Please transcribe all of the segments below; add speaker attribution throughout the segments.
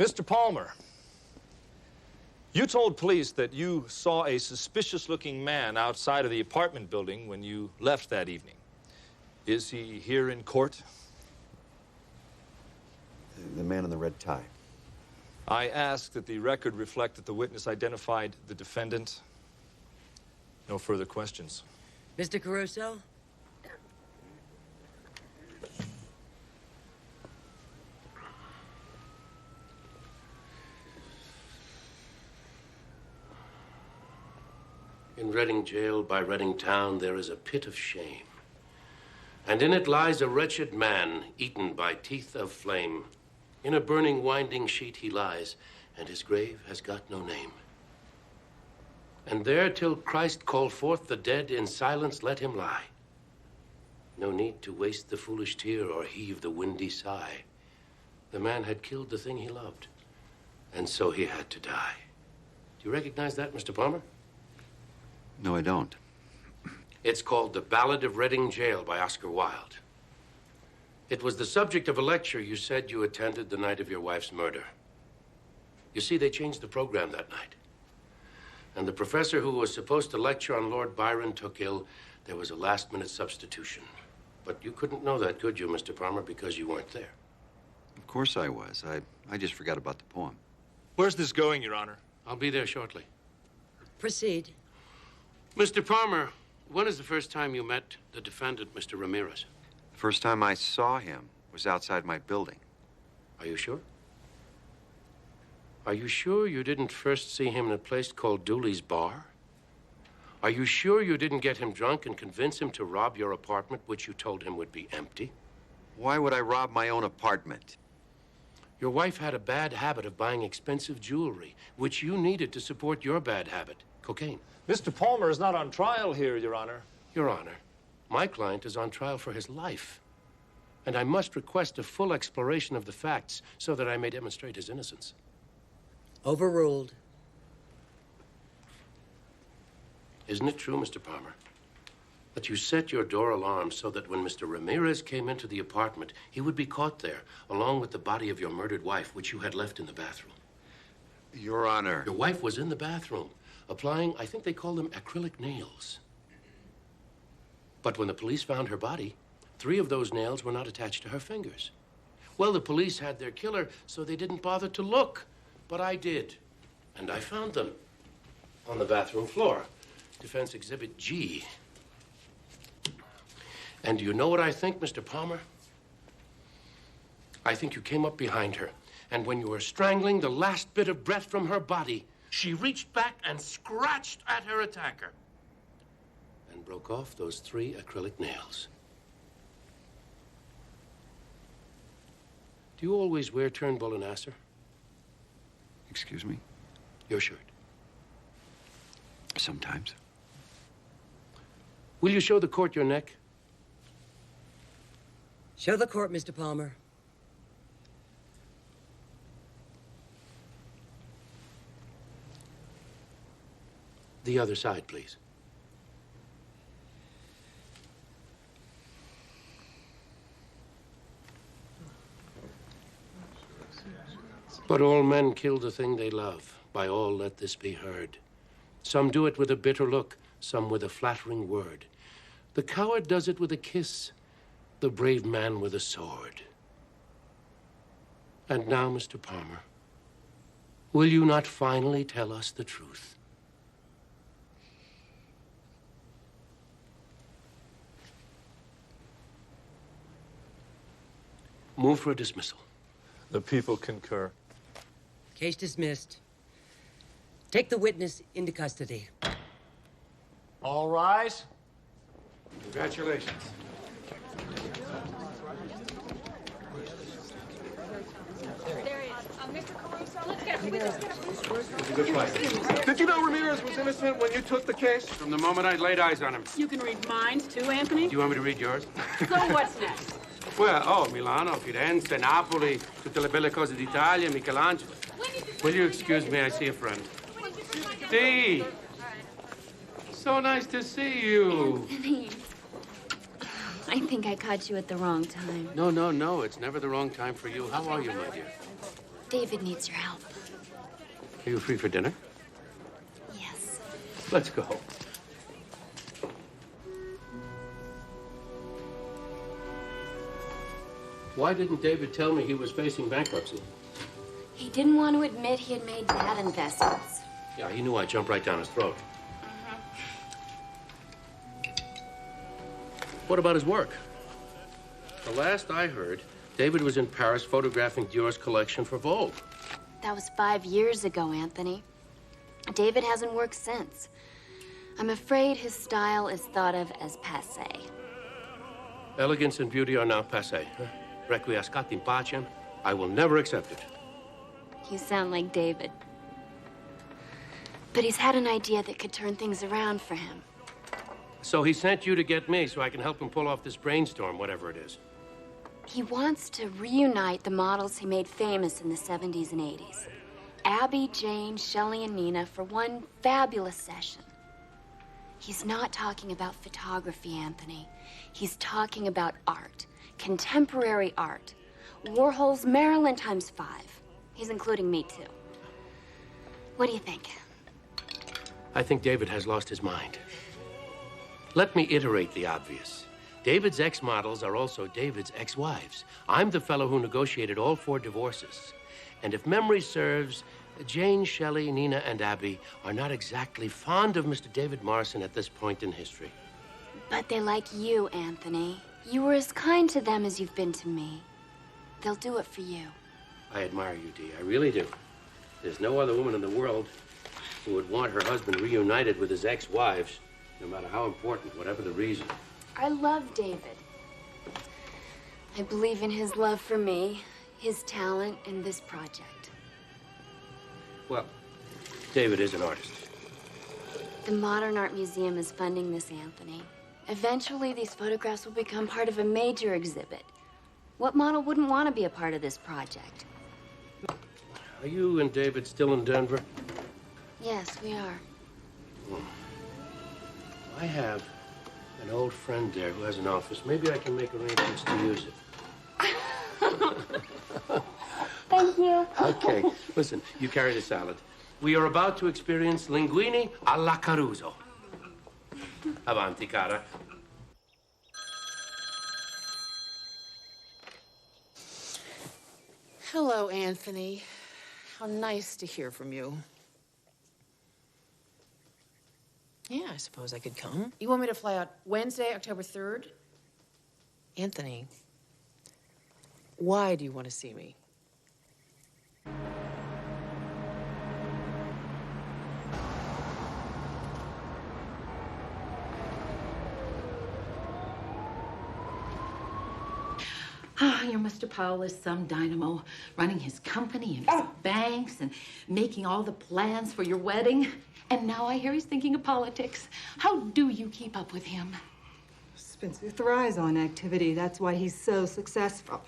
Speaker 1: Mr. Palmer, you told police that you saw a suspicious-looking man outside of the apartment building when you left that evening. Is he here in court?
Speaker 2: The man in the red tie.
Speaker 1: I ask that the record reflect that the witness identified the defendant. No further questions.
Speaker 3: Mr. Caruso?
Speaker 4: In Reading jail by Reading town, there is a pit of shame. And in it lies a wretched man, eaten by teeth of flame. In a burning winding sheet he lies, and his grave has got no name. And there till Christ call forth the dead, in silence let him lie. No need to waste the foolish tear or heave the windy sigh. The man had killed the thing he loved, and so he had to die. Do you recognize that, Mr. Palmer?
Speaker 2: No, I don't.
Speaker 4: It's called The Ballad of Reading Jail by Oscar Wilde. It was the subject of a lecture you said you attended the night of your wife's murder. You see, they changed the program that night. And the professor who was supposed to lecture on Lord Byron took ill. There was a last-minute substitution. But you couldn't know that, could you, Mr. Palmer, because you weren't there?
Speaker 2: Of course I was. I just forgot about the poem.
Speaker 1: Where's this going, Your Honor?
Speaker 4: I'll be there shortly.
Speaker 3: Proceed.
Speaker 4: Mr. Palmer, when is the first time you met the defendant, Mr. Ramirez?
Speaker 2: The first time I saw him was outside my building.
Speaker 4: Are you sure? Are you sure you didn't first see him in a place called Dooley's Bar? Are you sure you didn't get him drunk and convince him to rob your apartment, which you told him would be empty?
Speaker 2: Why would I rob my own apartment?
Speaker 4: Your wife had a bad habit of buying expensive jewelry, which you needed to support your bad habit, cocaine.
Speaker 1: Mr. Palmer is not on trial here, Your Honor.
Speaker 4: Your Honor, my client is on trial for his life. And I must request a full exploration of the facts so that I may demonstrate his innocence.
Speaker 3: Overruled.
Speaker 4: Isn't it true, Mr. Palmer, that you set your door alarm so that when Mr. Ramirez came into the apartment, he would be caught there, along with the body of your murdered wife, which you had left in the bathroom?
Speaker 2: Your Honor.
Speaker 4: Your wife was in the bathroom, applying, I think they call them acrylic nails. But when the police found her body, 3 of those nails were not attached to her fingers. Well, the police had their killer, so they didn't bother to look. But I did, and I found them on the bathroom floor. Defense Exhibit G. And do you know what I think, Mr. Palmer? I think you came up behind her, and when you were strangling the last bit of breath from her body, she reached back and scratched at her attacker and broke off those 3 acrylic nails. Do you always wear Turnbull and Asser?
Speaker 2: Excuse me?
Speaker 4: Your shirt.
Speaker 2: Sometimes.
Speaker 4: Will you show the court your neck?
Speaker 3: Show the court, Mr. Palmer.
Speaker 4: The other side, please. But all men kill the thing they love. By all let this be heard. Some do it with a bitter look, some with a flattering word. The coward does it with a kiss, the brave man with a sword. And now, Mr. Palmer, will you not finally tell us the truth? Move for a dismissal.
Speaker 1: The people concur.
Speaker 3: Case dismissed. Take the witness into custody.
Speaker 1: All rise.
Speaker 4: Congratulations.
Speaker 5: There he is. Mr. Caruso, let's get him.
Speaker 4: It's a good fight.
Speaker 6: Did you know Ramirez was innocent when you took the case?
Speaker 4: From the moment I laid eyes on him.
Speaker 5: You can read minds too, Anthony.
Speaker 4: Do you want me to read yours?
Speaker 5: So what's next?
Speaker 4: Well, Milano, Firenze, Napoli, tutte le belle cose d'Italia, Michelangelo. Will you excuse me? I see a friend. Dee! So nice to see you.
Speaker 7: Anthony, I think I caught you at the wrong time.
Speaker 4: No. It's never the wrong time for you. How are you, my dear?
Speaker 7: David needs your help.
Speaker 4: Are you free for dinner?
Speaker 7: Yes.
Speaker 4: Let's go. Why didn't David tell me he was facing bankruptcy?
Speaker 7: He didn't want to admit he had made bad investments.
Speaker 4: Yeah, he knew I'd jump right down his throat. What about his work? The last I heard, David was in Paris photographing Dior's collection for Vogue.
Speaker 7: That was 5 years ago, Anthony. David hasn't worked since. I'm afraid his style is thought of as passé.
Speaker 4: Elegance and beauty are now passé. Requiescat in pacem. I will never accept it.
Speaker 7: You sound like David. But he's had an idea that could turn things around for him.
Speaker 4: So he sent you to get me so I can help him pull off this brainstorm, whatever it is.
Speaker 7: He wants to reunite the models he made famous in the 70s and 80s. Abby, Jane, Shelley, and Nina for one fabulous session. He's not talking about photography, Anthony. He's talking about art. Contemporary art. Warhol's Marilyn ×5. He's including me, too. What do you think?
Speaker 4: I think David has lost his mind. Let me iterate the obvious. David's ex-models are also David's ex-wives. I'm the fellow who negotiated all 4 divorces. And if memory serves, Jane, Shelley, Nina, and Abby are not exactly fond of Mr. David Morrison at this point in history.
Speaker 7: But they like you, Anthony. You were as kind to them as you've been to me. They'll do it for you.
Speaker 4: I admire you, Dee. I really do. There's no other woman in the world who would want her husband reunited with his ex-wives, no matter how important, whatever the reason.
Speaker 7: I love David. I believe in his love for me, his talent, and this project.
Speaker 4: Well, David is an artist.
Speaker 7: The Modern Art Museum is funding this, Anthony. Eventually, these photographs will become part of a major exhibit. What model wouldn't want to be a part of this project?
Speaker 4: Are you and David still in Denver?
Speaker 7: Yes, we are.
Speaker 4: I have an old friend there who has an office. Maybe I can make arrangements to use it.
Speaker 7: Thank you.
Speaker 4: Okay, listen, you carry the salad. We are about to experience linguine alla Caruso. Avanti, cara.
Speaker 8: Hello, Anthony. How nice to hear from you. Yeah, I suppose I could come. You want me to fly out Wednesday, October 3rd? Anthony, why do you want to see me?
Speaker 9: Ah, your Mr. Powell is some dynamo, running his company and his banks and making all the plans for your wedding. And now I hear he's thinking of politics. How do you keep up with him?
Speaker 10: Spencer thrives on activity. That's why he's so successful.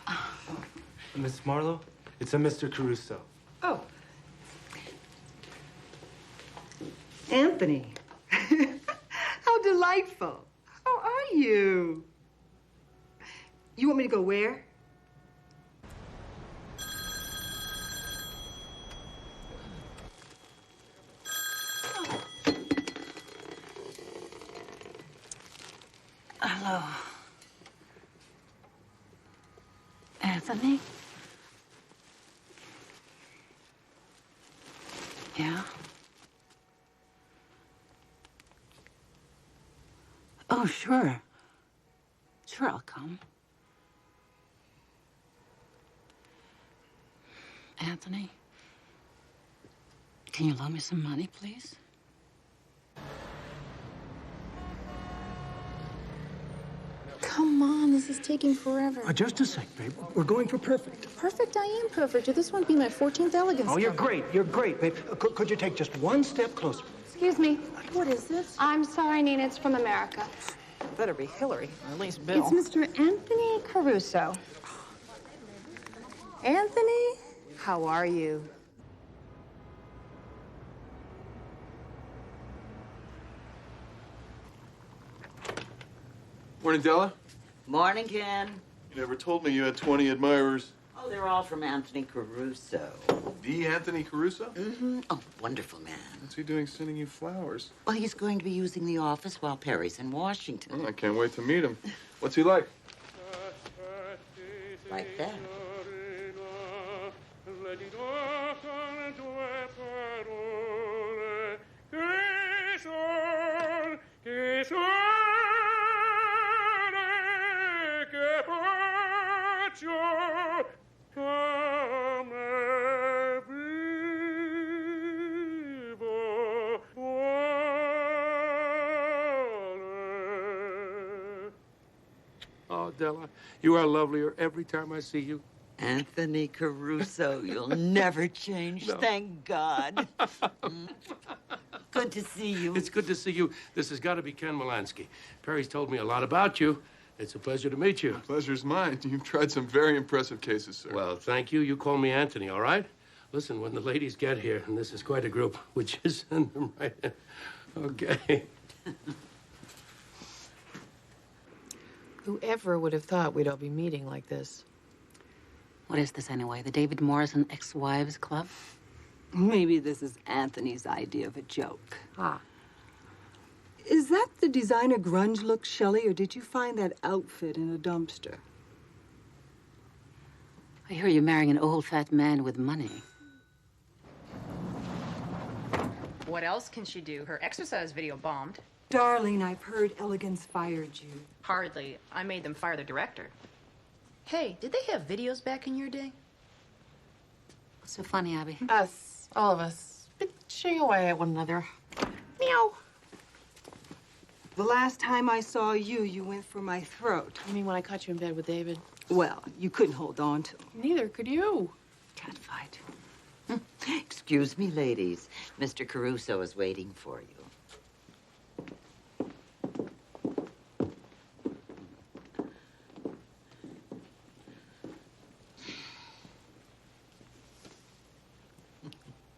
Speaker 6: Miss Marlowe, it's a Mr. Caruso.
Speaker 10: Oh. Anthony. How delightful. How are you? You want me to go where?
Speaker 9: Hello. Anthony? Yeah? Oh, sure. Sure, I'll come. Anthony, can you loan me some money, please?
Speaker 5: Come on, this is taking forever.
Speaker 11: Just a sec, babe. We're going for perfect.
Speaker 5: Perfect? I am perfect. This won't be my 14th elegance.
Speaker 11: Oh, you're
Speaker 5: cover.
Speaker 11: great. You're great, babe. Could you take just one step closer?
Speaker 5: Excuse me. What is this? I'm sorry, Nina. It's from America.
Speaker 8: Better be Hillary, or at least Bill.
Speaker 5: It's Mr. Anthony Caruso. Anthony, how are you?
Speaker 6: Morning, Della.
Speaker 3: Morning, Ken.
Speaker 6: You never told me you had 20 admirers.
Speaker 3: Oh,
Speaker 12: Oh, they're all from Anthony Caruso.
Speaker 13: The Anthony Caruso?
Speaker 12: Mm-hmm. Oh, wonderful man.
Speaker 13: What's he doing sending you flowers?
Speaker 12: Well, he's going to be using the office while Perry's in Washington.
Speaker 13: Oh, I can't wait to meet him. What's he like?
Speaker 12: Like that.
Speaker 4: Oh, Della, you are lovelier every time I see you.
Speaker 12: Anthony Caruso, you'll never change.
Speaker 4: No.
Speaker 12: Thank God. Good to see you.
Speaker 4: It's good to see you. This has got to be Ken Molansky. Perry's told me a lot about you. It's a pleasure to meet you.
Speaker 13: The pleasure's mine. You've tried some very impressive cases, sir.
Speaker 4: Well, thank you. You call me Anthony, all right? Listen, when the ladies get here, and this is quite a group, would you send them right in? Okay.
Speaker 8: Whoever would have thought we'd all be meeting like this?
Speaker 9: What is this anyway? The David Morrison Ex-Wives Club?
Speaker 14: Maybe this is Anthony's idea of a joke.
Speaker 8: Ah.
Speaker 14: Is that the designer grunge look, Shelley, or did you find that outfit in a dumpster?
Speaker 9: I hear you're marrying an old fat man with money.
Speaker 5: What else can she do? Her exercise video bombed.
Speaker 14: Darling, I've heard Elegance fired you.
Speaker 5: Hardly. I made them fire the director. Hey, did they have videos back in your day?
Speaker 9: What's so funny, Abby?
Speaker 8: Us, all of us, bitching away at one another. Meow.
Speaker 14: The last time I saw you, you went for my throat.
Speaker 8: You mean when I caught you in bed with David?
Speaker 14: Well, you couldn't hold on to him.
Speaker 8: Neither could you.
Speaker 14: Cat fight.
Speaker 12: Excuse me, ladies. Mr. Caruso is waiting for you.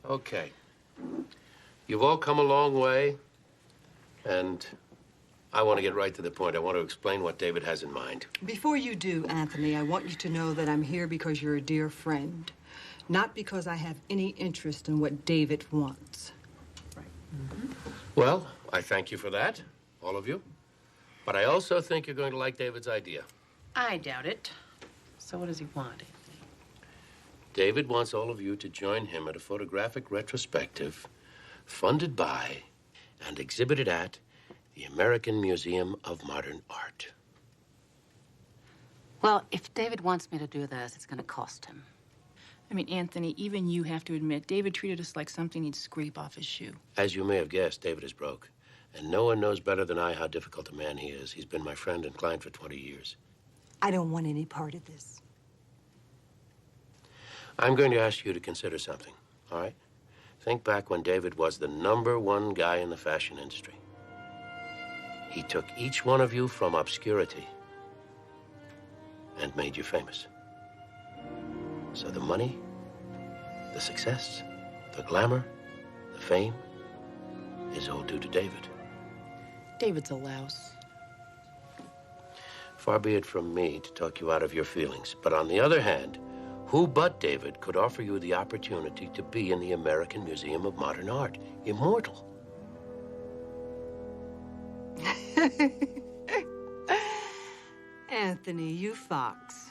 Speaker 4: Okay. You've all come a long way, and I want to get right to the point. I want to explain what David has in mind.
Speaker 14: Before you do, Anthony, I want you to know that I'm here because you're a dear friend, not because I have any interest in what David wants.
Speaker 4: Right. Well, I thank you for that, all of you. But I also think you're going to like David's idea.
Speaker 8: I doubt it. So what does he want?
Speaker 4: David wants all of you to join him at a photographic retrospective funded by and exhibited at the American Museum of Modern Art.
Speaker 9: Well, if David wants me to do this, it's going to cost him.
Speaker 5: I mean, Anthony, even you have to admit, David treated us like something he'd scrape off his shoe.
Speaker 4: As you may have guessed, David is broke. And no one knows better than I how difficult a man he is. He's been my friend and client for 20 years.
Speaker 14: I don't want any part of this.
Speaker 4: I'm going to ask you to consider something, all right? Think back when David was the #1 guy in the fashion industry. He took each one of you from obscurity and made you famous. So the money, the success, the glamour, the fame is all due to David.
Speaker 8: David's a louse.
Speaker 4: Far be it from me to talk you out of your feelings, but on the other hand, who but David could offer you the opportunity to be in the American Museum of Modern Art, immortal?
Speaker 14: Anthony, you fox.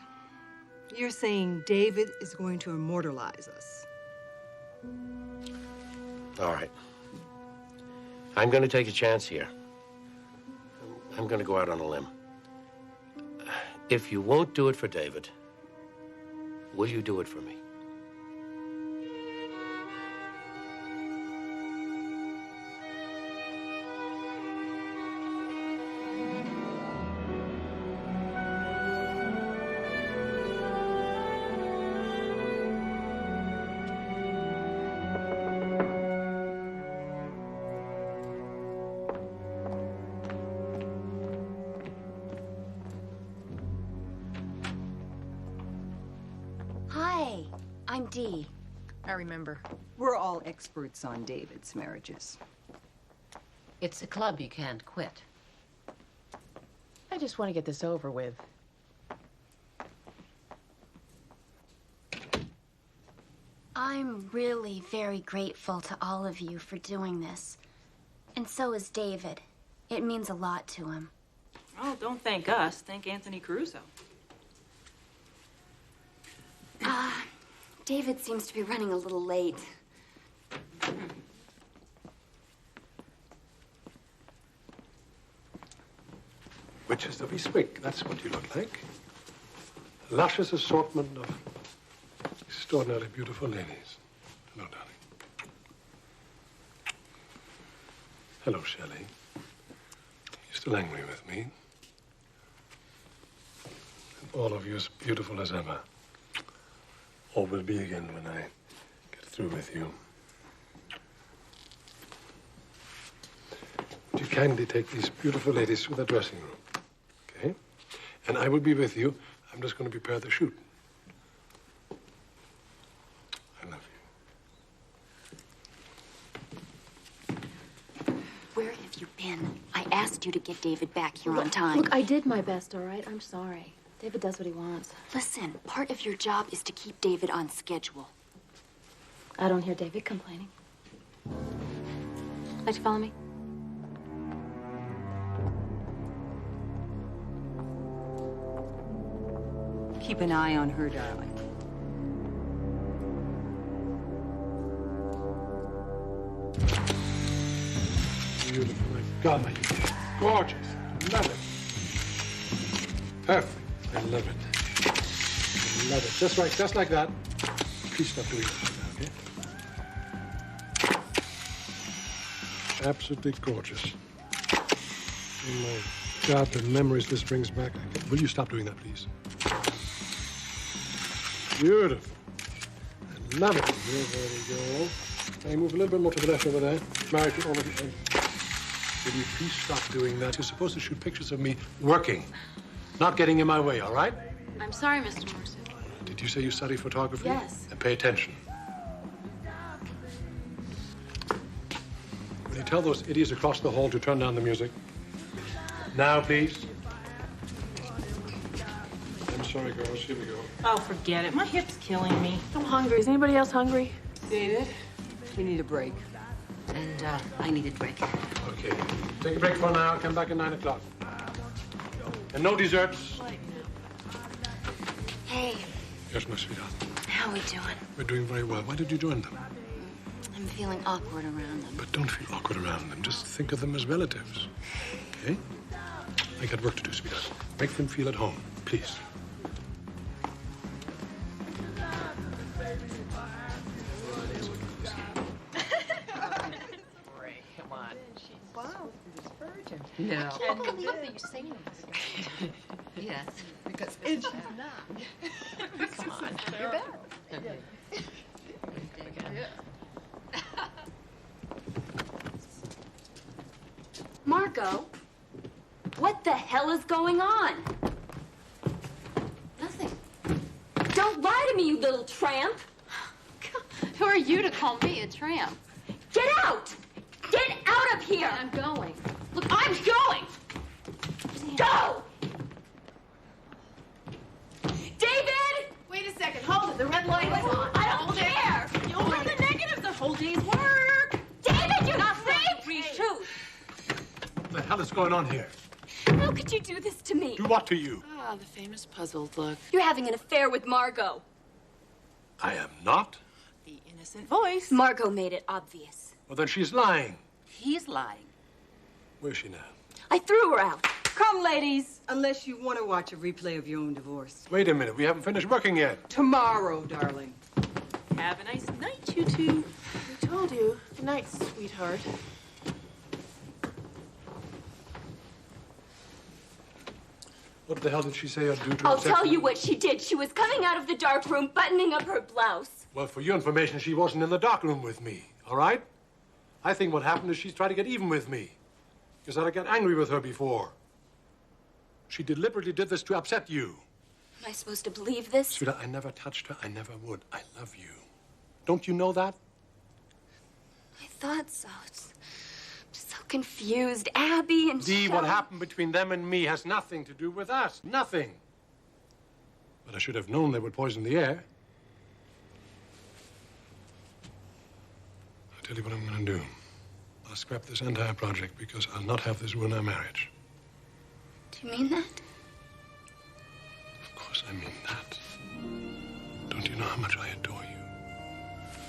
Speaker 14: You're saying David is going to immortalize us.
Speaker 4: All right. I'm going to take a chance here. I'm going to go out on a limb. If you won't do it for David, will you do it for me?
Speaker 7: Hi, I'm Dee.
Speaker 5: I remember.
Speaker 14: We're all experts on David's marriages.
Speaker 9: It's a club you can't quit.
Speaker 8: I just want to get this over with.
Speaker 7: I'm really very grateful to all of you for doing this. And so is David. It means a lot to him.
Speaker 5: Oh, don't thank us. Thank Anthony Caruso.
Speaker 7: David seems to be running a little late.
Speaker 15: Witches of Eastwick, that's what you look like. A luscious assortment of extraordinarily beautiful ladies. Hello, darling. Hello, Shelley. You're still angry with me? And all of you as beautiful as ever. Or will be again when I get through with you. Would you kindly take these beautiful ladies to the dressing room? Okay? And I will be with you. I'm just going to prepare the shoot. I love
Speaker 7: you. Where have you been? I asked you to get David back here on time.
Speaker 16: Look, I did my best, all right? I'm sorry. David does what he wants.
Speaker 7: Listen, part of your job is to keep David on schedule.
Speaker 16: I don't hear David complaining. Like to follow me?
Speaker 10: Keep an eye on her, darling.
Speaker 15: Beautiful. My God, my gorgeous. Love it. Perfect. I love it. I love it. Just like that. Please stop doing that, okay? Absolutely gorgeous. Oh my God, the memories this brings back. Will you stop doing that, please? Beautiful. I love it. There we go. Can you move a little bit more to the left over there? Married to over here. Will you please stop doing that? You're supposed to shoot pictures of me working, not getting in my way, all right?
Speaker 16: I'm sorry, Mr. Morrison.
Speaker 15: Did you say you study photography?
Speaker 16: Yes.
Speaker 15: Then pay attention. Will you tell those idiots across the hall to turn down the music? Now, please. I'm sorry, girls. Here we go.
Speaker 5: Oh, forget it. My hip's killing me.
Speaker 16: I'm hungry. Is anybody else hungry?
Speaker 10: David, we need a break.
Speaker 3: And I need a drink.
Speaker 15: Okay. Take a break for now. Come back at 9 o'clock. And no desserts.
Speaker 7: Hey,
Speaker 15: Yes, my sweetheart.
Speaker 7: how we doing?
Speaker 15: We're doing very well. Why did you join them?
Speaker 7: I'm feeling awkward around them.
Speaker 15: But don't feel awkward around them. Just think of them as relatives. Okay? I got work to do, sweetheart. Make them feel at home, please.
Speaker 8: Come on.
Speaker 12: Wow, this virgin.
Speaker 3: No.
Speaker 16: I can't believe that you say this.
Speaker 12: Yes.
Speaker 3: Because
Speaker 12: And she's not.
Speaker 16: Come on. You're better.
Speaker 7: Margot, what the hell is going on?
Speaker 16: Nothing.
Speaker 7: Don't lie to me, you little tramp.
Speaker 16: Who are you to call me a tramp?
Speaker 7: Get out! Get out of here!
Speaker 16: I'm going.
Speaker 7: Look, I'm going! Go! David!
Speaker 8: Wait a second. Hold it. The red light is on.
Speaker 7: I don't care!
Speaker 8: You'll learn the negative the whole day's work.
Speaker 7: David, you're not free! Reshoot!
Speaker 15: What the hell is going on here?
Speaker 7: How could you do this to me?
Speaker 15: Do what to you?
Speaker 8: Ah, the famous puzzled look.
Speaker 7: You're having an affair with Margot.
Speaker 15: I am not.
Speaker 8: The innocent voice.
Speaker 7: Margot made it obvious.
Speaker 15: Well, then she's lying.
Speaker 3: He's lying.
Speaker 15: Where's she now?
Speaker 7: I threw her out.
Speaker 10: Come, ladies, unless you want to watch a replay of your own divorce.
Speaker 15: Wait a minute. We haven't finished working yet.
Speaker 10: Tomorrow, darling.
Speaker 5: Have a nice night, you two.
Speaker 8: I told you. Good night, sweetheart.
Speaker 15: What the hell did she say I'd do to
Speaker 7: I'll
Speaker 15: upset
Speaker 7: tell
Speaker 15: me?
Speaker 7: you what she did. She was coming out of the dark room, buttoning up her blouse.
Speaker 15: Well, for your information, she wasn't in the darkroom with me, all right? I think what happened is she's trying to get even with me. Because I got angry with her before. She deliberately did this to upset you.
Speaker 7: Am I supposed to believe this?
Speaker 15: Sweetheart, I never touched her. I never would. I love you. Don't you know that?
Speaker 7: I thought so. I'm so confused. Abby and
Speaker 15: Dee, what
Speaker 7: Shelley.
Speaker 15: happened between them and me has nothing to do with us. Nothing. But I should have known they would poison the air. Tell you what I'm going to do. I'll scrap this entire project because I'll not have this ruin our marriage.
Speaker 7: Do you mean that?
Speaker 15: Of course I mean that. Don't you know how much I adore you?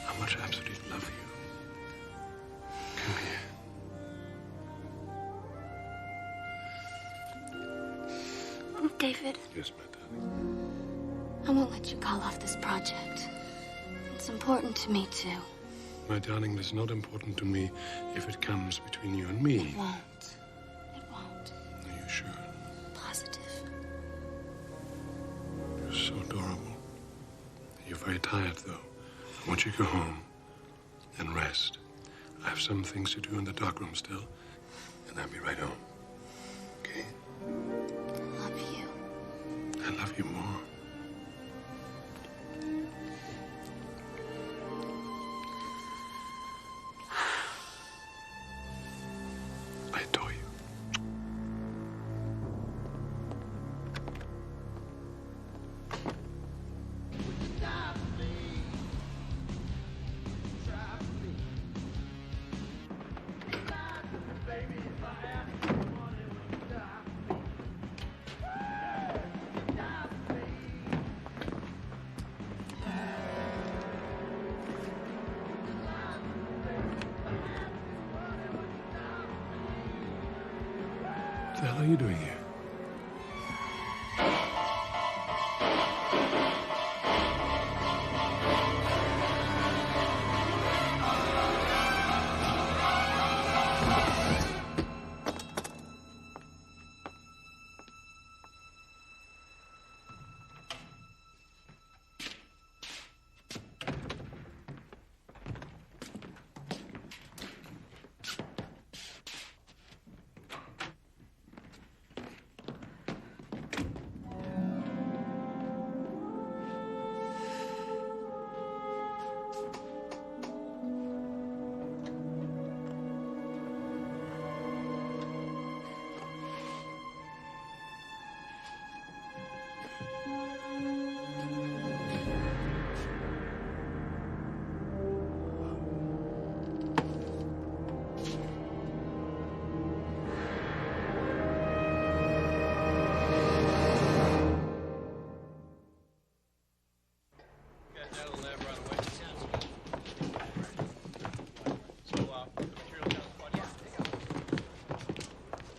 Speaker 15: How much I absolutely love you? Come here.
Speaker 7: Oh, David.
Speaker 15: Yes, my darling.
Speaker 7: I won't let you call off this project. It's important to me, too.
Speaker 15: My darling, it's not important to me if it comes between you and me.
Speaker 7: It won't. It won't.
Speaker 15: Are you sure?
Speaker 7: Positive.
Speaker 15: You're so adorable. You're very tired, though. I want you to go home and rest. I have some things to do in the darkroom still, and I'll be right home. Okay?
Speaker 7: I love you.
Speaker 15: I love you more. I adore you. What the hell are you doing here?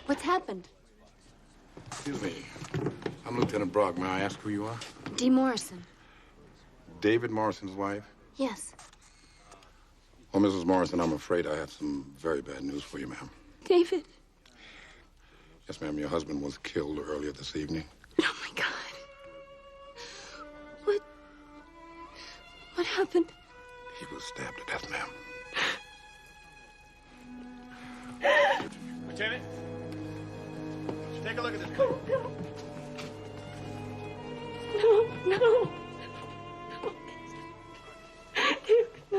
Speaker 7: What's happened?
Speaker 17: Excuse me. I'm Lieutenant Brock. May I ask who you are?
Speaker 7: Dee Morrison.
Speaker 17: David Morrison's wife?
Speaker 7: Yes.
Speaker 17: Well, Mrs. Morrison, I'm afraid I have some very bad news for you, ma'am.
Speaker 7: David.
Speaker 17: Yes, ma'am. Your husband was killed earlier this evening.
Speaker 7: Oh, my God. What happened?
Speaker 17: He was stabbed to death, ma'am.
Speaker 18: Lieutenant, take a look at this place.
Speaker 7: No, no.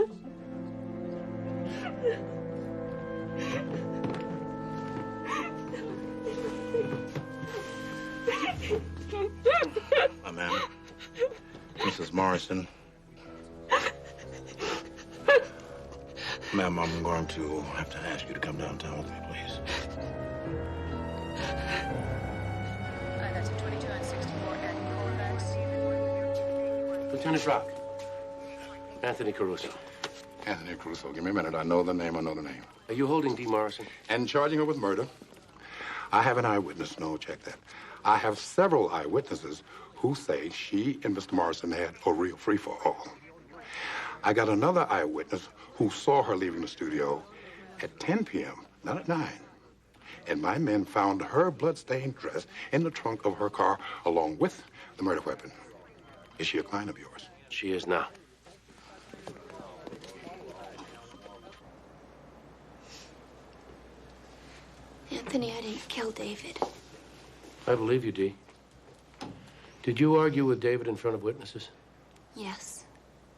Speaker 7: No.
Speaker 17: Ma'am. Mrs. Morrison. Ma'am, I'm going to have to ask you to come downtown with me, please.
Speaker 8: That's a 22 on 64 at Colfax.
Speaker 4: Lieutenant Brock. Anthony Caruso.
Speaker 17: Anthony Caruso, give me a minute. I know the name.
Speaker 4: Are you holding Dee Morrison?
Speaker 17: And charging her with murder. I have an eyewitness. No, check that. I have several eyewitnesses who say she and Mr. Morrison had a real free-for-all. I got another eyewitness who saw her leaving the studio at 10 p.m., not at 9. And my men found her blood-stained dress in the trunk of her car along with the murder weapon. Is she a client of yours?
Speaker 4: She is now.
Speaker 7: Anthony, I didn't kill David.
Speaker 4: I believe you, Dee. Did you argue with David in front of witnesses?
Speaker 7: Yes.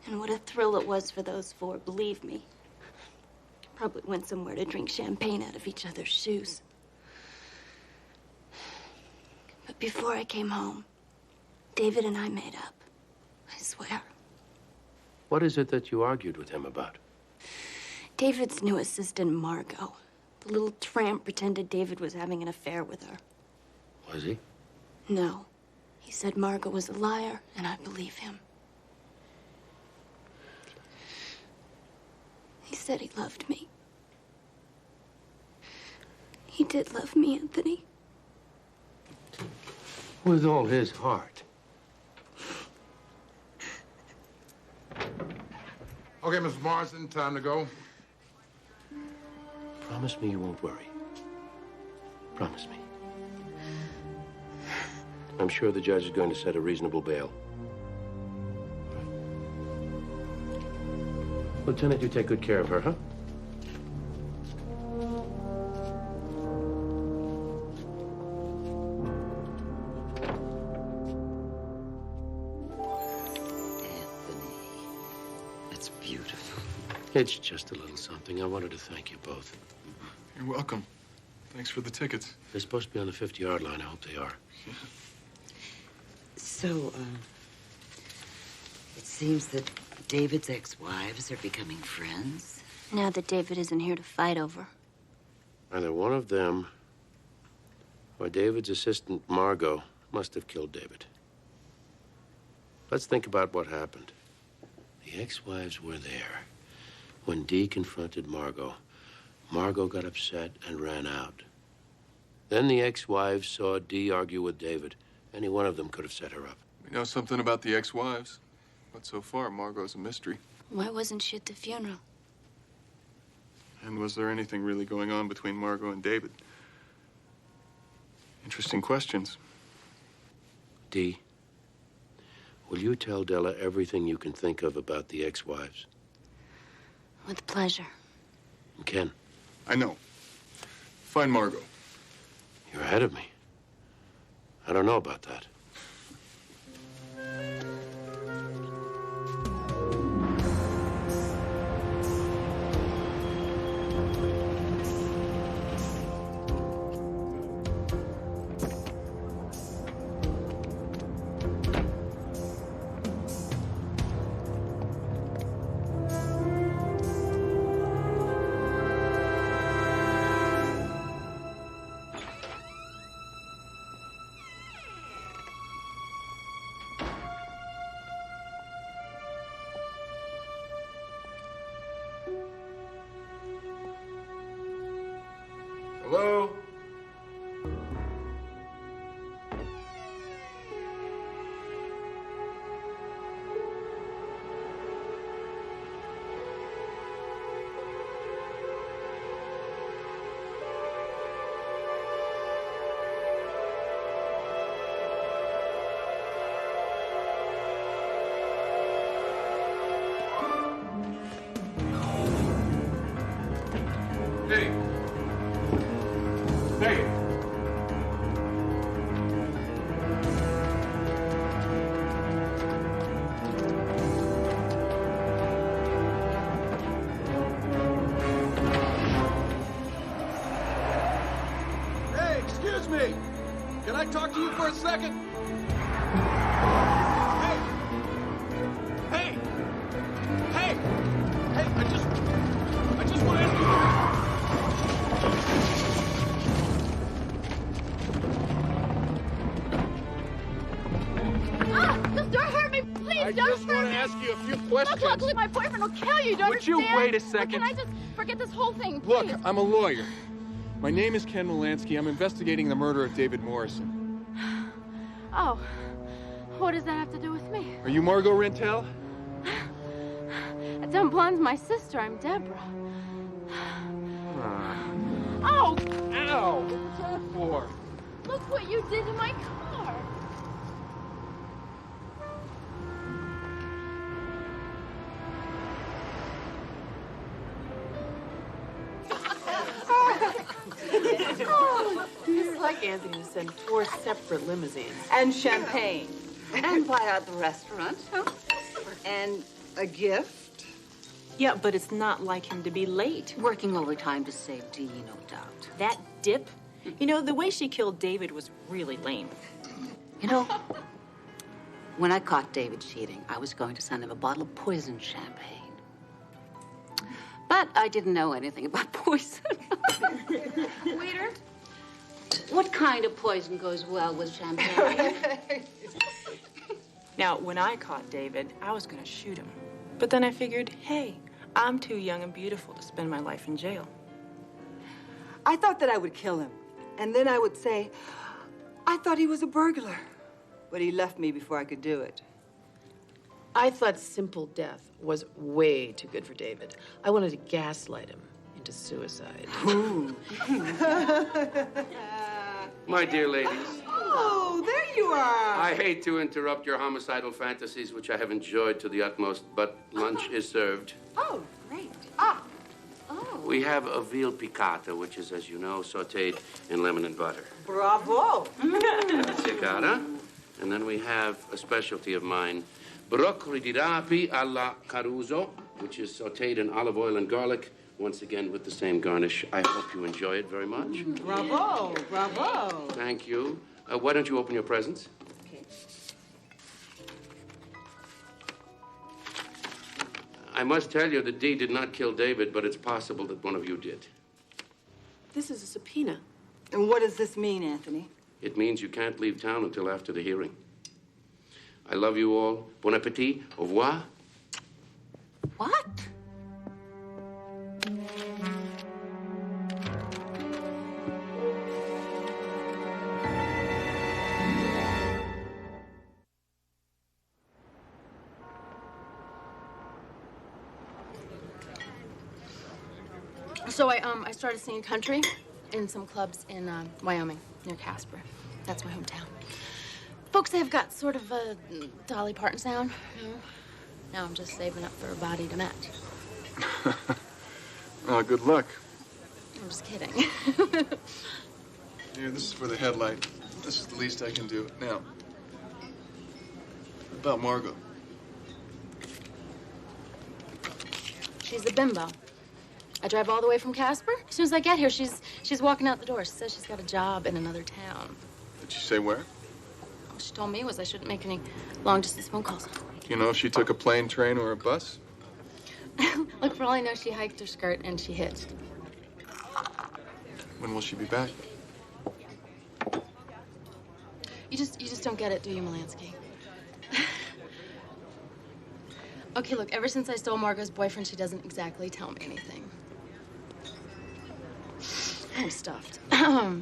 Speaker 7: And what a thrill it was for those four, believe me. Probably went somewhere to drink champagne out of each other's shoes. But before I came home, David and I made up. I swear.
Speaker 4: What is it that you argued with him about?
Speaker 7: David's new assistant, Margot. The little tramp pretended David was having an affair with her.
Speaker 4: Was he?
Speaker 7: No. He said Margot was a liar, and I believe him. He said he loved me. He did love me, Anthony.
Speaker 4: With all his heart.
Speaker 17: Okay, Mr. Morrison, time to go.
Speaker 4: Promise me you won't worry. Promise me. I'm sure the judge is going to set a reasonable bail. Lieutenant, you take good care of her, huh?
Speaker 12: That's beautiful.
Speaker 4: It's just a little something. I wanted to thank you both.
Speaker 13: You're welcome. Thanks for the tickets.
Speaker 4: They're supposed to be on the 50-yard line. I hope they are.
Speaker 12: So, it seems that David's ex-wives are becoming friends.
Speaker 7: Now that David isn't here to fight over.
Speaker 4: Either one of them or David's assistant, Margot, must have killed David. Let's think about what happened. The ex-wives were there when Dee confronted Margot. Margot got upset and ran out. Then the ex-wives saw Dee argue with David. Any one of them could have set her up.
Speaker 13: We know something about the ex-wives, but so far, Margot's a mystery.
Speaker 7: Why wasn't she at the funeral?
Speaker 13: And was there anything really going on between Margot and David? Interesting questions.
Speaker 4: Dee, will you tell Della everything you can think of about the ex-wives?
Speaker 7: With pleasure.
Speaker 4: And Ken?
Speaker 13: I know. Find Margot.
Speaker 4: You're ahead of me. I don't know about that.
Speaker 13: Hello? Hey. Hey.
Speaker 18: Hey, excuse me! Can I talk to you for a second? Hey! Hey! Hey! Hey, I just want to ask you...
Speaker 19: Just don't hurt me, please.
Speaker 18: I
Speaker 19: don't
Speaker 18: just
Speaker 19: hurt
Speaker 18: want to
Speaker 19: me.
Speaker 18: ask you a few questions.
Speaker 19: Look, my boyfriend will kill you. Don't
Speaker 13: Would you
Speaker 19: understand?
Speaker 13: wait a second?
Speaker 19: Can I just forget this whole thing,
Speaker 13: Look,
Speaker 19: please?
Speaker 13: I'm a lawyer. My name is Ken Molansky. I'm investigating the murder of David Morrison.
Speaker 19: Oh, what does that have to do with me?
Speaker 13: Are you Margot Rentel?
Speaker 19: Dumb Blonde's my sister. I'm Deborah. Oh!
Speaker 13: Ow! What was that for?
Speaker 19: Look what you did to my car.
Speaker 8: It's like Anthony to send 4 separate limousines.
Speaker 10: And champagne.
Speaker 12: And buy out the restaurant.
Speaker 10: And a gift.
Speaker 5: Yeah, but it's not like him to be late.
Speaker 3: Working overtime to save Dee, no doubt.
Speaker 5: That dip? You know, the way she killed David was really lame.
Speaker 3: You know, when I caught David cheating, I was going to send him a bottle of poison champagne. But I didn't know anything about poison.
Speaker 7: Waiter?
Speaker 3: What kind of poison goes well with champagne?
Speaker 5: Now, when I caught David, I was going to shoot him. But then I figured, hey, I'm too young and beautiful to spend my life in jail.
Speaker 14: I thought that I would kill him. And then I would say, I thought he was a burglar. But he left me before I could do it.
Speaker 8: I thought simple death was way too good for David. I wanted to gaslight him into suicide.
Speaker 4: My dear ladies,
Speaker 14: Oh, there you are.
Speaker 4: I hate to interrupt your homicidal fantasies, which I have enjoyed to the utmost, but lunch is served.
Speaker 14: Oh, great.
Speaker 4: We have a veal piccata, which is, as you know, sautéed in lemon and butter.
Speaker 14: Bravo.
Speaker 4: Grazie, cara. And then we have a specialty of mine, broccoli di rapi alla Caruso, which is sautéed in olive oil and garlic, once again with the same garnish. I hope you enjoy it very much.
Speaker 14: Bravo, bravo.
Speaker 4: Thank you. Why don't you open your presents?
Speaker 14: Okay.
Speaker 4: I must tell you that Dee did not kill David, but it's possible that one of you did.
Speaker 8: This is a subpoena.
Speaker 14: And what does this mean, Anthony?
Speaker 4: It means you can't leave town until after the hearing. I love you all. Bon appetit. Au revoir.
Speaker 3: What?
Speaker 16: So I started singing country in some clubs in Wyoming, near Casper. That's my hometown. Folks say I've got sort of a Dolly Parton sound, you know? Now I'm just saving up for a body to match.
Speaker 13: Oh, good luck.
Speaker 16: I'm just kidding.
Speaker 13: Here, this is for the headlight. This is the least I can do. Now, about Margot.
Speaker 16: She's a bimbo. I drive all the way from Casper. As soon as I get here, she's walking out the door. She says she's got a job in another town.
Speaker 13: Did she say where?
Speaker 16: All she told me was I shouldn't make any long-distance phone calls.
Speaker 13: Do you know if she took a plane, train, or a bus?
Speaker 16: Look, for all I know, she hiked her skirt and she hitched.
Speaker 13: When will she be back?
Speaker 16: You just don't get it, do you, Melansky? Okay, look, ever since I stole Margot's boyfriend, she doesn't exactly tell me anything. I'm stuffed. No,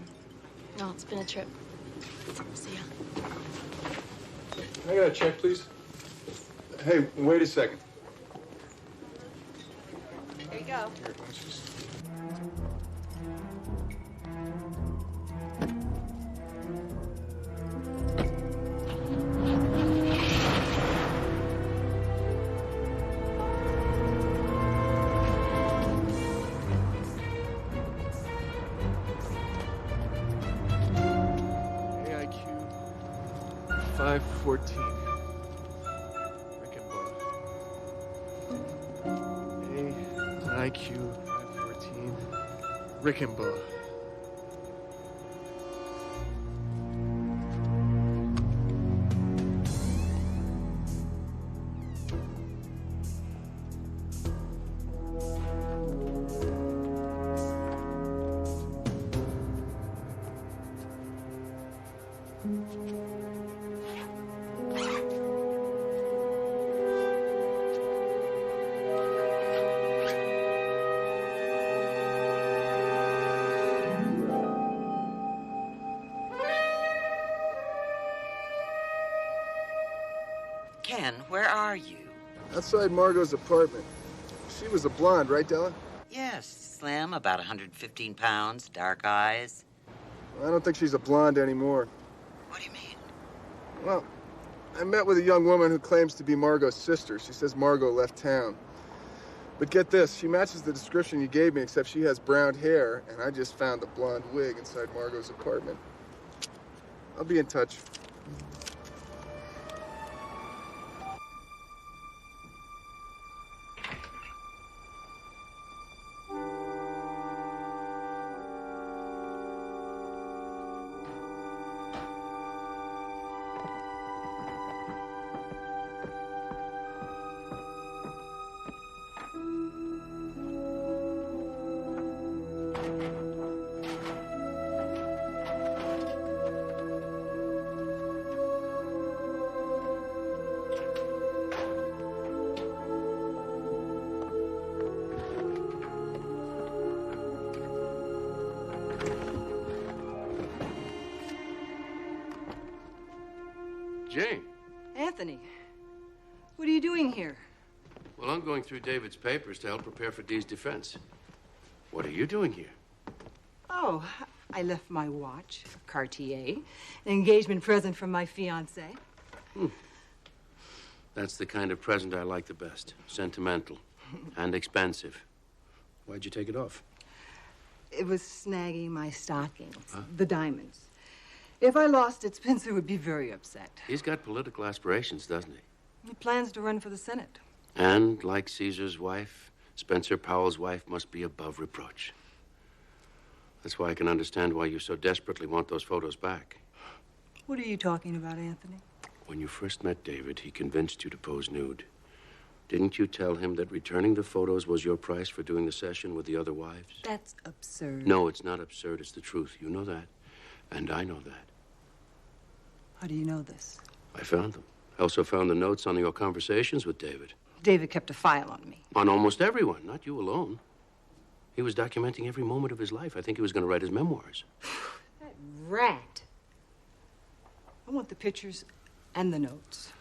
Speaker 16: it's been a trip. See ya.
Speaker 13: Can I get a check, please? Hey, wait a second.
Speaker 16: Here you go.
Speaker 13: Here, why don't you just... AIQ 514. IQ 514. Rickenbaugh.
Speaker 12: Ken, where are you?
Speaker 13: Outside Margot's apartment. She was a blonde, right, Della?
Speaker 12: Yes, slim, about 115 pounds, dark eyes.
Speaker 13: Well, I don't think she's a blonde anymore.
Speaker 12: What do you mean?
Speaker 13: Well, I met with a young woman who claims to be Margot's sister. She says Margot left town. But get this, she matches the description you gave me, except she has brown hair, and I just found the blonde wig inside Margot's apartment. I'll be in touch.
Speaker 4: Jane.
Speaker 14: Anthony, what are you doing here?
Speaker 4: Well, I'm going through David's papers to help prepare for Dee's defense. What are you doing here?
Speaker 14: Oh, I left my watch, a Cartier, an engagement present from my fiancé.
Speaker 4: That's the kind of present I like the best. Sentimental and expensive. Why'd you take it off?
Speaker 14: It was snagging my stockings, the diamonds. If I lost it, Spencer would be very upset.
Speaker 4: He's got political aspirations, doesn't he?
Speaker 14: He plans to run for the Senate.
Speaker 4: And, like Caesar's wife, Spencer Powell's wife must be above reproach. That's why I can understand why you so desperately want those photos back.
Speaker 14: What are you talking about, Anthony?
Speaker 4: When you first met David, he convinced you to pose nude. Didn't you tell him that returning the photos was your price for doing the session with the other wives?
Speaker 14: That's absurd.
Speaker 4: No, it's not absurd. It's the truth. You know that. And I know that.
Speaker 14: How do you know this?
Speaker 4: I found them. I also found the notes on your conversations with David.
Speaker 14: David kept a file on me.
Speaker 4: On almost everyone, not you alone. He was documenting every moment of his life. I think he was going to write his memoirs.
Speaker 14: That rat. I want the pictures and the notes.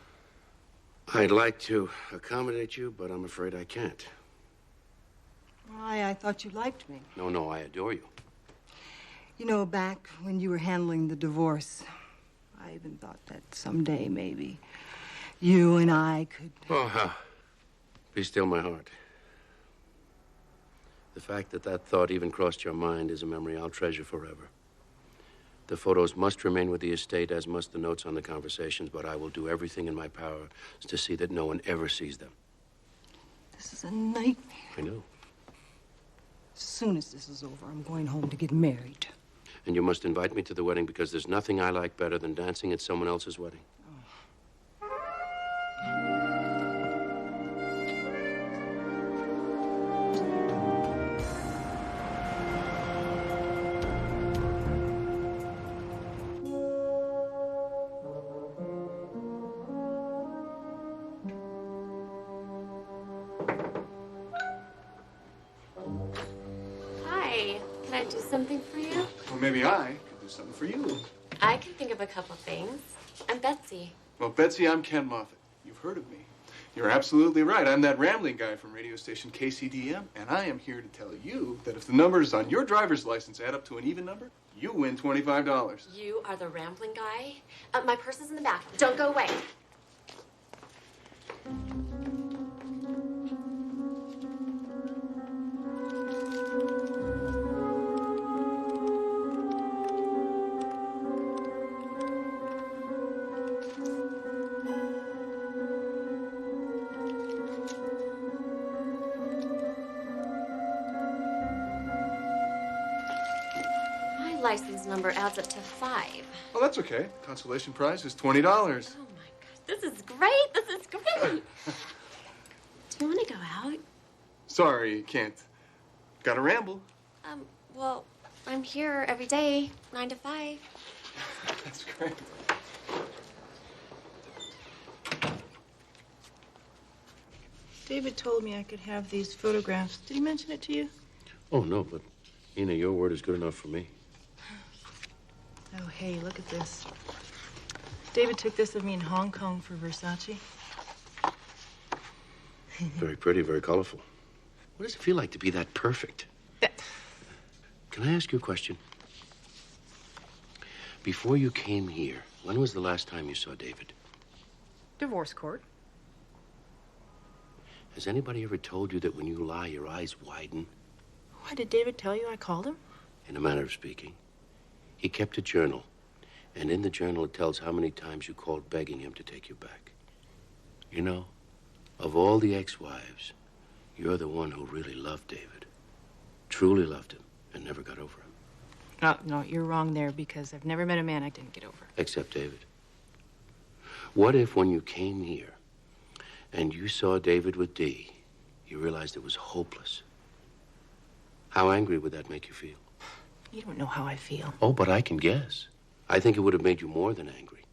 Speaker 4: I'd like to accommodate you, but I'm afraid I can't.
Speaker 14: Why, I thought you liked me.
Speaker 4: No, I adore you.
Speaker 14: You know, back when you were handling the divorce, I even thought that someday, maybe, you and I could...
Speaker 4: Oh, be still my heart. The fact that that thought even crossed your mind is a memory I'll treasure forever. The photos must remain with the estate, as must the notes on the conversations, but I will do everything in my power to see that no one ever sees them.
Speaker 14: This is a nightmare.
Speaker 4: I know.
Speaker 14: As soon as this is over, I'm going home to get married.
Speaker 4: And you must invite me to the wedding, because there's nothing I like better than dancing at someone else's wedding.
Speaker 7: Hi, can I do something for you?
Speaker 13: Well, maybe I could do something for you.
Speaker 7: I can think of a couple things. I'm Betsy.
Speaker 13: Well, Betsy, I'm Ken Moffat. You've heard of me. You're absolutely right. I'm that rambling guy from radio station KCDM, and I am here to tell you that if the numbers on your driver's license add up to an even number, you win $25.
Speaker 7: You are the rambling guy? My purse is in the back. Don't go away. License number adds up to 5.
Speaker 13: Well, that's okay. Consolation prize is $20.
Speaker 7: Oh my gosh, this is great. This is great. Do you want to go out?
Speaker 13: Sorry, can't. Gotta ramble.
Speaker 7: Well, I'm here every day, 9 to 5.
Speaker 13: That's great.
Speaker 5: David told me I could have these photographs. Did he mention it to you?
Speaker 4: Oh, no, but, Ina, your word is good enough for me.
Speaker 5: Oh, hey, look at this. David took this of me in Hong Kong for Versace.
Speaker 4: Very pretty, very colorful. What does it feel like to be that perfect? Can I ask you a question? Before you came here, when was the last time you saw David?
Speaker 14: Divorce court.
Speaker 4: Has anybody ever told you that when you lie, your eyes widen?
Speaker 5: Why, did David tell you I called him?
Speaker 4: In a manner of speaking. He kept a journal, and in the journal it tells how many times you called begging him to take you back. You know, of all the ex-wives, you're the one who really loved David, truly loved him, and never got over him.
Speaker 5: No, you're wrong there, because I've never met a man I didn't get over.
Speaker 4: Except David. What if when you came here and you saw David with Dee, you realized it was hopeless? How angry would that make you feel?
Speaker 5: You don't know how I feel.
Speaker 4: Oh, but I can guess. I think it would have made you more than angry.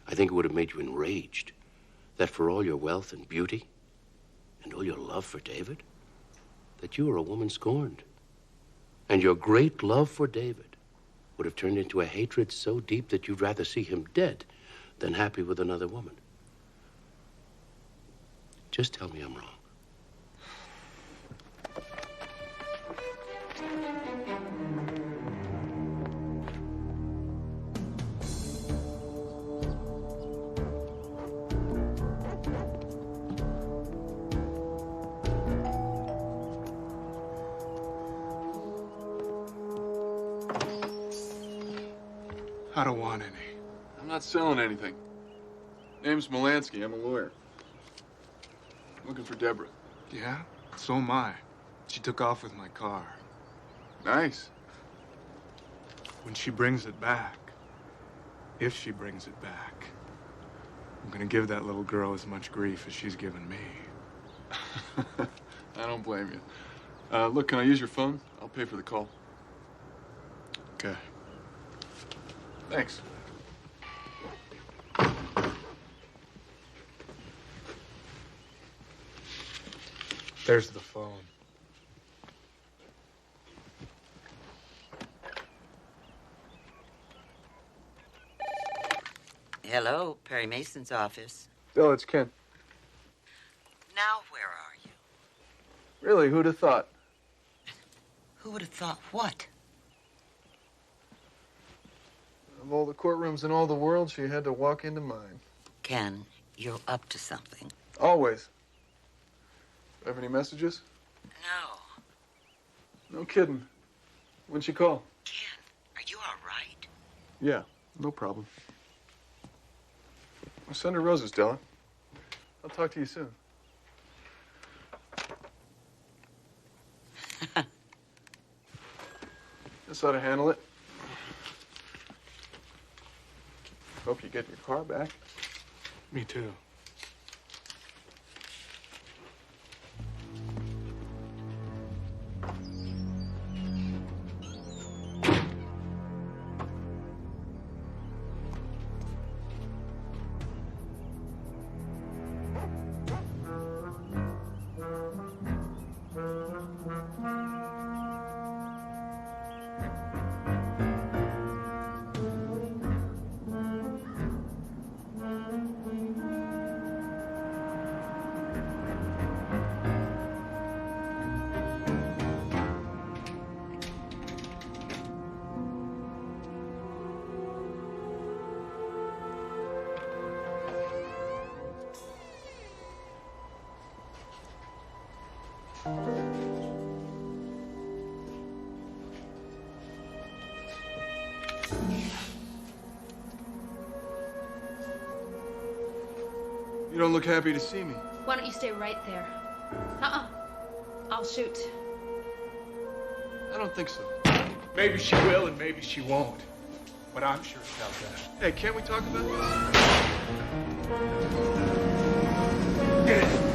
Speaker 4: I think it would have made you enraged. That for all your wealth and beauty, and all your love for David, that you were a woman scorned. And your great love for David would have turned into a hatred so deep that you'd rather see him dead than happy with another woman. Just tell me I'm wrong.
Speaker 13: I don't want any. I'm not selling anything. Name's Molansky. I'm a lawyer. Looking for Deborah.
Speaker 20: Yeah? So am I. She took off with my car.
Speaker 13: Nice.
Speaker 20: When she brings it back, if she brings it back, I'm gonna give that little girl as much grief as she's given me.
Speaker 13: I don't blame you. Look, can I use your phone? I'll pay for the call.
Speaker 20: Okay.
Speaker 13: Thanks.
Speaker 20: There's the phone.
Speaker 12: Hello, Perry Mason's office.
Speaker 13: Bill, it's Ken.
Speaker 12: Now where are you?
Speaker 13: Really, who'd have thought?
Speaker 12: Who would have thought what?
Speaker 13: Of all the courtrooms in all the world, she had to walk into mine.
Speaker 12: Ken, you're up to something.
Speaker 13: Always. Have any messages?
Speaker 12: No.
Speaker 13: No kidding. When'd she call?
Speaker 12: Ken, are you all right?
Speaker 13: Yeah, no problem. Well, send her roses, Della. I'll talk to you soon. This ought to handle it. Hope you get your car back.
Speaker 20: Me too.
Speaker 13: You don't look happy to see me.
Speaker 19: Why don't you stay right there? I'll shoot.
Speaker 13: I don't think so.
Speaker 20: Maybe she will and maybe she won't. But I'm sure about that.
Speaker 13: Hey, can't we talk about this?
Speaker 20: Get it.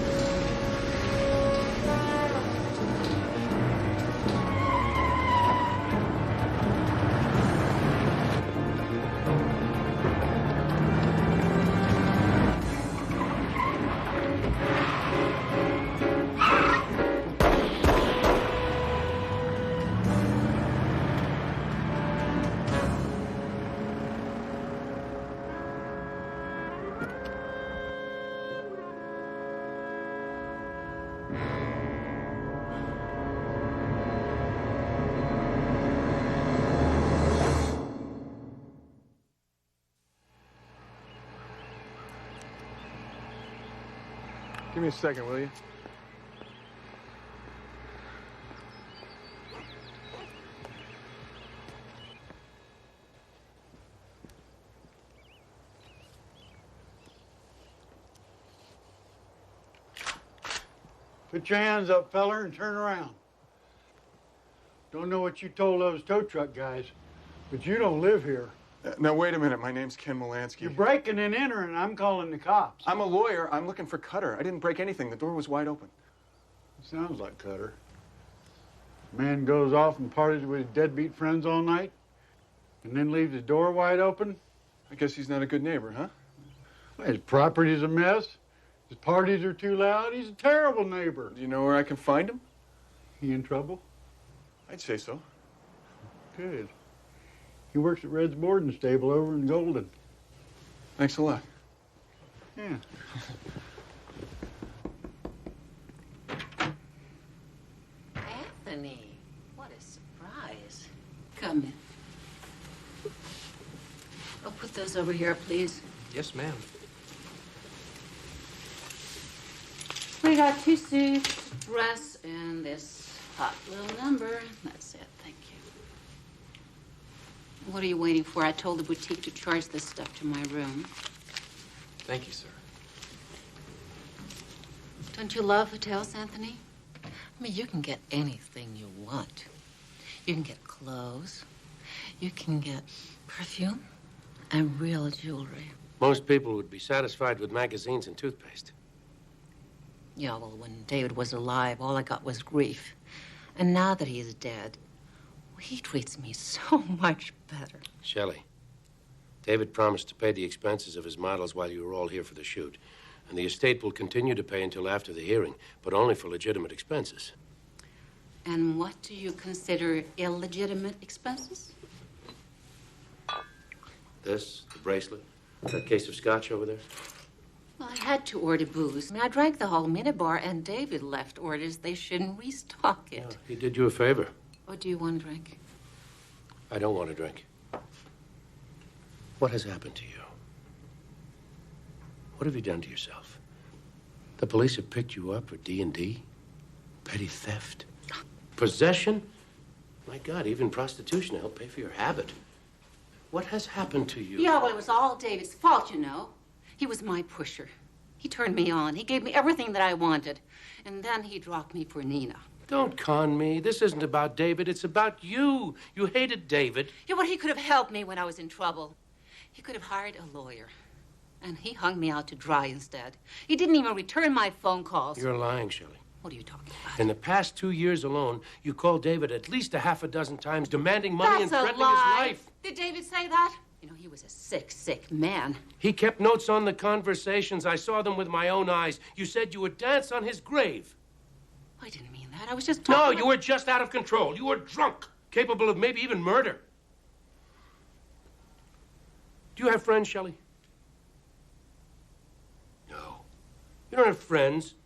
Speaker 13: Give me a second, will you?
Speaker 21: Put your hands up, feller, and turn around. Don't know what you told those tow truck guys, but you don't live here.
Speaker 13: Now, wait a minute. My name's Ken Molansky.
Speaker 21: You're breaking and entering. I'm calling the cops.
Speaker 13: I'm a lawyer. I'm looking for Cutter. I didn't break anything. The door was wide open.
Speaker 21: Sounds like Cutter. Man goes off and parties with his deadbeat friends all night, and then leaves his door wide open.
Speaker 13: I guess he's not a good neighbor, huh?
Speaker 21: Well, his property's a mess. His parties are too loud. He's a terrible neighbor.
Speaker 13: Do you know where I can find him?
Speaker 21: He in trouble?
Speaker 13: I'd say so.
Speaker 21: Good. He works at Red's boarding stable over in Golden.
Speaker 13: Thanks a lot.
Speaker 21: Yeah.
Speaker 9: Anthony, what a surprise. Come in. I'll put those over here, please.
Speaker 2: Yes, ma'am.
Speaker 9: We got 2 suits, a dress, and this hot little number. That's it, thank you. What are you waiting for? I told the boutique to charge this stuff to my room.
Speaker 2: Thank you, sir.
Speaker 9: Don't you love hotels, Anthony? I mean, you can get anything you want. You can get clothes. You can get perfume and real jewelry.
Speaker 4: Most people would be satisfied with magazines and toothpaste.
Speaker 9: Yeah, well, when David was alive, all I got was grief. And now that he is dead, he treats me so much better.
Speaker 4: Shelley, David promised to pay the expenses of his models while you were all here for the shoot. And the estate will continue to pay until after the hearing, but only for legitimate expenses.
Speaker 9: And what do you consider illegitimate expenses?
Speaker 4: This, the bracelet, that case of scotch over there.
Speaker 9: Well, I had to order booze. I mean, I drank the whole minibar, and David left orders they shouldn't restock it.
Speaker 4: Yeah, he did you a favor.
Speaker 9: Or do you want a drink?
Speaker 4: I don't want to drink. What has happened to you? What have you done to yourself? The police have picked you up for D&D? Petty theft? Possession? My God, even prostitution to help pay for your habit. What has happened to you?
Speaker 9: Yeah, well, it was all David's fault, you know. He was my pusher. He turned me on. He gave me everything that I wanted. And then he dropped me for Nina.
Speaker 4: Don't con me. This isn't about David. It's about you. You hated David.
Speaker 9: Yeah, well, he could have helped me when I was in trouble. He could have hired a lawyer. And he hung me out to dry instead. He didn't even return my phone calls.
Speaker 4: You're lying, Shelley.
Speaker 9: What are you talking about?
Speaker 4: In the past 2 years alone, you called David at least a half a dozen times, demanding money and
Speaker 9: That's a
Speaker 4: threatening his
Speaker 9: lie.
Speaker 4: life.
Speaker 9: Did David say that? You know, he was a sick, sick man.
Speaker 4: He kept notes on the conversations. I saw them with my own eyes. You said you would dance on his grave.
Speaker 9: I didn't mean that. I was just
Speaker 4: No,
Speaker 9: talking.
Speaker 4: you were just out of control. You were drunk, capable of maybe even murder. Do you have friends, Shelley? No. You don't have friends.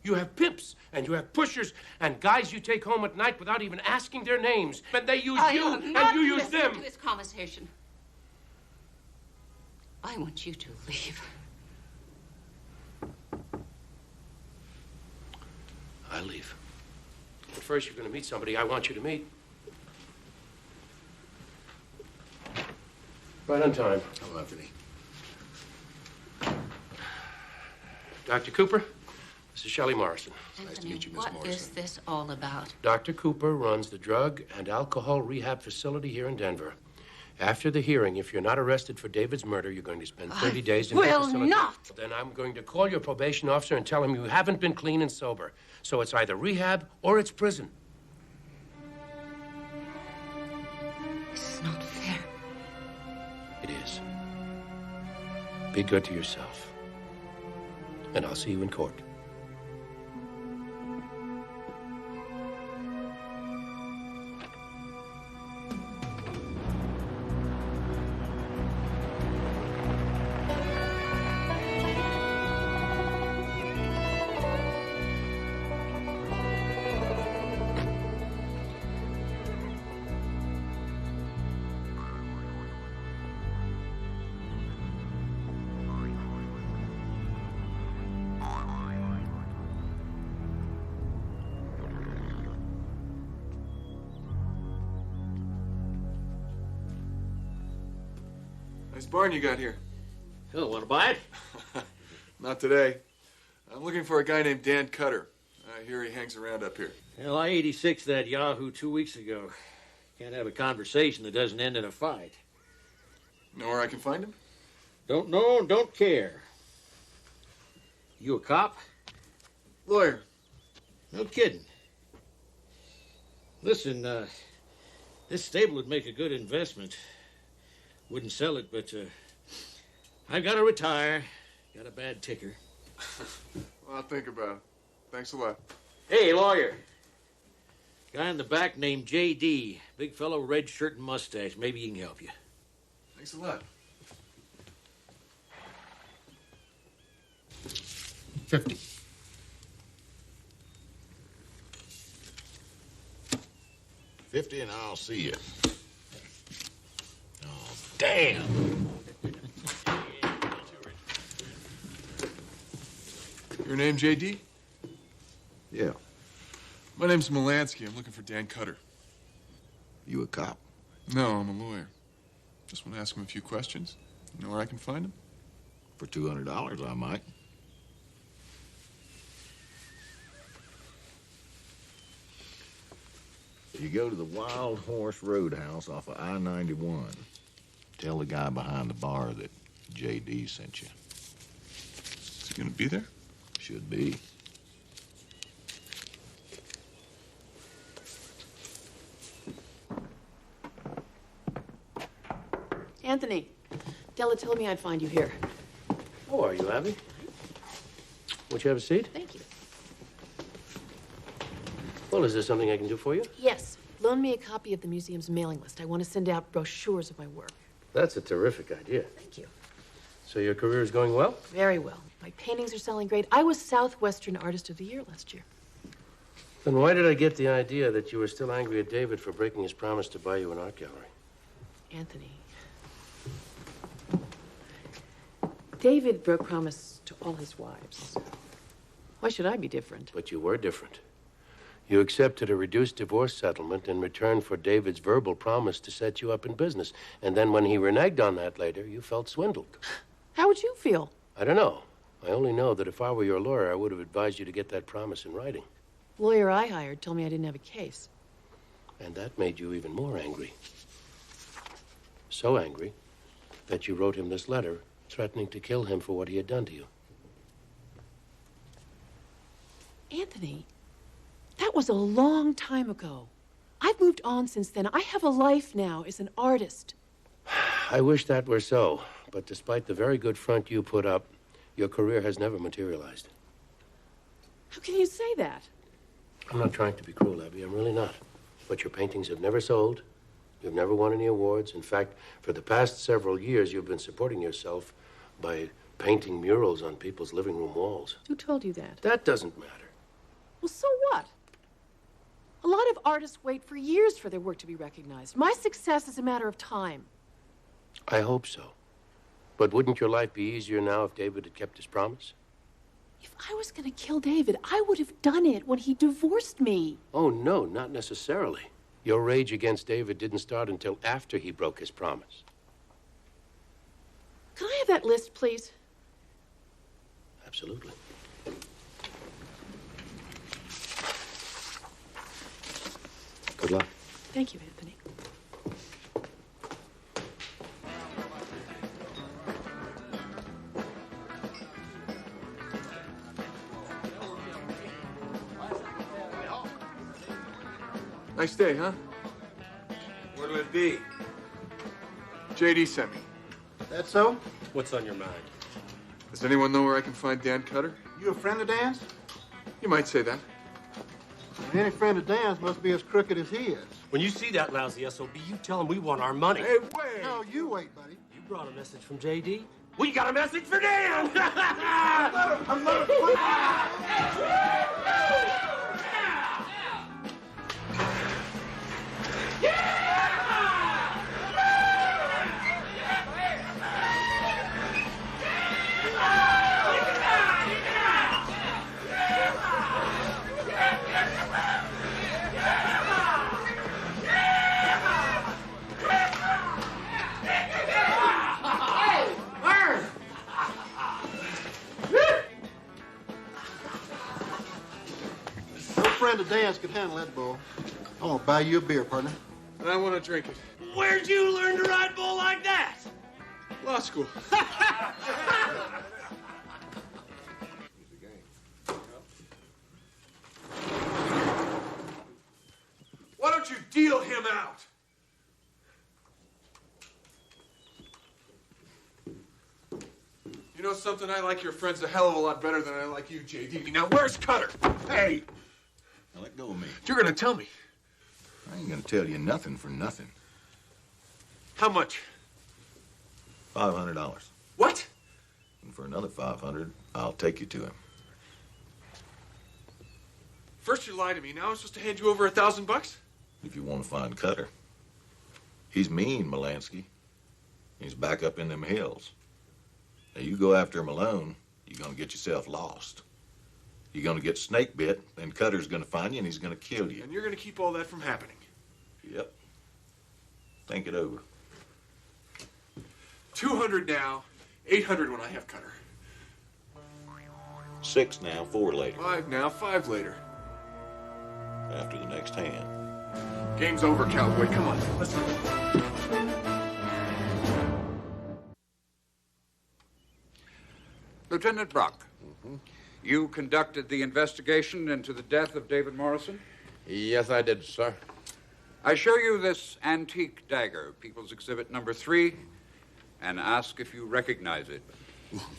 Speaker 4: You have pimps, and you have pushers, and guys you take home at night without even asking their names. And they use you, and you use them.
Speaker 9: To this conversation. I want you to leave.
Speaker 4: I leave. But first, you're going to meet somebody I want you to meet. Right on time.
Speaker 22: Hello, Anthony.
Speaker 4: Dr. Cooper, this is Shelley Morrison.
Speaker 22: Nice to meet you, Miss
Speaker 9: What
Speaker 22: Morrison.
Speaker 9: is this all about?
Speaker 4: Dr. Cooper runs the drug and alcohol rehab facility here in Denver. After the hearing, if you're not arrested for David's murder, you're going to spend 30 days in the
Speaker 9: will
Speaker 4: facility.
Speaker 9: not.
Speaker 4: Then I'm going to call your probation officer and tell him you haven't been clean and sober. So it's either rehab or it's prison.
Speaker 9: This is not fair.
Speaker 4: It is. Be good to yourself. And I'll see you in court.
Speaker 13: Nice barn you got here.
Speaker 18: Oh, want to buy it?
Speaker 13: Not today. I'm looking for a guy named Dan Cutter. I hear he hangs around up here.
Speaker 18: Well, I 86 that Yahoo 2 weeks ago. Can't have a conversation that doesn't end in a fight.
Speaker 13: Know where I can find him?
Speaker 18: Don't know and don't care. You a cop?
Speaker 13: Lawyer.
Speaker 18: No kidding. Listen, this stable would make a good investment. Wouldn't sell it, but I've got to retire. Got a bad ticker.
Speaker 13: Well, I'll think about it. Thanks a lot.
Speaker 18: Hey, lawyer. Guy in the back named J.D. Big fellow, red shirt and mustache. Maybe he can help you.
Speaker 13: Thanks a lot.
Speaker 1: 50. $50 and I'll see you. Oh, damn.
Speaker 22: Your name, J.D.?
Speaker 1: Yeah.
Speaker 22: My name's Melansky. I'm looking for Dan Cutter.
Speaker 1: You a cop?
Speaker 22: No, I'm a lawyer. Just want to ask him a few questions. You know where I can find him?
Speaker 1: For $200, I might. You go to the Wild Horse Roadhouse off of I-91. Tell the guy behind the bar that J.D. sent you.
Speaker 22: Is he gonna be there?
Speaker 1: Should be.
Speaker 8: Anthony, Della told me I'd find you here.
Speaker 4: How are you, Abby? Won't you have a seat?
Speaker 8: Thank you.
Speaker 4: Well, is there something I can do for you?
Speaker 8: Yes. Loan me a copy of the museum's mailing list. I want to send out brochures of my work.
Speaker 4: That's a terrific idea.
Speaker 8: Thank you.
Speaker 4: So your career is going well?
Speaker 8: Very well. My paintings are selling great. I was Southwestern Artist of the Year last year.
Speaker 4: Then why did I get the idea that you were still angry at David for breaking his promise to buy you an art gallery?
Speaker 8: Anthony. David broke promise to all his wives. Why should I be different?
Speaker 4: But you were different. You accepted a reduced divorce settlement in return for David's verbal promise to set you up in business. And then when he reneged on that later, you felt swindled.
Speaker 8: How would you feel?
Speaker 4: I don't know. I only know that if I were your lawyer, I would have advised you to get that promise in writing.
Speaker 8: The lawyer I hired told me I didn't have a case.
Speaker 4: And that made you even more angry. So angry that you wrote him this letter threatening to kill him for what he had done to you.
Speaker 8: Anthony, that was a long time ago. I've moved on since then. I have a life now as an artist.
Speaker 4: I wish that were so, but despite the very good front you put up, your career has never materialized.
Speaker 8: How can you say that?
Speaker 4: I'm not trying to be cruel, Abby. I'm really not. But your paintings have never sold. You've never won any awards. In fact, for the past several years, you've been supporting yourself by painting murals on people's living room walls.
Speaker 8: Who told you that?
Speaker 4: That doesn't matter.
Speaker 8: Well, so what? A lot of artists wait for years for their work to be recognized. My success is a matter of time.
Speaker 4: I hope so. But wouldn't your life be easier now if David had kept his promise?
Speaker 8: If I was going to kill David, I would have done it when he divorced me.
Speaker 4: Oh, no, not necessarily. Your rage against David didn't start until after he broke his promise.
Speaker 8: Can I have that list, please?
Speaker 4: Absolutely. Good luck.
Speaker 8: Thank you, Anthony.
Speaker 13: Nice day, huh?
Speaker 2: What'll it be?
Speaker 13: J.D. sent me.
Speaker 21: That so?
Speaker 2: What's on your mind?
Speaker 13: Does anyone know where I can find Dan Cutter?
Speaker 21: You a friend of Dan's?
Speaker 13: You might say that.
Speaker 21: Any friend of Dan's must be as crooked as he is.
Speaker 2: When you see that lousy SOB, you tell him we want our money.
Speaker 13: Hey, wait!
Speaker 21: No, you wait, buddy.
Speaker 2: You brought a message from J.D.? We got a message for Dan!
Speaker 21: No friend of Dan's could handle that bull. I'm gonna buy you a beer, partner.
Speaker 13: And I want to drink it.
Speaker 2: Where'd you learn to ride bull like that?
Speaker 13: Law school. Why don't you deal him out? You know something? I like your friends a hell of a lot better than I like you, J.D. Now, where's Cutter? Hey!
Speaker 1: Now let go of me.
Speaker 13: You're gonna tell me.
Speaker 1: I ain't gonna tell you nothing for nothing.
Speaker 13: How much?
Speaker 1: $500.
Speaker 13: What?
Speaker 1: And for another $500, I'll take you to him.
Speaker 20: First you lie to me, now I'm supposed to hand you over $1,000?
Speaker 1: If you want to find Cutter. He's mean, Melansky. He's back up in them hills. Now, you go after him alone, you're going to get yourself lost. You're going to get snake bit, then Cutter's going to find you and he's going to kill you.
Speaker 20: And you're going to keep all that from happening.
Speaker 1: Yep. Think it over.
Speaker 20: 200 now, 800 when I have Cutter.
Speaker 1: 6 now, 4 later.
Speaker 20: 5 now, 5 later.
Speaker 1: After the next hand.
Speaker 20: Game's over, cowboy. Come on, let's go.
Speaker 6: Lieutenant Brock, you conducted the investigation into the death of David Morrison?
Speaker 11: Yes, I did, sir.
Speaker 6: I show you this antique dagger, People's Exhibit number 3, and ask if you recognize it.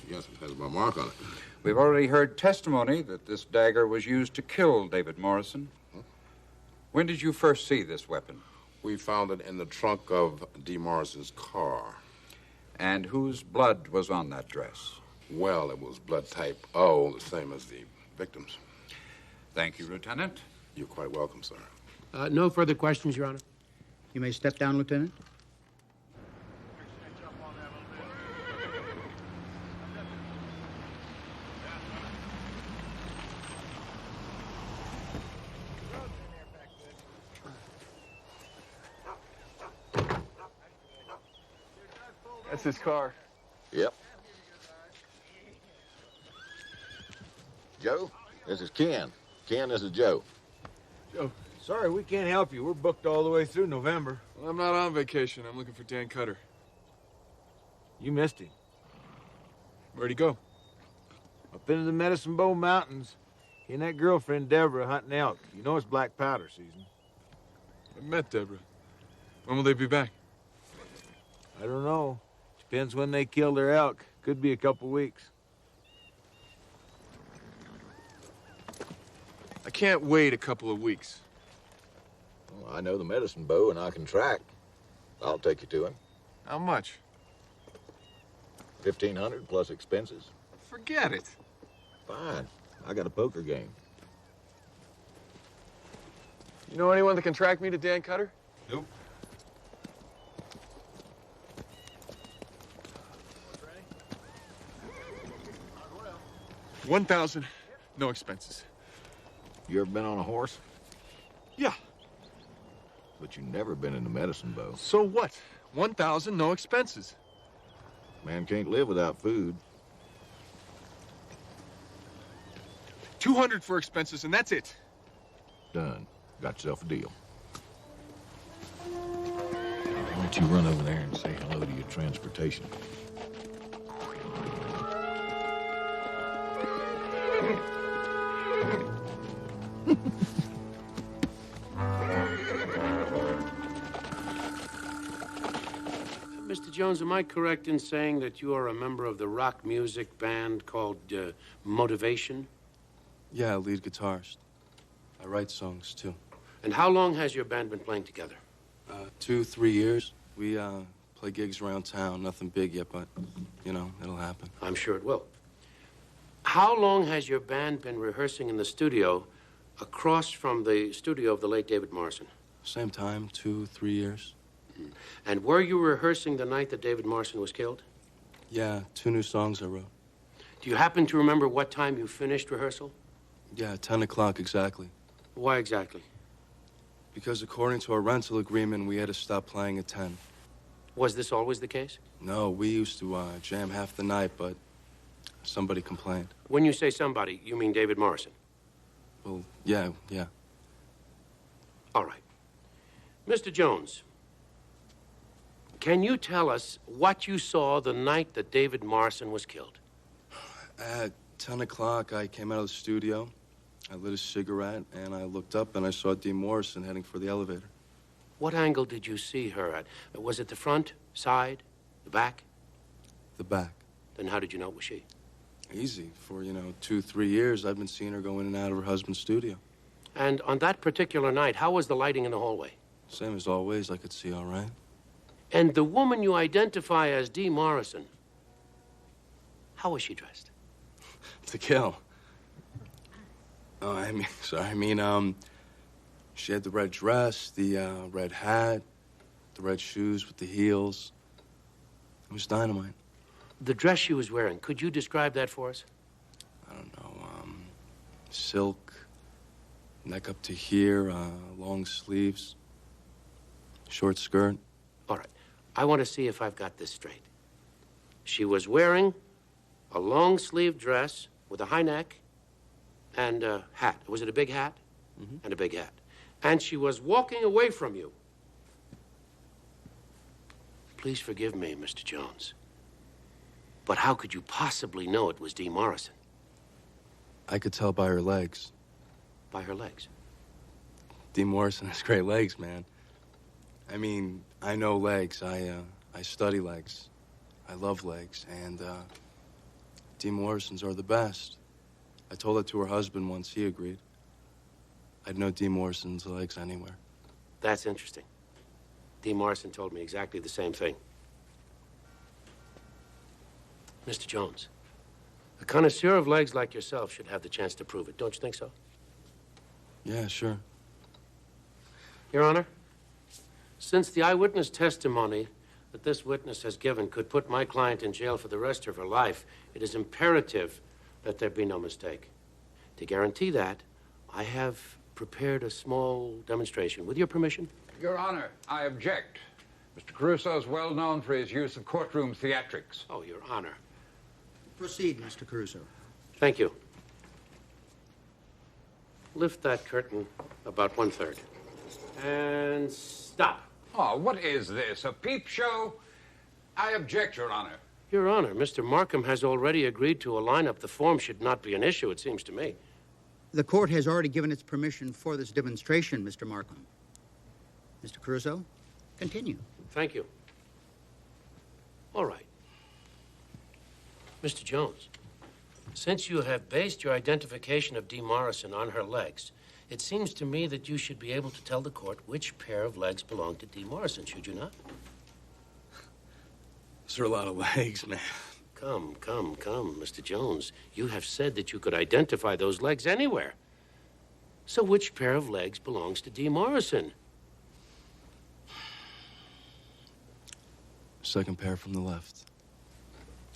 Speaker 11: Yes, it has my mark on it.
Speaker 6: We've already heard testimony that this dagger was used to kill David Morrison. When did you first see this weapon?
Speaker 11: We found it in the trunk of D. Morrison's car.
Speaker 6: And whose blood was on that dress?
Speaker 11: Well, it was blood type O, the same as the victim's.
Speaker 6: Thank you, Lieutenant.
Speaker 11: You're quite welcome, sir.
Speaker 2: No further questions, Your Honor.
Speaker 23: You may step down, Lieutenant.
Speaker 13: That's his car.
Speaker 1: Yep. Joe, this is Ken. Ken, this is Joe.
Speaker 13: Joe.
Speaker 24: Sorry, we can't help you. We're booked all the way through November.
Speaker 13: Well, I'm not on vacation. I'm looking for Dan Cutter.
Speaker 24: You missed him.
Speaker 13: Where'd he go?
Speaker 24: Up into the Medicine Bow Mountains. He and that girlfriend, Deborah, hunting elk. You know it's black powder season.
Speaker 13: I met Deborah. When will they be back?
Speaker 24: I don't know. Depends when they kill their elk. Could be a couple weeks.
Speaker 13: I can't wait a couple of weeks.
Speaker 1: Well, I know the Medicine Bow and I can track. I'll take you to him.
Speaker 13: How much?
Speaker 1: 1,500 plus expenses.
Speaker 13: Forget it.
Speaker 1: Fine. I got a poker game.
Speaker 13: You know anyone that can track me to Dan Cutter?
Speaker 1: Nope.
Speaker 13: $1,000, no expenses.
Speaker 1: You ever been on a horse?
Speaker 13: Yeah.
Speaker 1: But you never been in the Medicine Bow.
Speaker 13: So what? 1,000, no expenses.
Speaker 1: Man can't live without food.
Speaker 13: 200 for expenses, and that's it.
Speaker 1: Done. Got yourself a deal. Why don't you run over there and say hello to your transportation?
Speaker 4: Mr. Jones, am I correct in saying that you are a member of the rock music band called Motivation?
Speaker 25: Yeah, lead guitarist. I write songs, too.
Speaker 4: And how long has your band been playing together?
Speaker 25: 2, 3 years. We play gigs around town. Nothing big yet, but, you know, it'll happen.
Speaker 4: I'm sure it will. How long has your band been rehearsing in the studio across from the studio of the late David Morrison?
Speaker 25: Same time, 2, 3 years.
Speaker 4: And were you rehearsing the night that David Morrison was killed?
Speaker 25: Yeah, 2 new songs I wrote.
Speaker 4: Do you happen to remember what time you finished rehearsal?
Speaker 25: Yeah, 10 o'clock exactly.
Speaker 4: Why exactly?
Speaker 25: Because according to our rental agreement, we had to stop playing at 10.
Speaker 4: Was this always the case?
Speaker 25: No, we used to jam half the night, but somebody complained.
Speaker 4: When you say somebody, you mean David Morrison?
Speaker 25: Well, yeah.
Speaker 4: All right. Mr. Jones, can you tell us what you saw the night that David Morrison was killed?
Speaker 25: At 10 o'clock, I came out of the studio. I lit a cigarette, and I looked up, and I saw Dee Morrison heading for the elevator.
Speaker 4: What angle did you see her at? Was it the front, side, the back?
Speaker 25: The back.
Speaker 4: Then how did you know it was she?
Speaker 25: Easy. For, 2, 3 years, I've been seeing her go in and out of her husband's studio.
Speaker 4: And on that particular night, how was the lighting in the hallway?
Speaker 25: Same as always. I could see all right.
Speaker 4: And the woman you identify as Dee Morrison, how was she dressed?
Speaker 25: To kill. Oh, she had the red dress, the red hat, the red shoes with the heels. It was dynamite.
Speaker 4: The dress she was wearing, could you describe that for us?
Speaker 25: I don't know, silk, neck up to here, long sleeves, short skirt.
Speaker 4: All right. I want to see if I've got this straight. She was wearing a long-sleeved dress with a high neck and a hat. Was it a big hat?
Speaker 25: Mm-hmm.
Speaker 4: And a big hat. And she was walking away from you. Please forgive me, Mr. Jones. But how could you possibly know it was Dee Morrison?
Speaker 25: I could tell by her legs.
Speaker 4: By her legs?
Speaker 25: Dee Morrison has great legs, man. I mean, I know legs. I study legs. I love legs. And, Dee Morrison's are the best. I told that to her husband once. He agreed. I'd know Dee Morrison's legs anywhere.
Speaker 4: That's interesting. Dee Morrison told me exactly the same thing. Mr. Jones, a connoisseur of legs like yourself should have the chance to prove it. Don't you think so?
Speaker 25: Yeah, sure.
Speaker 4: Your Honor, since the eyewitness testimony that this witness has given could put my client in jail for the rest of her life, it is imperative that there be no mistake. To guarantee that, I have prepared a small demonstration. With your permission?
Speaker 6: Your Honor, I object. Mr. Caruso is well known for his use of courtroom theatrics.
Speaker 4: Oh, Your Honor.
Speaker 23: Proceed, Mr. Caruso.
Speaker 4: Thank you. Lift that curtain about 1/3. And stop.
Speaker 6: Oh, what is this, a peep show? I object, Your Honor.
Speaker 4: Your Honor, Mr. Markham has already agreed to a lineup. The form should not be an issue, it seems to me.
Speaker 23: The court has already given its permission for this demonstration, Mr. Markham. Mr. Caruso, continue.
Speaker 4: Thank you. All right. Mr. Jones, since you have based your identification of Dee Morrison on her legs, it seems to me that you should be able to tell the court which pair of legs belong to Dee Morrison, should you not?
Speaker 25: Those are a lot of legs, man.
Speaker 4: Come, Mr. Jones. You have said that you could identify those legs anywhere. So which pair of legs belongs to Dee Morrison?
Speaker 25: Second pair from the left.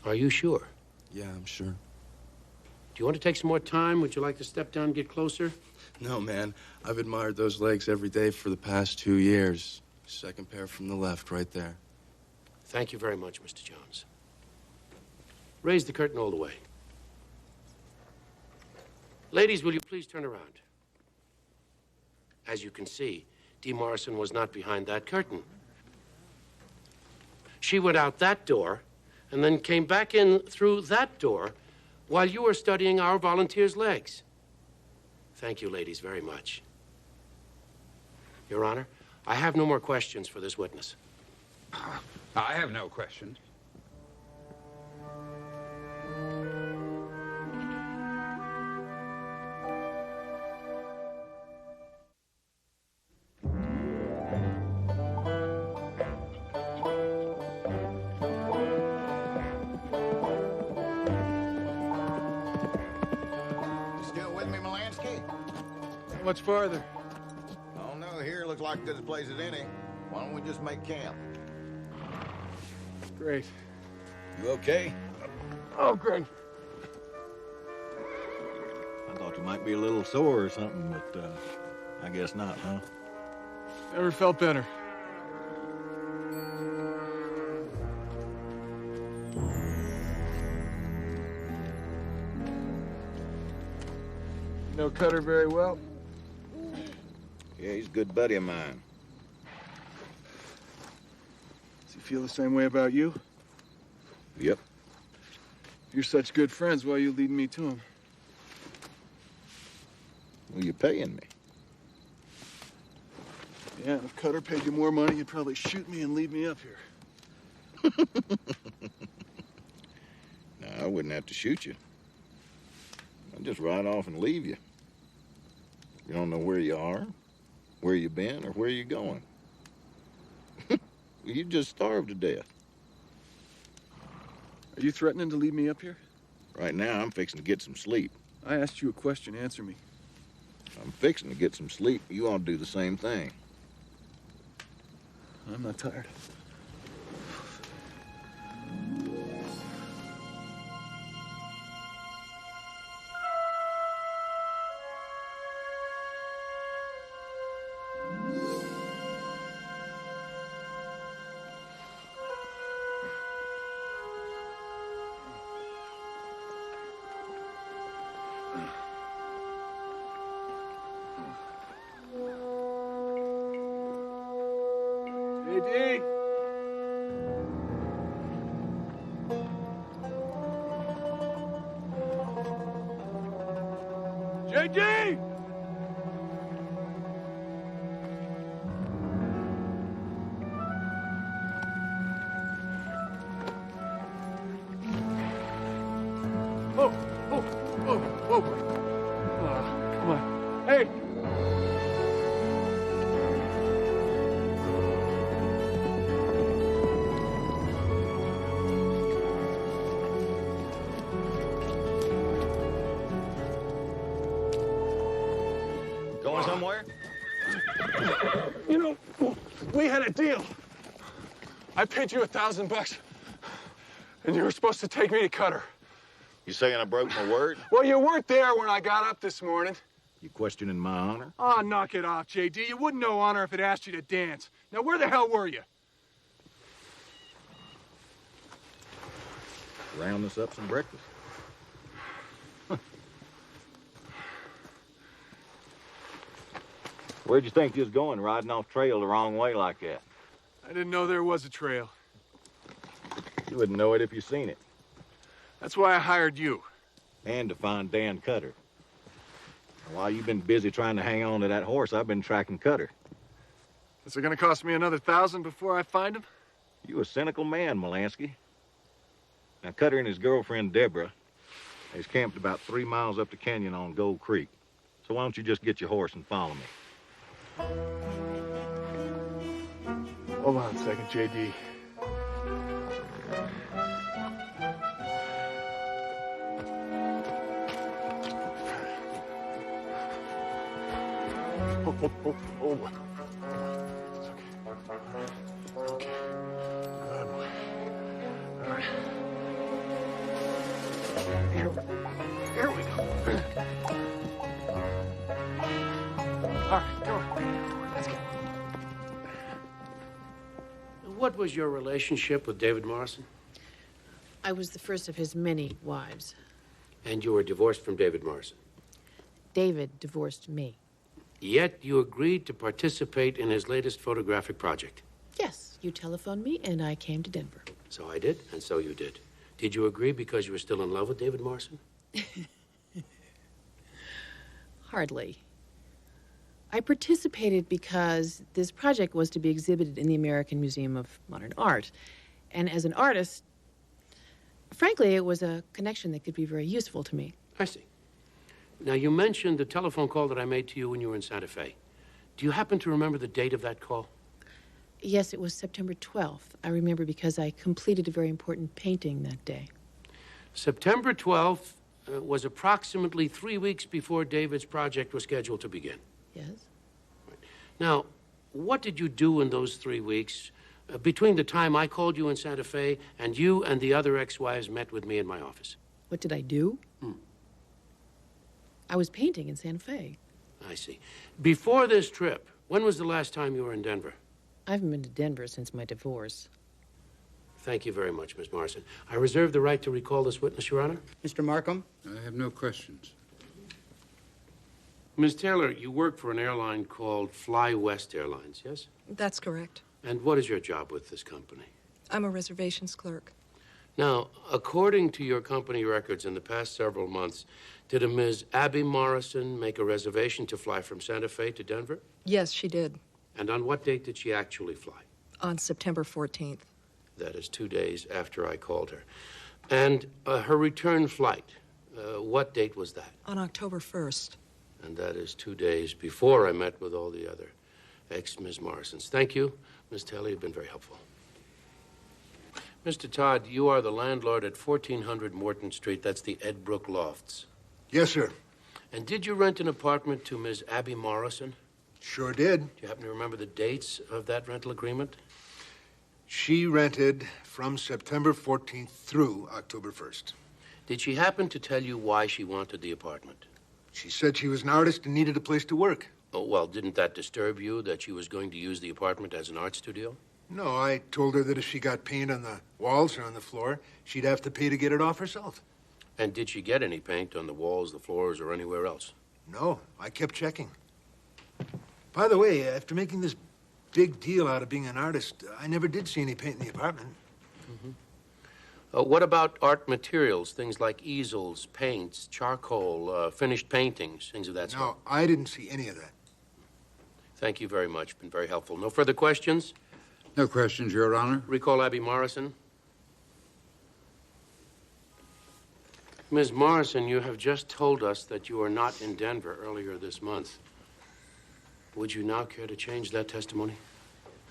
Speaker 4: Are you sure?
Speaker 25: Yeah, I'm sure.
Speaker 4: Do you want to take some more time? Would you like to step down and get closer?
Speaker 25: No, man. I've admired those legs every day for the past 2 years. Second pair from the left, right there.
Speaker 4: Thank you very much, Mr. Jones. Raise the curtain all the way. Ladies, will you please turn around? As you can see, Dee Morrison was not behind that curtain. She went out that door and then came back in through that door while you were studying our volunteers' legs. Thank you, ladies, very much. Your Honor, I have no more questions for this witness.
Speaker 6: I have no questions.
Speaker 13: Much farther.
Speaker 3: Oh, no, here looks like good a place as any. Why don't we just make camp?
Speaker 13: Great.
Speaker 1: You okay?
Speaker 13: Oh, great.
Speaker 1: I thought you might be a little sore or something, but I guess not, huh?
Speaker 13: Never felt better. You know Cutter very well?
Speaker 1: Yeah, he's a good buddy of mine.
Speaker 13: Does he feel the same way about you?
Speaker 1: Yep.
Speaker 13: You're such good friends. Why are you leading me to him?
Speaker 1: Well, you're paying me.
Speaker 13: Yeah, if Cutter paid you more money, you'd probably shoot me and leave me up here.
Speaker 1: No, I wouldn't have to shoot you. I'd just ride off and leave you. You don't know where you are, where you've been, or where you're going. You'd just starve to death.
Speaker 13: Are you threatening to leave me up here?
Speaker 1: Right now, I'm fixing to get some sleep.
Speaker 13: I asked you a question. Answer me.
Speaker 1: I'm fixing to get some sleep. You ought to do the same thing.
Speaker 13: I'm not tired.
Speaker 21: JD? JD! Whoa, whoa, whoa, whoa. Come on. Hey!
Speaker 1: Going somewhere?
Speaker 13: You know, we had a deal. I paid you $1,000, and you were supposed to take me to Cutter.
Speaker 1: You saying I broke my word?
Speaker 13: Well, you weren't there when I got up this morning.
Speaker 1: You questioning my honor?
Speaker 13: Oh, knock it off, JD. You wouldn't know honor if it asked you to dance. Now, where the hell were you?
Speaker 1: Round us up some breakfast. Where'd you think you was going, riding off trail the wrong way like that?
Speaker 13: I didn't know there was a trail.
Speaker 1: You wouldn't know it if you seen it.
Speaker 13: That's why I hired you.
Speaker 1: And to find Dan Cutter. While you've been busy trying to hang on to that horse, I've been tracking Cutter.
Speaker 13: Is it gonna cost me another $1,000 before I find him?
Speaker 1: You a cynical man, Molansky. Now, Cutter and his girlfriend, Deborah, is camped about 3 miles up the canyon on Gold Creek. So why don't you just get your horse and follow me?
Speaker 13: Hold on a second, JD. Oh. It's okay. Okay. Good boy. All right. Here we go. All right, come on. Let's go.
Speaker 4: What was your relationship with David Morrison?
Speaker 8: I was the first of his many wives.
Speaker 4: And you were divorced from David Morrison.
Speaker 8: David divorced me.
Speaker 4: Yet you agreed to participate in his latest photographic project.
Speaker 8: Yes, you telephoned me and I came to Denver.
Speaker 4: So I did, and so you did. Did you agree because you were still in love with David Morrison?
Speaker 8: Hardly. I participated because this project was to be exhibited in the American Museum of Modern Art. And as an artist, frankly, it was a connection that could be very useful to me.
Speaker 4: I see. Now, you mentioned the telephone call that I made to you when you were in Santa Fe. Do you happen to remember the date of that call?
Speaker 8: Yes, it was September 12th. I remember because I completed a very important painting that day.
Speaker 4: September 12th was approximately 3 weeks before David's project was scheduled to begin.
Speaker 8: Yes?
Speaker 4: Right. Now, what did you do in those 3 weeks between the time I called you in Santa Fe and you and the other ex-wives met with me in my office?
Speaker 8: What did I do? I was painting in Santa Fe.
Speaker 4: I see. Before this trip, when was the last time you were in Denver?
Speaker 8: I haven't been to Denver since my divorce.
Speaker 4: Thank you very much, Miss Morrison. I reserve the right to recall this witness, Your Honor.
Speaker 23: Mr. Markham?
Speaker 6: I have no questions.
Speaker 4: Ms. Taylor, you work for an airline called Fly West Airlines, yes?
Speaker 7: That's correct.
Speaker 4: And what is your job with this company?
Speaker 7: I'm a reservations clerk.
Speaker 4: Now, according to your company records in the past several months, did a Ms. Abby Morrison make a reservation to fly from Santa Fe to Denver?
Speaker 7: Yes, she did.
Speaker 4: And on what date did she actually fly?
Speaker 7: On September 14th.
Speaker 4: That is 2 days after I called her. And her return flight, what date was that?
Speaker 7: On October 1st.
Speaker 4: And that is 2 days before I met with all the other ex-Ms. Morrisons. Thank you, Ms. Taylor. You've been very helpful. Mr. Todd, you are the landlord at 1400 Morton Street. That's the Ed Brook Lofts.
Speaker 10: Yes, sir.
Speaker 4: And did you rent an apartment to Miss Abby Morrison?
Speaker 10: Sure did.
Speaker 4: Do you happen to remember the dates of that rental agreement?
Speaker 10: She rented from September 14th through October 1st.
Speaker 4: Did she happen to tell you why she wanted the apartment?
Speaker 10: She said she was an artist and needed a place to work.
Speaker 4: Oh, well, didn't that disturb you that she was going to use the apartment as an art studio?
Speaker 10: No, I told her that if she got paint on the walls or on the floor, she'd have to pay to get it off herself.
Speaker 4: And did she get any paint on the walls, the floors, or anywhere else?
Speaker 10: No, I kept checking. By the way, after making this big deal out of being an artist, I never did see any paint in the apartment.
Speaker 4: What about art materials, things like easels, paints, charcoal, finished paintings, things of that sort?
Speaker 10: No, I didn't see any of that.
Speaker 4: Thank you very much. Been very helpful. No further questions?
Speaker 6: No questions, Your Honor.
Speaker 4: Recall Abby Morrison. Ms. Morrison, you have just told us that you were not in Denver earlier this month. Would you now care to change that testimony?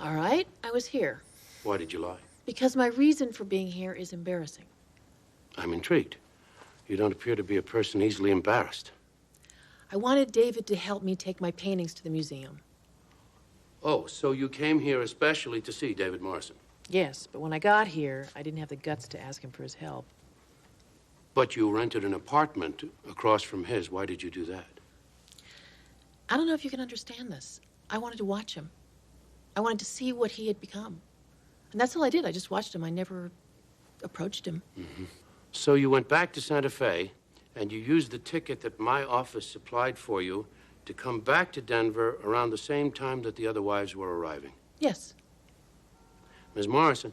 Speaker 8: All right, I was here.
Speaker 4: Why did you lie?
Speaker 8: Because my reason for being here is embarrassing.
Speaker 4: I'm intrigued. You don't appear to be a person easily embarrassed.
Speaker 8: I wanted David to help me take my paintings to the museum.
Speaker 4: Oh, so you came here especially to see David Morrison?
Speaker 8: Yes, but when I got here, I didn't have the guts to ask him for his help.
Speaker 4: But you rented an apartment across from his. Why did you do that?
Speaker 8: I don't know if you can understand this. I wanted to watch him. I wanted to see what he had become. And that's all I did. I just watched him. I never approached him.
Speaker 4: So you went back to Santa Fe, and you used the ticket that my office supplied for you to come back to Denver around the same time that the other wives were arriving.
Speaker 8: Yes.
Speaker 4: Ms. Morrison,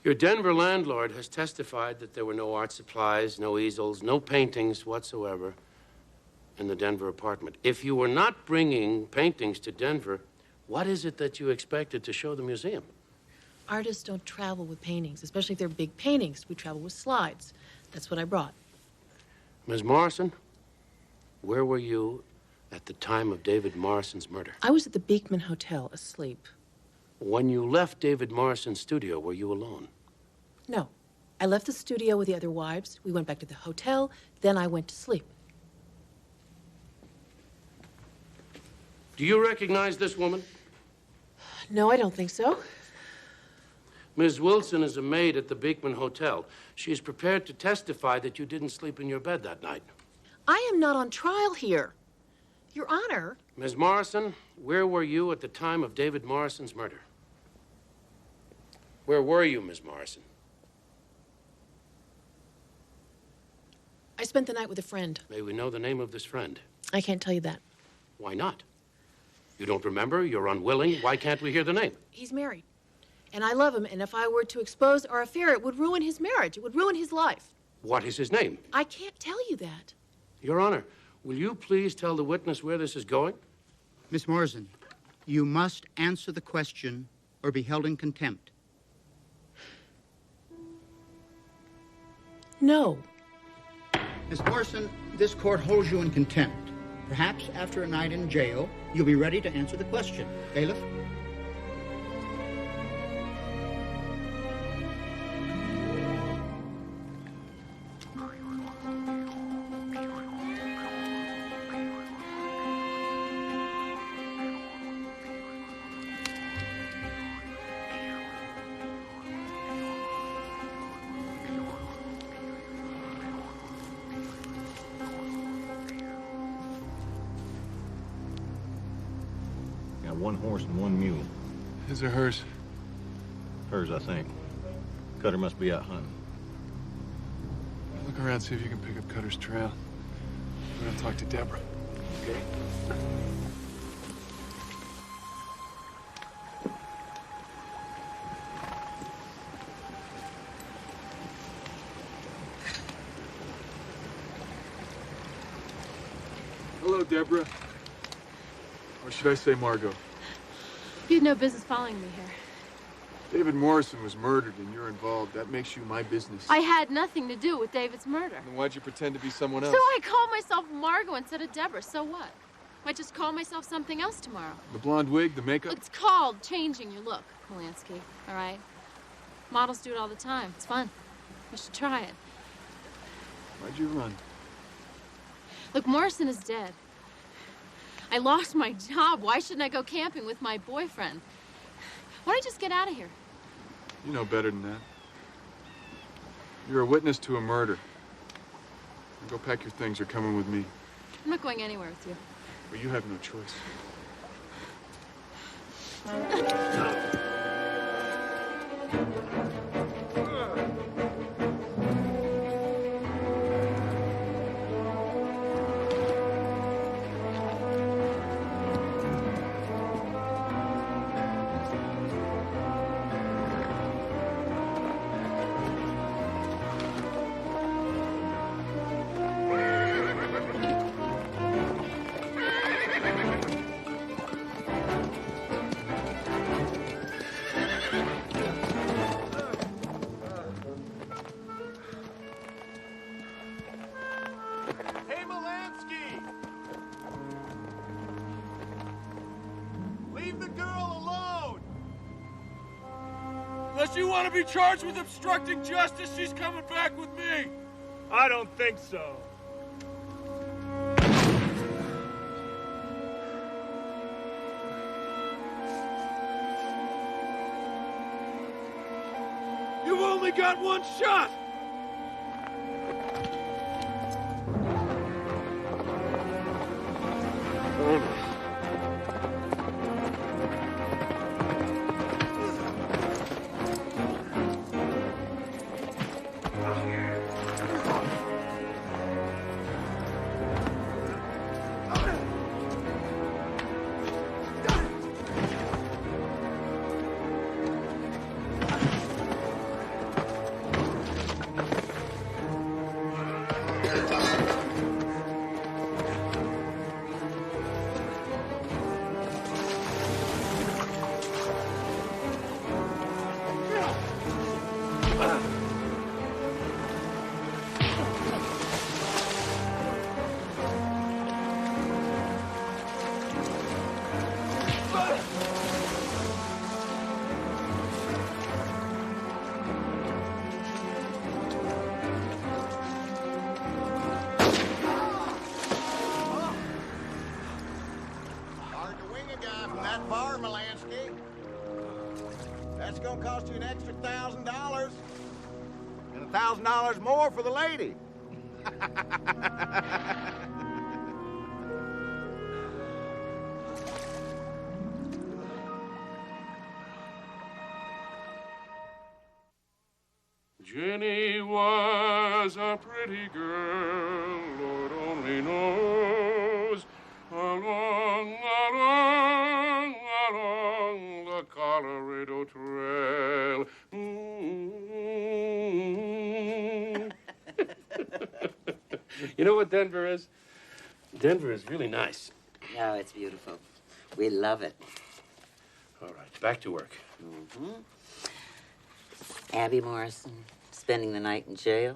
Speaker 4: your Denver landlord has testified that there were no art supplies, no easels, no paintings whatsoever in the Denver apartment. If you were not bringing paintings to Denver, what is it that you expected to show the museum?
Speaker 8: Artists don't travel with paintings, especially if they're big paintings. We travel with slides. That's what I brought.
Speaker 4: Ms. Morrison, where were you at the time of David Morrison's murder?
Speaker 8: I was at the Beekman Hotel, asleep.
Speaker 4: When you left David Morrison's studio, were you alone?
Speaker 8: No. I left the studio with the other wives. We went back to the hotel. Then I went to sleep.
Speaker 4: Do you recognize this woman?
Speaker 8: No, I don't think so.
Speaker 4: Ms. Wilson is a maid at the Beekman Hotel. She's prepared to testify that you didn't sleep in your bed that night.
Speaker 8: I am not on trial here. Your Honor.
Speaker 4: Ms. Morrison, where were you at the time of David Morrison's murder? Where were you, Ms. Morrison?
Speaker 8: I spent the night with a friend.
Speaker 4: May we know the name of this friend?
Speaker 8: I can't tell you that.
Speaker 4: Why not? You don't remember? You're unwilling? Why can't we hear the name?
Speaker 8: He's married. And I love him, and if I were to expose our affair, it would ruin his marriage. It would ruin his life.
Speaker 4: What is his name?
Speaker 8: I can't tell you that.
Speaker 4: Your Honor, will you please tell the witness where this is going?
Speaker 23: Miss Morrison, you must answer the question or be held in contempt.
Speaker 8: No.
Speaker 23: Miss Morrison, this court holds you in contempt. Perhaps after a night in jail, you'll be ready to answer the question. Bailiff?
Speaker 1: Got one horse and one mule.
Speaker 22: His or hers?
Speaker 1: Hers, I think. Cutter must be out hunting.
Speaker 22: Look around, see if you can pick up Cutter's trail. We're gonna talk to Deborah.
Speaker 4: Okay.
Speaker 22: Hello, Deborah. Or should I say Margot?
Speaker 19: You had no business following me here.
Speaker 22: David Morrison was murdered and you're involved. That makes you my business.
Speaker 19: I had nothing to do with David's murder.
Speaker 22: Then why'd you pretend to be someone else?
Speaker 19: So I called myself Margot instead of Deborah. So what? Might just call myself something else tomorrow.
Speaker 22: The blonde wig, the makeup?
Speaker 19: It's called changing your look, Molansky, all right? Models do it all the time. It's fun. You should try it.
Speaker 22: Why'd you run?
Speaker 19: Look, Morrison is dead. I lost my job. Why shouldn't I go camping with my boyfriend? Why don't I just get out of here?
Speaker 20: You know better than that. You're a witness to a murder. Now go pack your things. You're coming with me.
Speaker 19: I'm not going anywhere with you.
Speaker 20: Well, you have no choice.
Speaker 24: Hey, Molansky! Leave the girl alone!
Speaker 5: Unless you want to be charged with obstructing justice, she's coming back with me.
Speaker 14: I don't think so.
Speaker 5: You've only got one shot.
Speaker 3: Hard to wing a guy from that far, Molansky. That's gonna cost you an extra $1,000. And $1,000 more for the lady.
Speaker 4: Jenny was a pretty girl, Lord only knows. Along, along, along the Colorado Trail. You know what Denver is? Denver is really nice.
Speaker 12: No, it's beautiful. We love it.
Speaker 4: All right, back to work.
Speaker 12: Mm-hmm. Abby Morrison, spending the night in jail.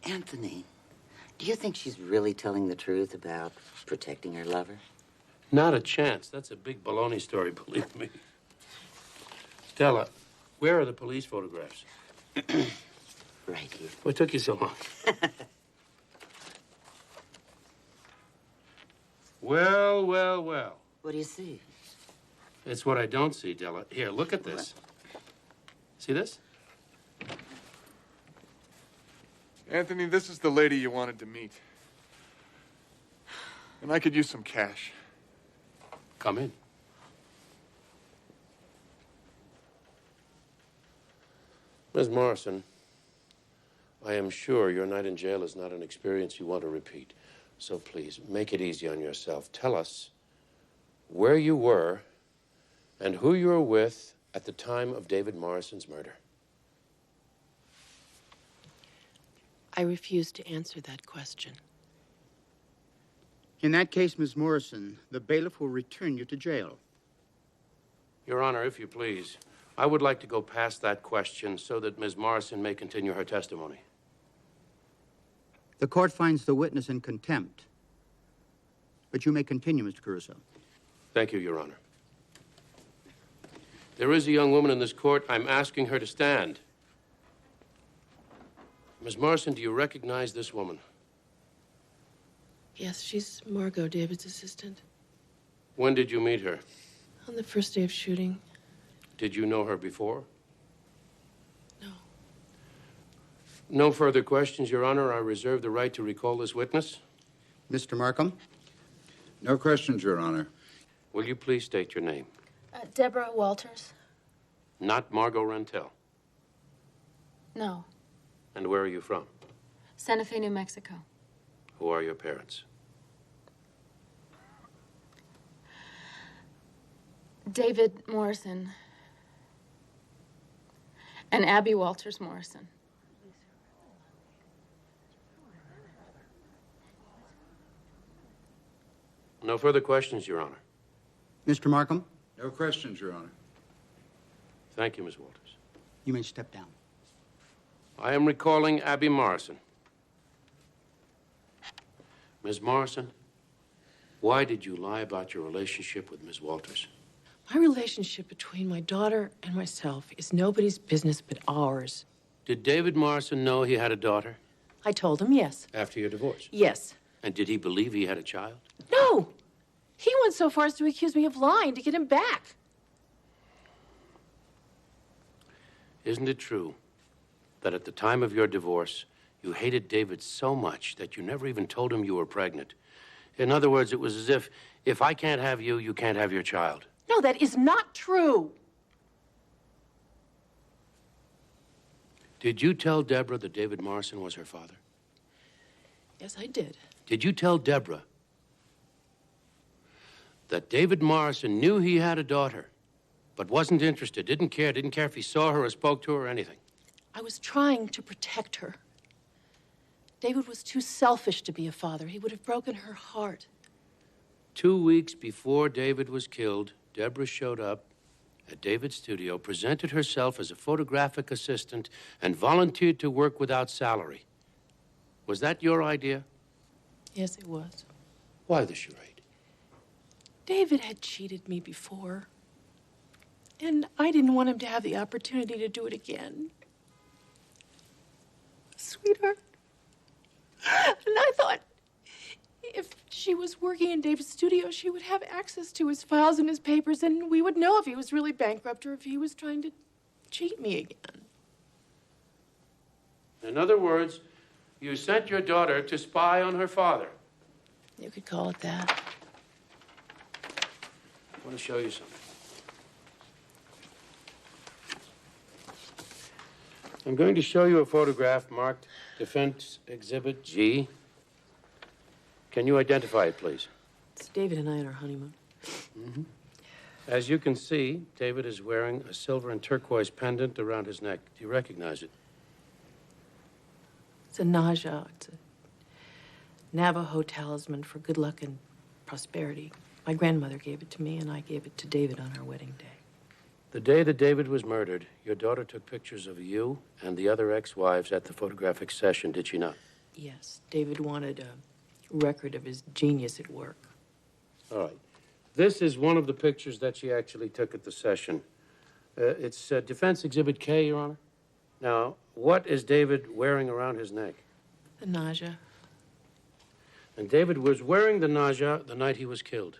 Speaker 12: Anthony, do you think she's really telling the truth about protecting her lover?
Speaker 4: Not a chance. That's a big baloney story, believe me. Stella, where are the police photographs?
Speaker 12: Right here.
Speaker 4: What took you so long? Well, well, well.
Speaker 12: What do you see?
Speaker 4: It's what I don't see, Della. Here, look at this. See this?
Speaker 20: Anthony, this is the lady you wanted to meet. And I could use some cash.
Speaker 4: Come in. Ms. Morrison, I am sure your night in jail is not an experience you want to repeat. So please, make it easy on yourself. Tell us where you were and who you were with at the time of David Morrison's murder.
Speaker 8: I refuse to answer that question.
Speaker 23: In that case, Miss Morrison, the bailiff will return you to jail.
Speaker 4: Your Honor, if you please, I would like to go past that question so that Ms. Morrison may continue her testimony.
Speaker 23: The court finds the witness in contempt. But you may continue, Mr. Caruso.
Speaker 4: Thank you, Your Honor. There is a young woman in this court. I'm asking her to stand. Miss Morrison, do you recognize this woman?
Speaker 8: Yes, she's Margot, David's assistant.
Speaker 4: When did you meet her?
Speaker 8: On the first day of shooting.
Speaker 4: Did you know her before?
Speaker 8: No.
Speaker 4: No further questions, Your Honor. I reserve the right to recall this witness.
Speaker 23: Mr. Markham?
Speaker 6: No questions, Your Honor.
Speaker 4: Will you please state your name?
Speaker 19: Deborah Walters?
Speaker 4: Not Margot Rentel.
Speaker 19: No.
Speaker 4: And where are you from?
Speaker 19: Santa Fe, New Mexico.
Speaker 4: Who are your parents?
Speaker 19: David Morrison. And Abby Walters Morrison.
Speaker 4: No further questions, Your Honor.
Speaker 23: Mr. Markham?
Speaker 6: No questions, Your Honor.
Speaker 4: Thank you, Miss Walters.
Speaker 23: You may step down.
Speaker 4: I am recalling Abby Morrison. Ms. Morrison, why did you lie about your relationship with Ms. Walters?
Speaker 8: My relationship between my daughter and myself is nobody's business but ours.
Speaker 4: Did David Morrison know he had a daughter?
Speaker 8: I told him yes.
Speaker 4: After your divorce?
Speaker 8: Yes.
Speaker 4: And did he believe he had a child?
Speaker 8: No! He went so far as to accuse me of lying to get him back.
Speaker 4: Isn't it true that at the time of your divorce, you hated David so much that you never even told him you were pregnant? In other words, it was as if I can't have you, you can't have your child.
Speaker 8: No, that is not true.
Speaker 4: Did you tell Deborah that David Morrison was her father?
Speaker 8: Yes, I did.
Speaker 4: Did you tell Deborah that David Morrison knew he had a daughter, but wasn't interested, didn't care if he saw her or spoke to her or anything?
Speaker 8: I was trying to protect her. David was too selfish to be a father. He would have broken her heart.
Speaker 4: 2 weeks before David was killed, Deborah showed up at David's studio, presented herself as a photographic assistant, and volunteered to work without salary. Was that your idea?
Speaker 8: Yes, it was.
Speaker 4: Why the charade?
Speaker 8: David had cheated me before. And I didn't want him to have the opportunity to do it again. Sweetheart. And I thought if she was working in David's studio, she would have access to his files and his papers, and we would know if he was really bankrupt or if he was trying to cheat me again.
Speaker 4: In other words, you sent your daughter to spy on her father.
Speaker 8: You could call it that.
Speaker 4: I want to show you something. I'm going to show you a photograph marked Defense Exhibit G. Can you identify it, please?
Speaker 8: It's David and I on our honeymoon.
Speaker 4: Mm-hmm. As you can see, David is wearing a silver and turquoise pendant around his neck. Do you recognize it?
Speaker 8: It's a naja. It's a Navajo talisman for good luck and prosperity. My grandmother gave it to me, and I gave it to David on our wedding day.
Speaker 4: The day that David was murdered, your daughter took pictures of you and the other ex-wives at the photographic session, did she not?
Speaker 8: Yes, David wanted a record of his genius at work.
Speaker 4: All right. This is one of the pictures that she actually took at the session. It's Defense Exhibit K, Your Honor. Now, what is David wearing around his neck?
Speaker 8: The naja.
Speaker 4: And David was wearing the naja the night he was killed.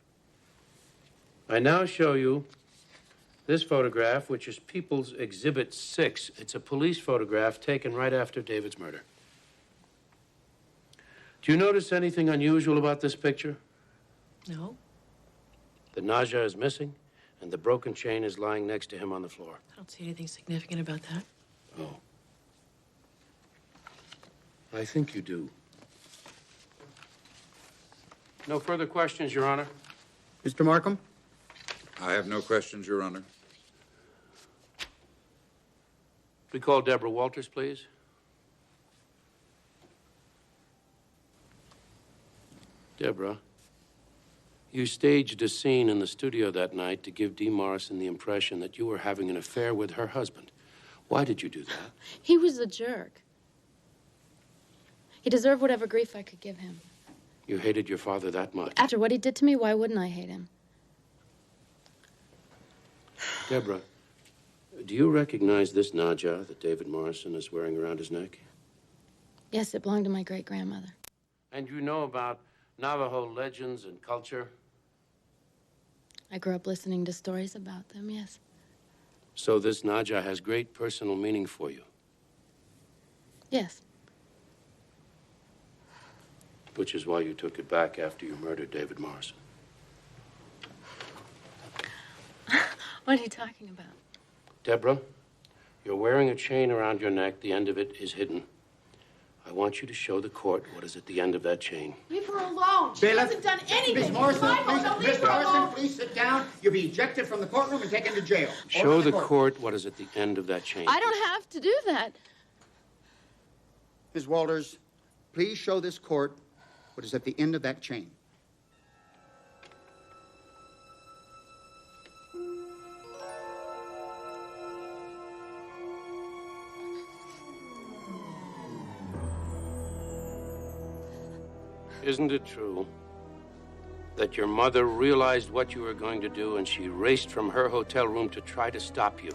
Speaker 4: I now show you this photograph, which is People's Exhibit 6. It's a police photograph taken right after David's murder. Do you notice anything unusual about this picture?
Speaker 8: No.
Speaker 4: The naja is missing, and the broken chain is lying next to him on the floor.
Speaker 8: I don't see anything significant about that.
Speaker 4: Oh. I think you do. No further questions, Your Honor.
Speaker 23: Mr. Markham?
Speaker 6: I have no questions, Your Honor.
Speaker 4: Recall Deborah Walters, please. Deborah, you staged a scene in the studio that night to give Dee Morrison the impression that you were having an affair with her husband. Why did you do that?
Speaker 19: He was a jerk. He deserved whatever grief I could give him.
Speaker 4: You hated your father that much?
Speaker 19: After what he did to me, why wouldn't I hate him?
Speaker 4: Deborah, do you recognize this naja that David Morrison is wearing around his neck?
Speaker 19: Yes, it belonged to my great-grandmother.
Speaker 4: And you know about Navajo legends and culture?
Speaker 19: I grew up listening to stories about them, yes.
Speaker 4: So this Naja has great personal meaning for you.
Speaker 19: Yes.
Speaker 4: Which is why you took it back after you murdered David Morrison.
Speaker 19: What are you talking about?
Speaker 4: Deborah, you're wearing a chain around your neck. The end of it is hidden. I want you to show the court what is at the end of that chain.
Speaker 19: Leave her alone. She
Speaker 23: Bailiff,
Speaker 19: hasn't done anything.
Speaker 23: Miss Morrison,
Speaker 19: Michael,
Speaker 23: please,
Speaker 19: leave
Speaker 23: Mr.
Speaker 19: her alone.
Speaker 23: Morrison, please sit down. You'll be ejected from the courtroom and taken to jail.
Speaker 4: Show the court what is at the end of that chain.
Speaker 19: I don't have to do that.
Speaker 23: Ms. Walters, please show this court what is at the end of that chain.
Speaker 4: Isn't it true that your mother realized what you were going to do and she raced from her hotel room to try to stop you?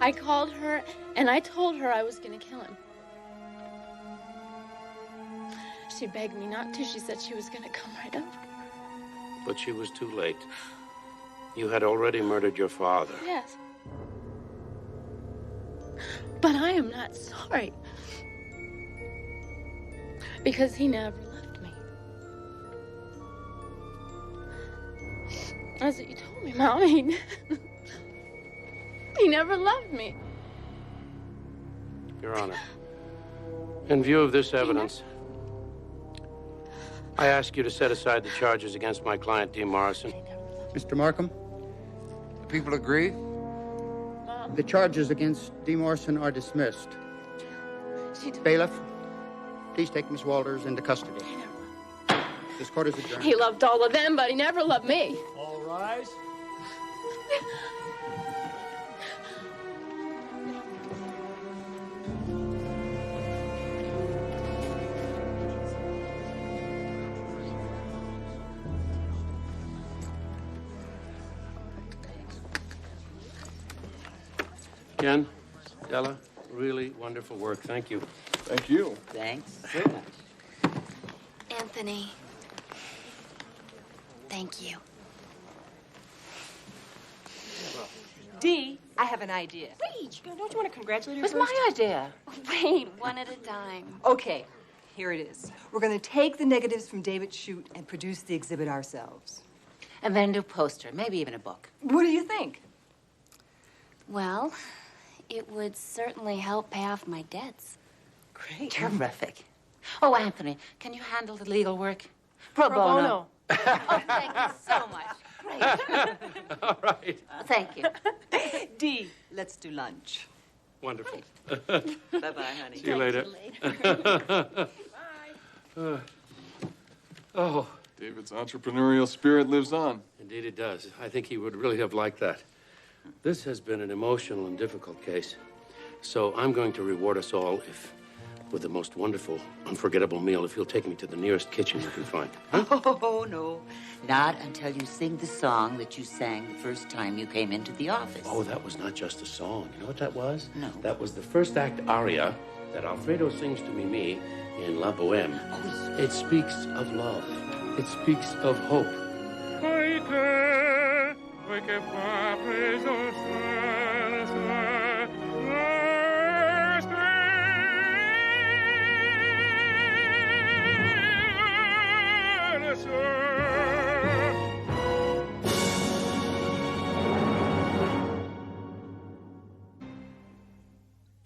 Speaker 19: I called her, and I told her I was going to kill him. She begged me not to. She said she was going to come right up.
Speaker 4: But she was too late. You had already murdered your father.
Speaker 19: Yes. But I am not sorry. Because he never left me. That's what you told me, Mom. He never loved me.
Speaker 4: Your Honor, in view of this evidence, I ask you to set aside the charges against my client, Dee Morrison.
Speaker 23: Mr. Markham?
Speaker 6: The people agree?
Speaker 23: The charges against Dee Morrison are dismissed. Bailiff, please take Miss Walters into custody. This court is adjourned.
Speaker 19: He loved all of them, but he never loved me.
Speaker 21: All rise.
Speaker 4: Ken, Della, really wonderful work. Thank you.
Speaker 11: Thank you.
Speaker 12: Thanks so much.
Speaker 9: Anthony, thank you.
Speaker 15: Dee, I have an idea.
Speaker 9: Wait,
Speaker 15: Don't you want to congratulate her It was first? my idea.
Speaker 9: wait, one at a time.
Speaker 15: Okay, here it is. We're going to take the negatives from David's shoot and produce the exhibit ourselves.
Speaker 12: And then do a poster, maybe even a book.
Speaker 15: What do you think?
Speaker 9: Well, it would certainly help pay off my debts.
Speaker 15: Great.
Speaker 12: Terrific. Oh, Anthony, can you handle the legal work? Pro
Speaker 15: bono.
Speaker 9: Oh, thank you so much. Great.
Speaker 4: All right.
Speaker 12: Thank you.
Speaker 15: Dee, let's do lunch.
Speaker 4: Wonderful.
Speaker 12: Bye-bye, honey.
Speaker 4: See you later. Oh.
Speaker 22: David's entrepreneurial spirit lives on.
Speaker 4: Indeed it does. I think he would really have liked that. This has been an emotional and difficult case. So I'm going to reward us all with the most wonderful, unforgettable meal if you'll take me to the nearest kitchen you can find.
Speaker 12: Oh, no. Not until you sing the song that you sang the first time you came into the office.
Speaker 4: Oh, that was not just a song. You know what that was?
Speaker 12: No.
Speaker 4: That was the first act aria that Alfredo sings to Mimi in La Boheme.
Speaker 12: Oh,
Speaker 4: It speaks of love. It speaks of hope.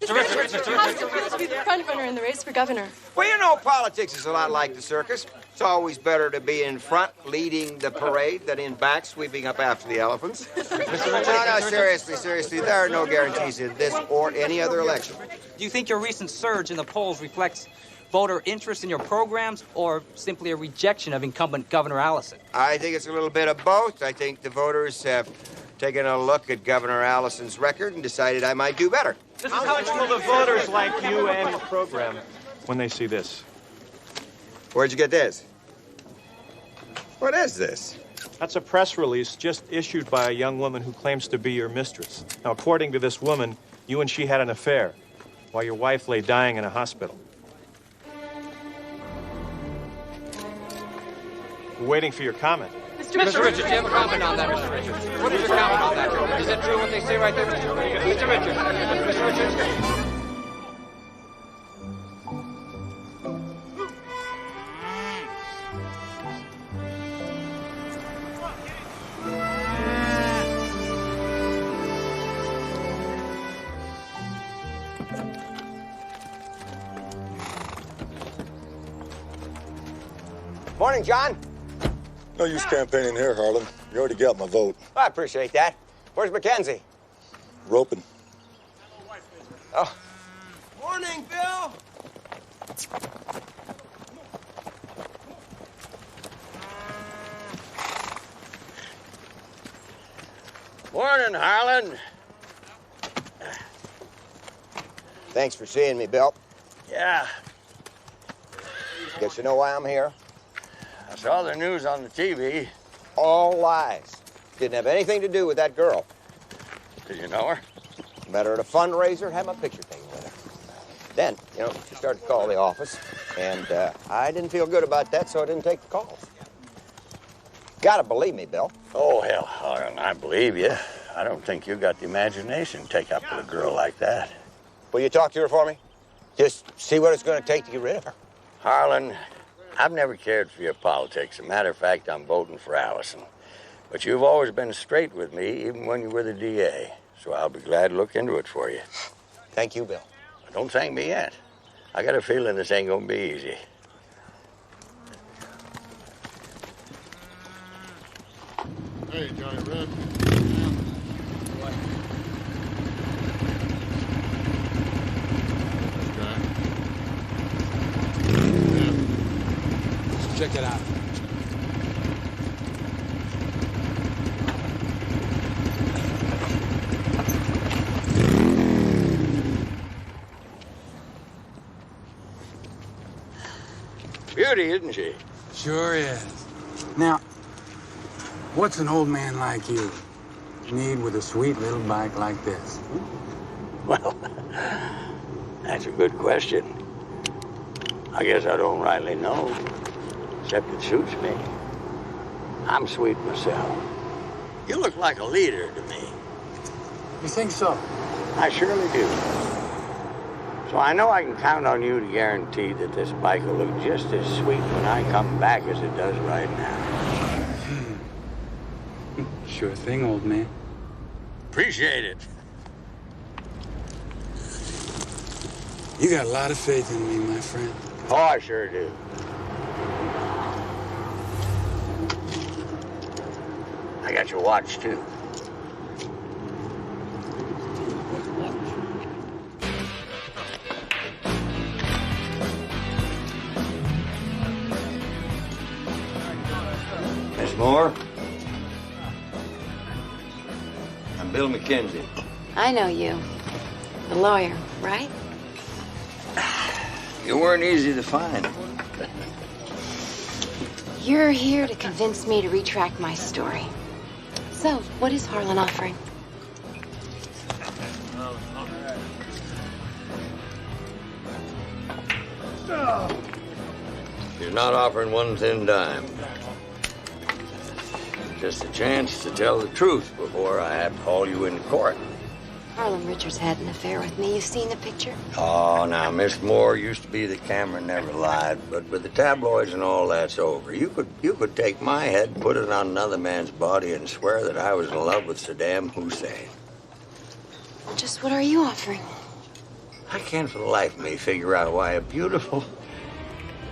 Speaker 15: To be the front runner in the race for governor.
Speaker 16: Well, you know, politics is a lot like the circus. It's always better to be in front, leading the parade, than in back, sweeping up after the elephants. No, seriously, there are no guarantees in this or any other election.
Speaker 17: Do you think your recent surge in the polls reflects voter interest in your programs or simply a rejection of incumbent Governor Allison?
Speaker 16: I think it's a little bit of both. I think the voters have taken a look at Governor Allison's record and decided I might do better.
Speaker 18: How much will the voters like you and your program when they see this?
Speaker 16: Where'd you get this? What is this?
Speaker 18: That's a press release just issued by a young woman who claims to be your mistress. Now, according to this woman, you and she had an affair while your wife lay dying in a hospital. We're waiting for your comment.
Speaker 17: Mr. Richards, do you have a comment on that, Mr. Richards? What is your comment on that? Is it true what they say right there, Mr. Richards? Mr. Richards. Mr. Richards.
Speaker 16: Morning, John.
Speaker 2: No use campaigning here, Harlan. You already got my vote.
Speaker 16: I appreciate that. Where's Mackenzie?
Speaker 2: Roping.
Speaker 16: Oh.
Speaker 3: Morning, Bill.
Speaker 16: Morning, Harlan. Thanks for seeing me, Bill.
Speaker 7: Yeah,
Speaker 16: Guess you know why I'm here?
Speaker 7: I saw the news on the TV.
Speaker 16: All lies. Didn't have anything to do with that girl.
Speaker 7: Did you know her?
Speaker 16: Met her at a fundraiser, had my picture taken with her. Then, she started to call the office, and I didn't feel good about that, so I didn't take the calls. Gotta believe me, Bill.
Speaker 7: Oh, hell, Harlan, I believe you. I don't think you got the imagination to take up with a girl like that.
Speaker 16: Will you talk to her for me? Just see what it's going to take to get rid of her.
Speaker 7: Harlan, I've never cared for your politics. As a matter of fact, I'm voting for Allison. But you've always been straight with me, even when you were the DA. So I'll be glad to look into it for you.
Speaker 16: Thank you, Bill.
Speaker 7: But don't thank me yet. I got a feeling this ain't gonna be easy.
Speaker 2: Hey, Johnny Red.
Speaker 24: Check it out.
Speaker 7: Beauty, isn't she?
Speaker 10: Sure is. Now, what's an old man like you need with a sweet little bike like this?
Speaker 7: Well, that's a good question. I guess I don't rightly know, except it suits me. I'm sweet myself. You look like a leader to me.
Speaker 10: You think so?
Speaker 7: I surely do. So I know I can count on you to guarantee that this bike will look just as sweet when I come back as it does right now.
Speaker 10: Sure thing, old man.
Speaker 7: Appreciate it.
Speaker 10: You got a lot of faith in me, my friend.
Speaker 7: Oh, I sure do. I got your watch, too. Miss Moore? I'm Bill McKenzie.
Speaker 9: I know you. The lawyer, right?
Speaker 7: You weren't easy to find.
Speaker 9: You're here to convince me to retract my story. So, what is Harlan offering?
Speaker 7: You're not offering one thin dime. Just a chance to tell the truth before I have to haul you into court.
Speaker 9: Harlan Richards had an affair with me. You seen the picture?
Speaker 7: Oh, now, Miss Moore, used to be the camera never lied, but with the tabloids and all that's over. You could take my head, put it on another man's body, and swear that I was in love with Saddam Hussein.
Speaker 9: Just what are you offering?
Speaker 7: I can't for the life of me figure out why a beautiful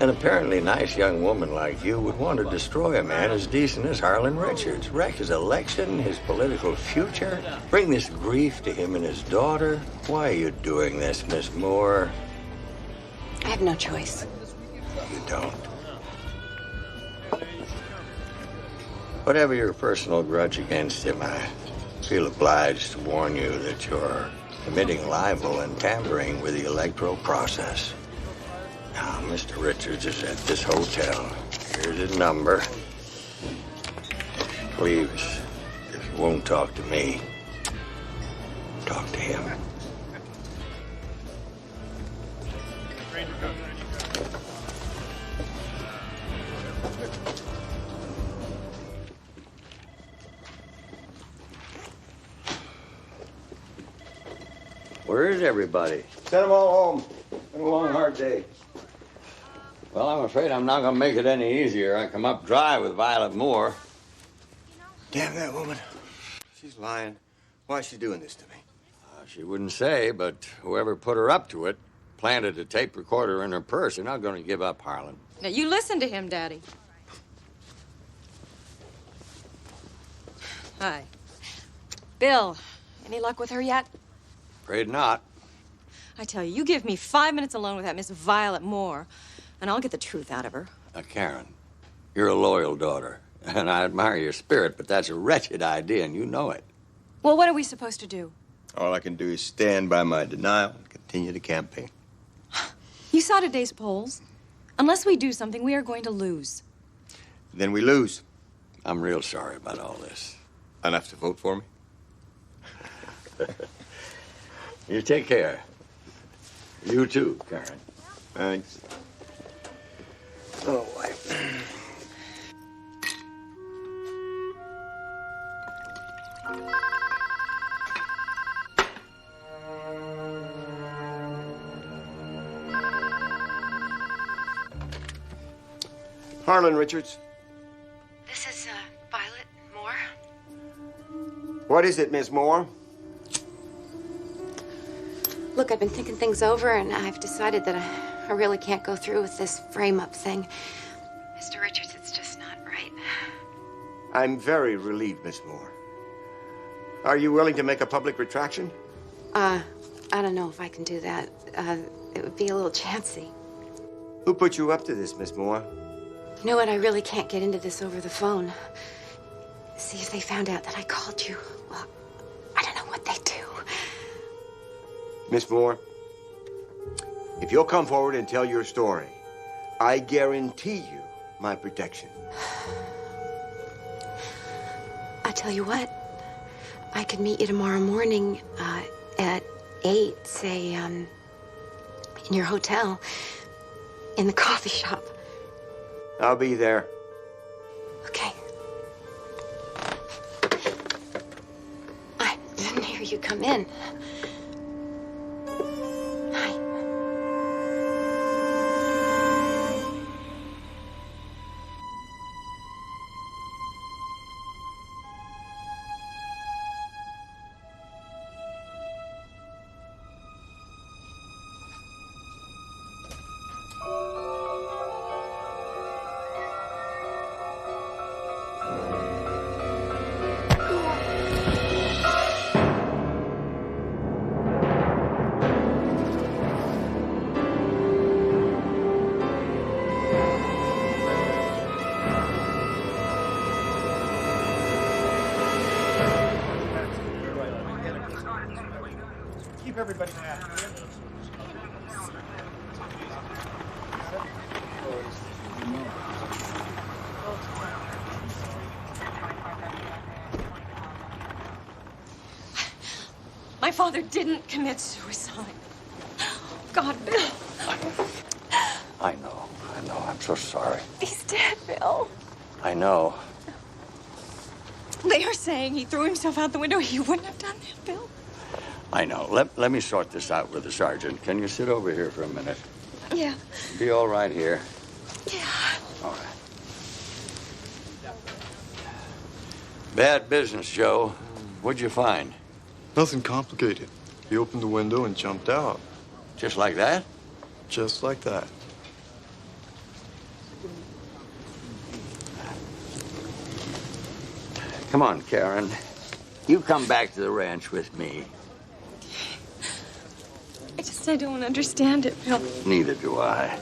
Speaker 7: and apparently nice young woman like you would want to destroy a man as decent as Harlan Richards, wreck his election, his political future, bring this grief to him and his daughter. Why are you doing this, Miss Moore?
Speaker 9: I have no choice.
Speaker 7: You don't. Whatever your personal grudge against him, I feel obliged to warn you that you're committing libel and tampering with the electoral process. Now, Mr. Richards is at this hotel. Here's his number. Please, if you won't talk to me, talk to him. Where is everybody?
Speaker 16: Send them all home. Been a long, hard day.
Speaker 7: Well, I'm afraid I'm not going to make it any easier. I come up dry with Violet Moore.
Speaker 16: Damn that woman. She's lying. Why is she doing this to me?
Speaker 7: She wouldn't say, but whoever put her up to it planted a tape recorder in her purse. They're not going to give up, Harlan.
Speaker 1: Now, you listen to him, Daddy. Hi. Bill, any luck with her yet?
Speaker 7: Afraid not.
Speaker 1: I tell you, you give me 5 minutes alone with that Miss Violet Moore, and I'll get the truth out of her.
Speaker 7: Karen, you're a loyal daughter, and I admire your spirit, but that's a wretched idea, and you know it.
Speaker 1: Well, what are we supposed to do?
Speaker 16: All I can do is stand by my denial and continue the campaign.
Speaker 1: You saw today's polls. Unless we do something, we are going to lose.
Speaker 16: Then we lose.
Speaker 7: I'm real sorry about all this.
Speaker 16: Enough to vote for me?
Speaker 7: You take care. You too, Karen.
Speaker 16: Thanks. Oh, boy. Harlan Richards.
Speaker 5: This is, Violet Moore.
Speaker 16: What is it, Miss Moore?
Speaker 5: Look, I've been thinking things over, and I've decided that I really can't go through with this frame-up thing. Mr. Richards, it's just not right.
Speaker 16: I'm very relieved, Miss Moore. Are you willing to make a public retraction?
Speaker 5: I don't know if I can do that. It would be a little chancy.
Speaker 16: Who put you up to this, Miss Moore?
Speaker 5: You know what? I really can't get into this over the phone. See, if they found out that I called you, well, I don't know what they'd do.
Speaker 16: Miss Moore, if you'll come forward and tell your story, I guarantee you my protection.
Speaker 5: I tell you what, I could meet you tomorrow morning at 8, say, in your hotel, in the coffee shop.
Speaker 16: I'll be there.
Speaker 5: Okay. I didn't hear you come in. Hi.
Speaker 18: Keep everybody happy.
Speaker 1: My father didn't commit suicide. God, Bill.
Speaker 7: I know. I'm so sorry.
Speaker 1: He's dead, Bill.
Speaker 7: I know.
Speaker 1: They are saying he threw himself out the window. He wouldn't have done that, Bill.
Speaker 7: I know. Let me sort this out with the sergeant. Can you sit over here for a minute?
Speaker 1: Yeah.
Speaker 7: Be all right here.
Speaker 1: Yeah.
Speaker 7: All right. Bad business, Joe. What'd you find?
Speaker 20: Nothing complicated. He opened the window and jumped out.
Speaker 7: Just like that?
Speaker 20: Just like that.
Speaker 7: Come on, Karen. You come back to the ranch with me.
Speaker 1: I don't understand it, Bill.
Speaker 7: Neither do I.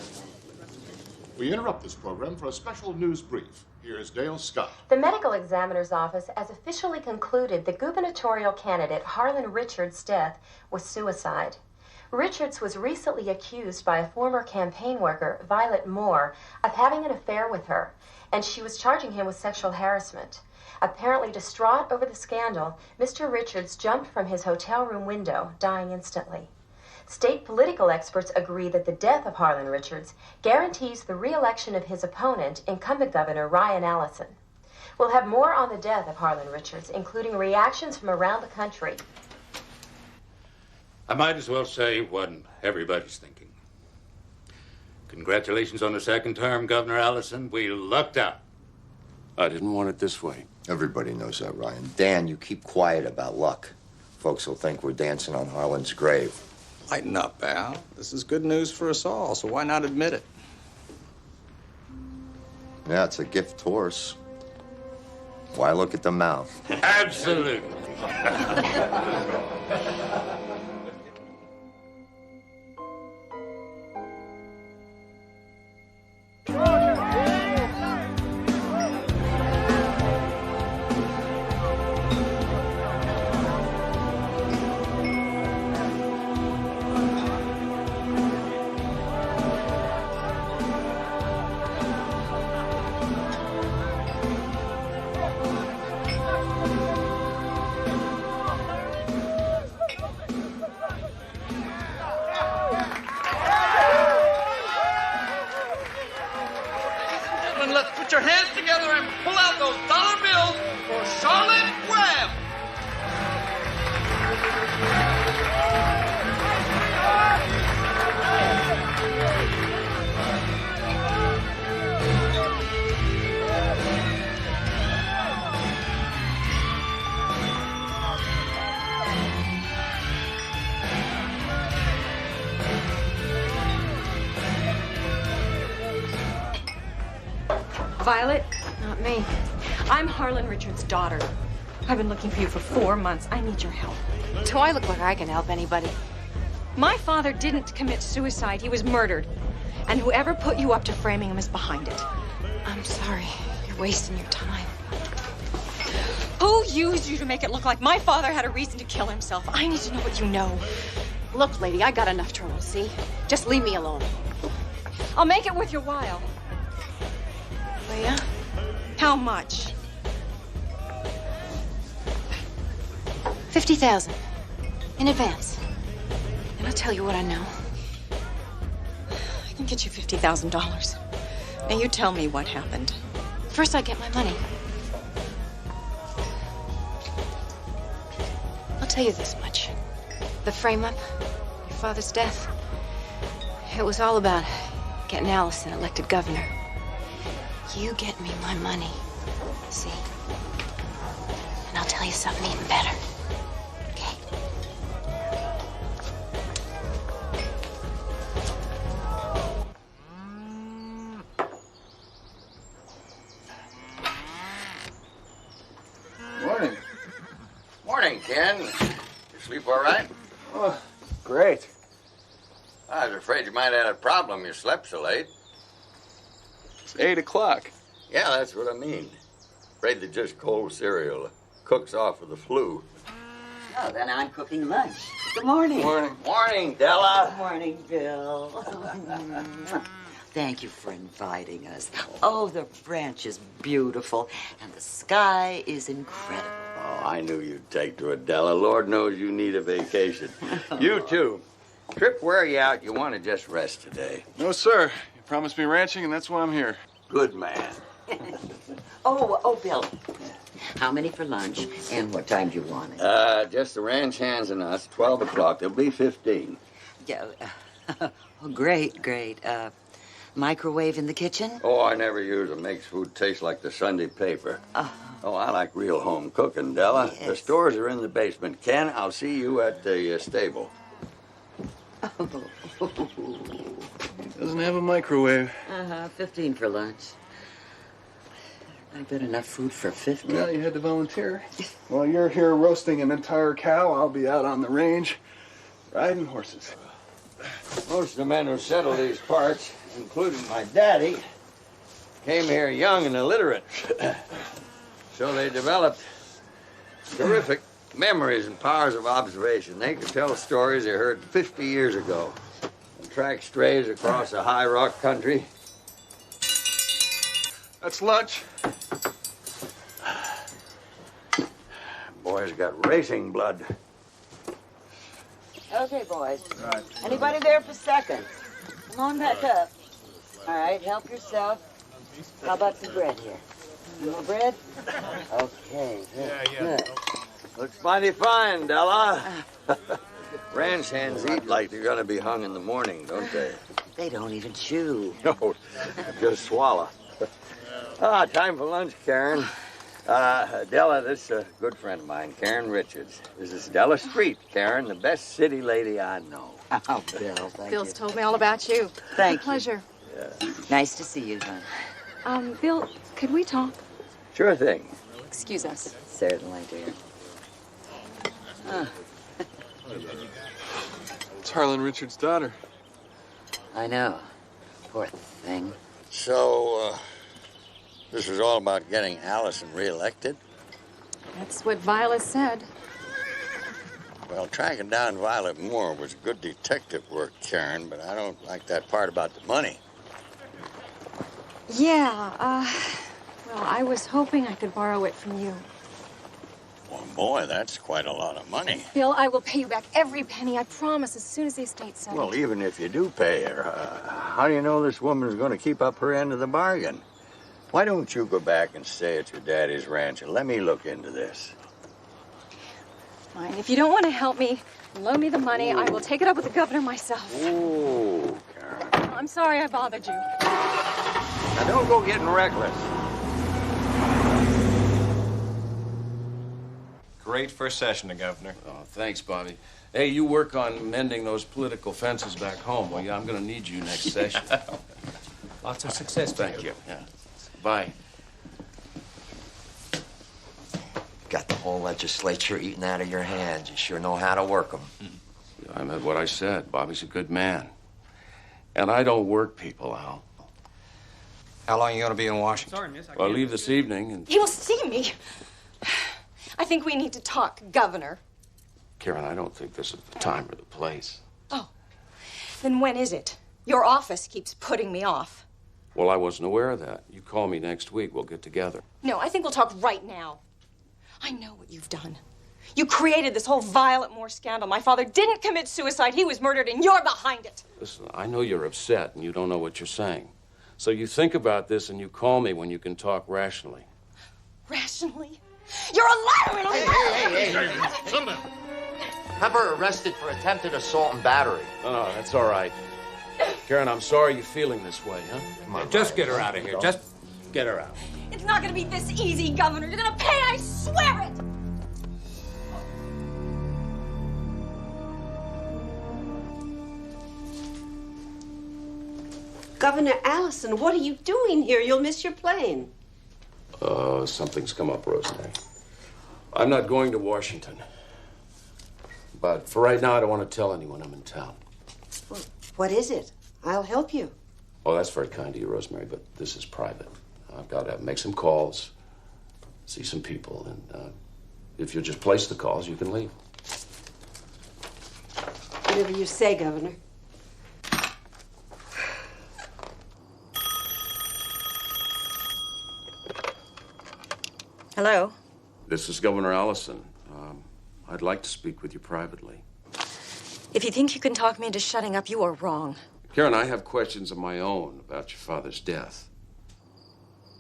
Speaker 13: We interrupt this program for a special news brief. Here is Dale Scott.
Speaker 14: The medical examiner's office has officially concluded the gubernatorial candidate Harlan Richards' death was suicide. Richards was recently accused by a former campaign worker, Violet Moore, of having an affair with her, and she was charging him with sexual harassment. Apparently distraught over the scandal, Mr. Richards jumped from his hotel room window, dying instantly. State political experts agree that the death of Harlan Richards guarantees the re-election of his opponent, incumbent Governor Ryan Allison. We'll have more on the death of Harlan Richards, including reactions from around the country.
Speaker 6: I might as well say what everybody's thinking. Congratulations on the second term, Governor Allison. We lucked out.
Speaker 8: I didn't want it this way.
Speaker 19: Everybody knows that, Ryan. Dan, you keep quiet about luck. Folks will think we're dancing on Harlan's grave.
Speaker 8: Lighten up, Al. This is good news for us all, so why not admit it?
Speaker 19: Yeah, it's a gift horse. Why look at the mouth?
Speaker 6: Absolutely.
Speaker 23: Let's put your hands together and pull out those dollar bills for Charlotte Graham.
Speaker 1: Violet, not me. I'm Harlan Richards' daughter. I've been looking for you for 4 months. I need your help.
Speaker 5: Do I look like I can help anybody?
Speaker 1: My father didn't commit suicide. He was murdered. And whoever put you up to framing him is behind it.
Speaker 5: I'm sorry. You're wasting your time.
Speaker 1: Who used you to make it look like my father had a reason to kill himself? I need to know what you know.
Speaker 5: Look, lady, I got enough trouble, see? Just leave me alone.
Speaker 1: I'll make it worth your while.
Speaker 5: Oh, yeah?
Speaker 1: How much?
Speaker 5: 50,000. In advance. And I'll tell you what I know.
Speaker 1: I can get you $50,000. Now you tell me what happened.
Speaker 5: First, I get my money. I'll tell you this much. The frame-up, your father's death, it was all about getting Allison elected governor. You get me my money, see? And I'll tell you something even better. Okay?
Speaker 7: Morning. Morning, Ken. You sleep all right?
Speaker 20: Oh, great.
Speaker 7: I was afraid you might have had a problem. You slept so late.
Speaker 20: It's 8 o'clock.
Speaker 7: Yeah, that's what I mean. Afraid that just cold cereal cooks off with the flu.
Speaker 12: Oh, then I'm cooking lunch. Good morning.
Speaker 7: Morning. Morning, Della.
Speaker 12: Good morning, Bill. Thank you for inviting us. Oh, the ranch is beautiful, and the sky is incredible.
Speaker 7: Oh, I knew you'd take to it, Della. Lord knows you need a vacation. You too. Trip wear you out. You want to just rest today.
Speaker 20: No, sir. You promised me ranching, and that's why I'm here.
Speaker 7: Good man.
Speaker 12: Oh, Bill. How many for lunch, and what time do you want it?
Speaker 7: Just the ranch hands and us, 12 o'clock. There'll be 15.
Speaker 12: Yeah. Great. Microwave in the kitchen?
Speaker 7: Oh, I never use it. Makes food taste like the Sunday paper. Oh, I like real home cooking, Della.
Speaker 12: Yes.
Speaker 7: The stores are in the basement. Ken, I'll see you at the stable.
Speaker 20: Doesn't have a microwave.
Speaker 12: 15 for lunch. I bet enough food for 50.
Speaker 20: Well, you had to volunteer. While you're here roasting an entire cow, I'll be out on the range riding horses.
Speaker 7: Most of the men who settled these parts, including my daddy, came here young and illiterate. So they developed terrific memories and powers of observation. They could tell stories they heard 50 years ago and track strays across the high rock country.
Speaker 20: That's lunch.
Speaker 7: Boy's got racing blood.
Speaker 12: Okay, boys.
Speaker 20: Right.
Speaker 12: Anybody there for seconds? Come on back up. All right, help yourself. How about some bread here? You more bread? Okay, good.
Speaker 7: Looks mighty fine, Della. Ranch hands eat like they're gonna be hung in the morning, don't they?
Speaker 12: They don't even chew.
Speaker 7: No, just swallow. Time for lunch, Karen. Della, this is a good friend of mine, Karen Richards. This is Della Street, Karen, the best city lady I know.
Speaker 12: Oh, Bill, thank
Speaker 1: Bill's
Speaker 12: you.
Speaker 1: told me all about you.
Speaker 12: Thank you.
Speaker 1: Pleasure.
Speaker 12: Nice to see you, hon.
Speaker 1: Bill, could we talk?
Speaker 7: Sure thing.
Speaker 1: Excuse us.
Speaker 12: Certainly, dear.
Speaker 20: It's Harlan Richards' daughter.
Speaker 12: I know. Poor thing.
Speaker 7: So, this is all about getting Allison reelected?
Speaker 1: That's what Violet said.
Speaker 7: Well, tracking down Violet Moore was good detective work, Karen, but I don't like that part about the money.
Speaker 1: Yeah, well, I was hoping I could borrow it from you.
Speaker 7: Well, boy, that's quite a lot of money.
Speaker 1: Bill, I will pay you back every penny, I promise, as soon as the estate's settled.
Speaker 7: Well, even if you do pay her, how do you know this woman's going to keep up her end of the bargain? Why don't you go back and stay at your daddy's ranch and let me look into this?
Speaker 1: Fine. If you don't want to help me, loan me the money. I will take it up with the governor myself.
Speaker 7: Ooh, Karen.
Speaker 1: I'm sorry I bothered you.
Speaker 7: Now, don't go getting reckless.
Speaker 4: Great first session, the Governor.
Speaker 11: Oh, thanks, Bobby. Hey, you work on mending those political fences back home. Well, yeah, I'm going to need you next session.
Speaker 17: Lots of success.
Speaker 11: Thank you. Yeah. Bye.
Speaker 19: Got the whole legislature eating out of your hands. You sure know how to work them.
Speaker 11: I meant what I said. Bobby's a good man. And I don't work people, Al.
Speaker 4: How long are you going to be in Washington?
Speaker 17: Sorry, miss.
Speaker 11: Well, I leave this evening and...
Speaker 1: He will see me. I think we need to talk, Governor.
Speaker 11: Karen, I don't think this is the time or the place.
Speaker 1: Oh, then when is it? Your office keeps putting me off.
Speaker 11: Well, I wasn't aware of that. You call me next week. We'll get together.
Speaker 1: No, I think we'll talk right now. I know what you've done. You created this whole Violet Moore scandal. My father didn't commit suicide. He was murdered, and you're behind it.
Speaker 11: Listen, I know you're upset and you don't know what you're saying. So you think about this and you call me when you can talk rationally.
Speaker 1: Rationally? You're a liar and a liar!
Speaker 19: Hey. Have her arrested for attempted assault and battery.
Speaker 11: No, that's all right. Karen, I'm sorry you're feeling this way, huh?
Speaker 6: Come on, just get her out of here. Just get her out.
Speaker 1: It's not gonna be this easy, Governor. You're gonna pay, I swear it!
Speaker 21: Governor Allison, what are you doing here? You'll miss your plane.
Speaker 11: Something's come up, Rosemary. I'm not going to Washington. But for right now, I don't want to tell anyone I'm in town.
Speaker 21: Well, what is it? I'll help you.
Speaker 11: Oh, that's very kind of you, Rosemary, but this is private. I've got to make some calls, see some people, and if you'll just place the calls, you can leave.
Speaker 21: Whatever you say, Governor.
Speaker 1: Hello?
Speaker 11: This is Governor Allison. I'd like to speak with you privately.
Speaker 1: If you think you can talk me into shutting up, you are wrong.
Speaker 11: Karen, I have questions of my own about your father's death.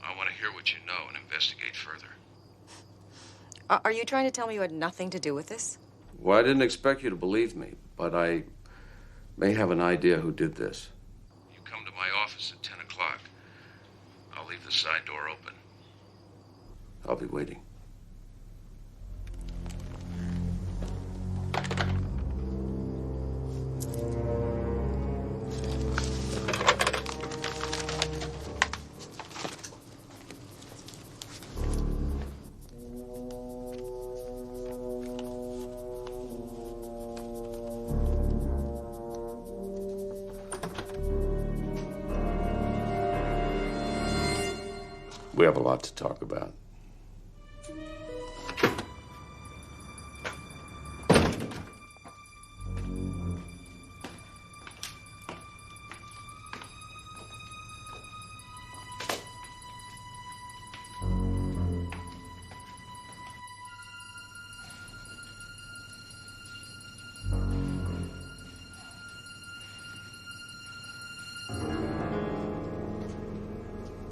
Speaker 11: I want to hear what you know and investigate further.
Speaker 1: Are you trying to tell me you had nothing to do with this?
Speaker 11: Well, I didn't expect you to believe me, but I may have an idea who did this. You come to my office at 10 o'clock. I'll leave the side door open. I'll be waiting. We have a lot to talk about.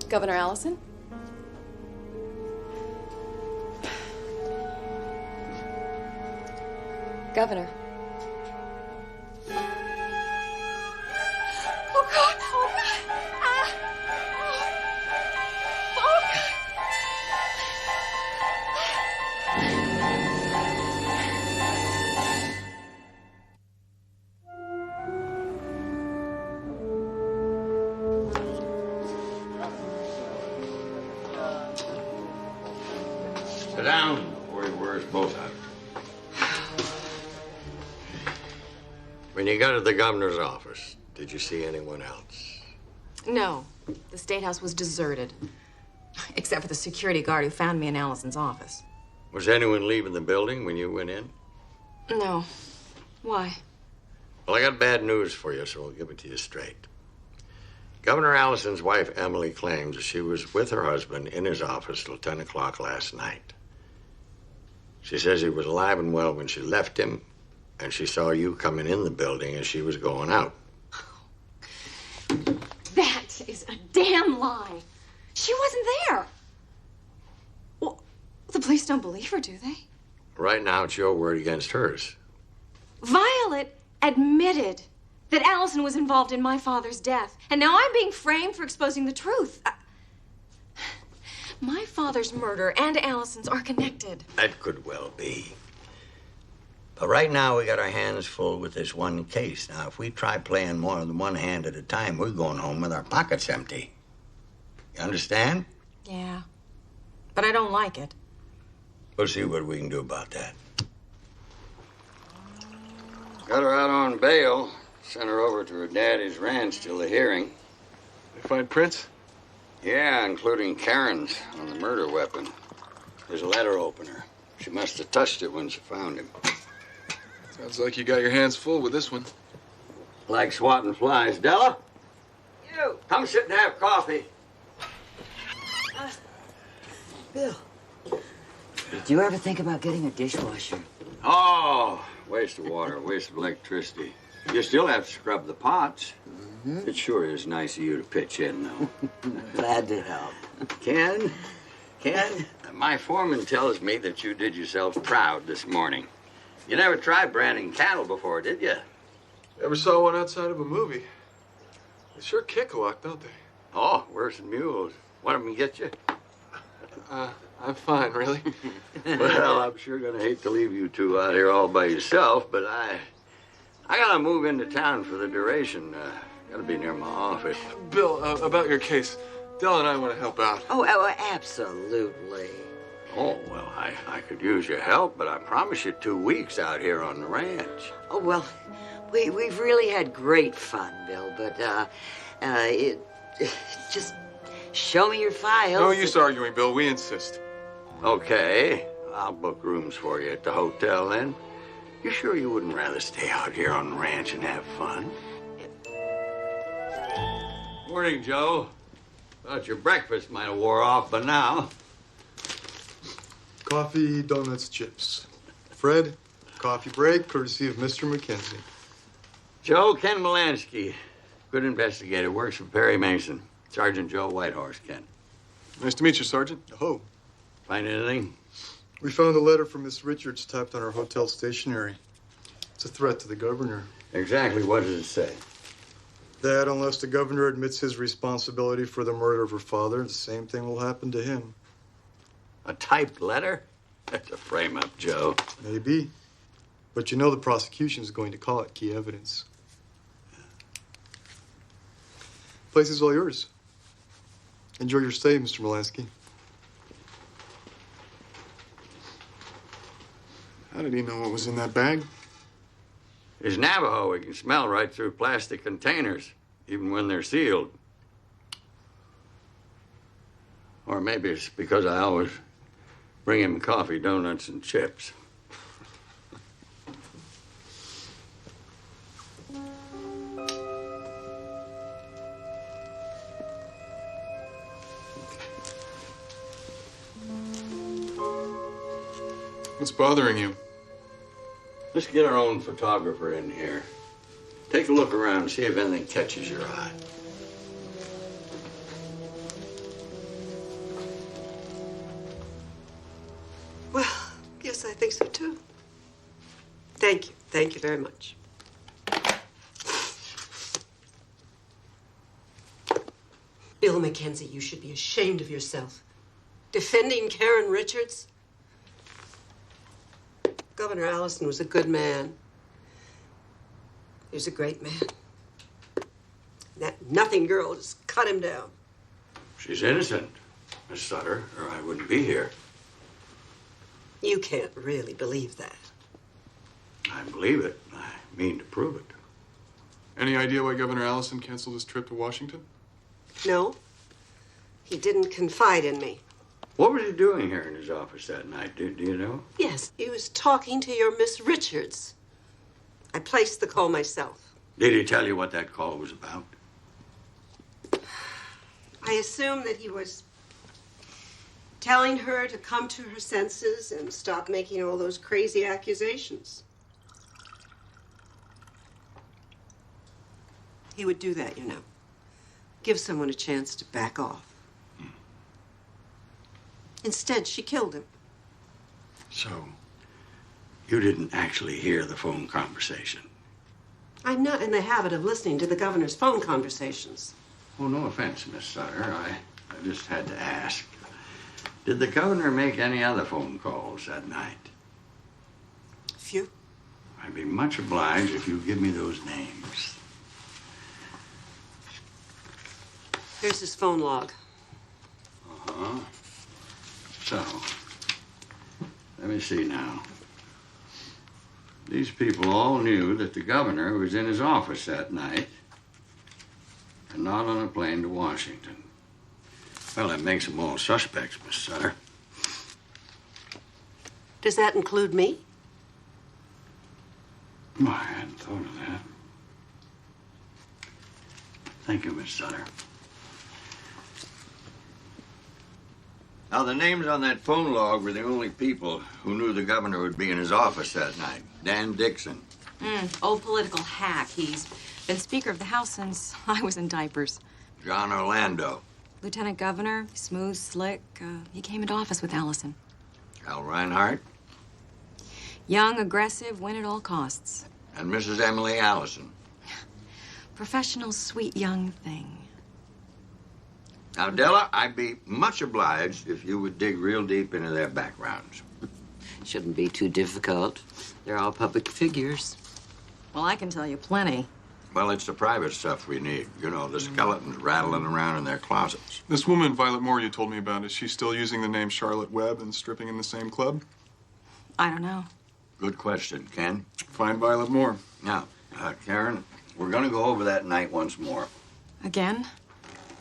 Speaker 1: Governor Allison? Governor,
Speaker 7: Sit down before he wears both out. When you got to the governor's office, did you see anyone else?
Speaker 1: No. The State House was deserted. Except for the security guard who found me in Allison's office.
Speaker 7: Was anyone leaving the building when you went in?
Speaker 1: No. Why?
Speaker 7: Well, I got bad news for you, so I'll give it to you straight. Governor Allison's wife, Emily, claims that she was with her husband in his office till 10 o'clock last night. She says he was alive and well when she left him, and she saw you coming in the building as she was going out.
Speaker 1: That is a damn lie. She wasn't there. Well, the police don't believe her, do they?
Speaker 7: Right now, it's your word against hers.
Speaker 1: Violet admitted that Allison was involved in my father's death, and now I'm being framed for exposing the truth. My father's murder and Allison's are connected.
Speaker 7: That could well be. But right now, we got our hands full with this one case. Now, if we try playing more than one hand at a time, we're going home with our pockets empty. You understand?
Speaker 1: Yeah. But I don't like it.
Speaker 7: We'll see what we can do about that. Got her out on bail. Sent her over to her daddy's ranch till the hearing.
Speaker 20: They find prints?
Speaker 7: Yeah, including Karen's on the murder weapon. There's a letter opener. She must have touched it when she found him.
Speaker 20: Sounds like you got your hands full with this one.
Speaker 7: Like swatting flies. Della? You. Come sit and have coffee.
Speaker 12: Bill, did you ever think about getting a dishwasher?
Speaker 7: Oh, waste of water, waste of electricity. You still have to scrub the pots. It sure is nice of you to pitch in, though.
Speaker 12: Glad to help.
Speaker 7: Ken, my foreman tells me that you did yourself proud this morning. You never tried branding cattle before, did you?
Speaker 20: Ever saw one outside of a movie? They sure kick a lot, don't they?
Speaker 7: Oh, worse than mules. One of them get you?
Speaker 20: I'm fine, really.
Speaker 7: Well, I'm sure gonna hate to leave you two out here all by yourself, but I gotta move into town for the duration. Gotta be near my office.
Speaker 20: Bill, about your case. Dell and I want to help out.
Speaker 12: Oh, absolutely.
Speaker 7: Oh, well, I could use your help, but I promise you 2 weeks out here on the ranch.
Speaker 12: Oh, well, we've really had great fun, Bill, but, just show me your files.
Speaker 20: No use arguing, Bill. We insist.
Speaker 7: Okay, I'll book rooms for you at the hotel then. You sure you wouldn't rather stay out here on the ranch and have fun? Morning, Joe. Thought your breakfast might have wore off by now.
Speaker 2: Coffee, donuts, chips. Fred, coffee break, courtesy of Mr. McKenzie.
Speaker 7: Joe, Ken Molansky. Good investigator, works for Perry Mason. Sergeant Joe Whitehorse, Ken.
Speaker 20: Nice to meet you, Sergeant.
Speaker 2: Oh.
Speaker 7: Find anything?
Speaker 2: We found a letter from Miss Richards typed on our hotel stationery. It's a threat to the governor.
Speaker 7: Exactly what does it say?
Speaker 2: That unless the governor admits his responsibility for the murder of her father, the same thing will happen to him.
Speaker 7: A typed letter? That's a frame-up, Joe.
Speaker 2: Maybe. But you know the prosecution's going to call it key evidence. Place is all yours. Enjoy your stay, Mr. Molansky.
Speaker 20: How did he know what was in that bag?
Speaker 7: He's Navajo. He can smell right through plastic containers, even when they're sealed. Or maybe it's because I always bring him coffee, donuts, and chips.
Speaker 20: What's bothering you?
Speaker 7: Let's get our own photographer in here. Take a look around and see if anything catches your eye.
Speaker 21: Well, yes, I think so too. Thank you. Thank you very much. Bill McKenzie, you should be ashamed of yourself. Defending Karen Richards? Governor Allison was a good man. He was a great man. That nothing girl just cut him down.
Speaker 7: She's innocent, Miss Sutter, or I wouldn't be here.
Speaker 21: You can't really believe that.
Speaker 7: I believe it. I mean to prove it.
Speaker 20: Any idea why Governor Allison canceled his trip to Washington?
Speaker 21: No, he didn't confide in me.
Speaker 7: What was he doing here in his office that night? Do you know?
Speaker 21: Yes, he was talking to your Miss Richards. I placed the call myself.
Speaker 7: Did he tell you what that call was about?
Speaker 21: I assume that he was telling her to come to her senses and stop making all those crazy accusations. He would do that, you know. Give someone a chance to back off. Instead, she killed him.
Speaker 7: So, you didn't actually hear the phone conversation?
Speaker 21: I'm not in the habit of listening to the governor's phone conversations.
Speaker 7: Oh, no offense, Miss Sutter. I just had to ask. Did the governor make any other phone calls that night?
Speaker 21: A few.
Speaker 7: I'd be much obliged if you give me those names.
Speaker 21: Here's his phone log.
Speaker 7: Uh-huh. So, let me see now. These people all knew that the governor was in his office that night and not on a plane to Washington. Well, that makes them all suspects, Miss Sutter.
Speaker 21: Does that include me?
Speaker 7: Oh, I hadn't thought of that. Thank you, Miss Sutter. Now, the names on that phone log were the only people who knew the governor would be in his office that night. Dan Dixon.
Speaker 1: Old political hack. He's been Speaker of the House since I was in diapers.
Speaker 7: John Orlando.
Speaker 1: Lieutenant Governor, smooth, slick. He came into office with Allison.
Speaker 7: Al Reinhardt.
Speaker 1: Young, aggressive, win at all costs.
Speaker 7: And Mrs. Emily Allison.
Speaker 1: Professional, sweet young thing.
Speaker 7: Now, Della, I'd be much obliged if you would dig real deep into their backgrounds.
Speaker 12: Shouldn't be too difficult. They're all public figures.
Speaker 1: Well, I can tell you plenty.
Speaker 7: Well, it's the private stuff we need. You know, the skeletons rattling around in their closets.
Speaker 20: This woman, Violet Moore, you told me about, is she still using the name Charlotte Webb and stripping in the same club?
Speaker 1: I don't know.
Speaker 7: Good question, Ken.
Speaker 20: Find Violet Moore.
Speaker 7: Now, Karen, we're going to go over that night once more.
Speaker 1: Again?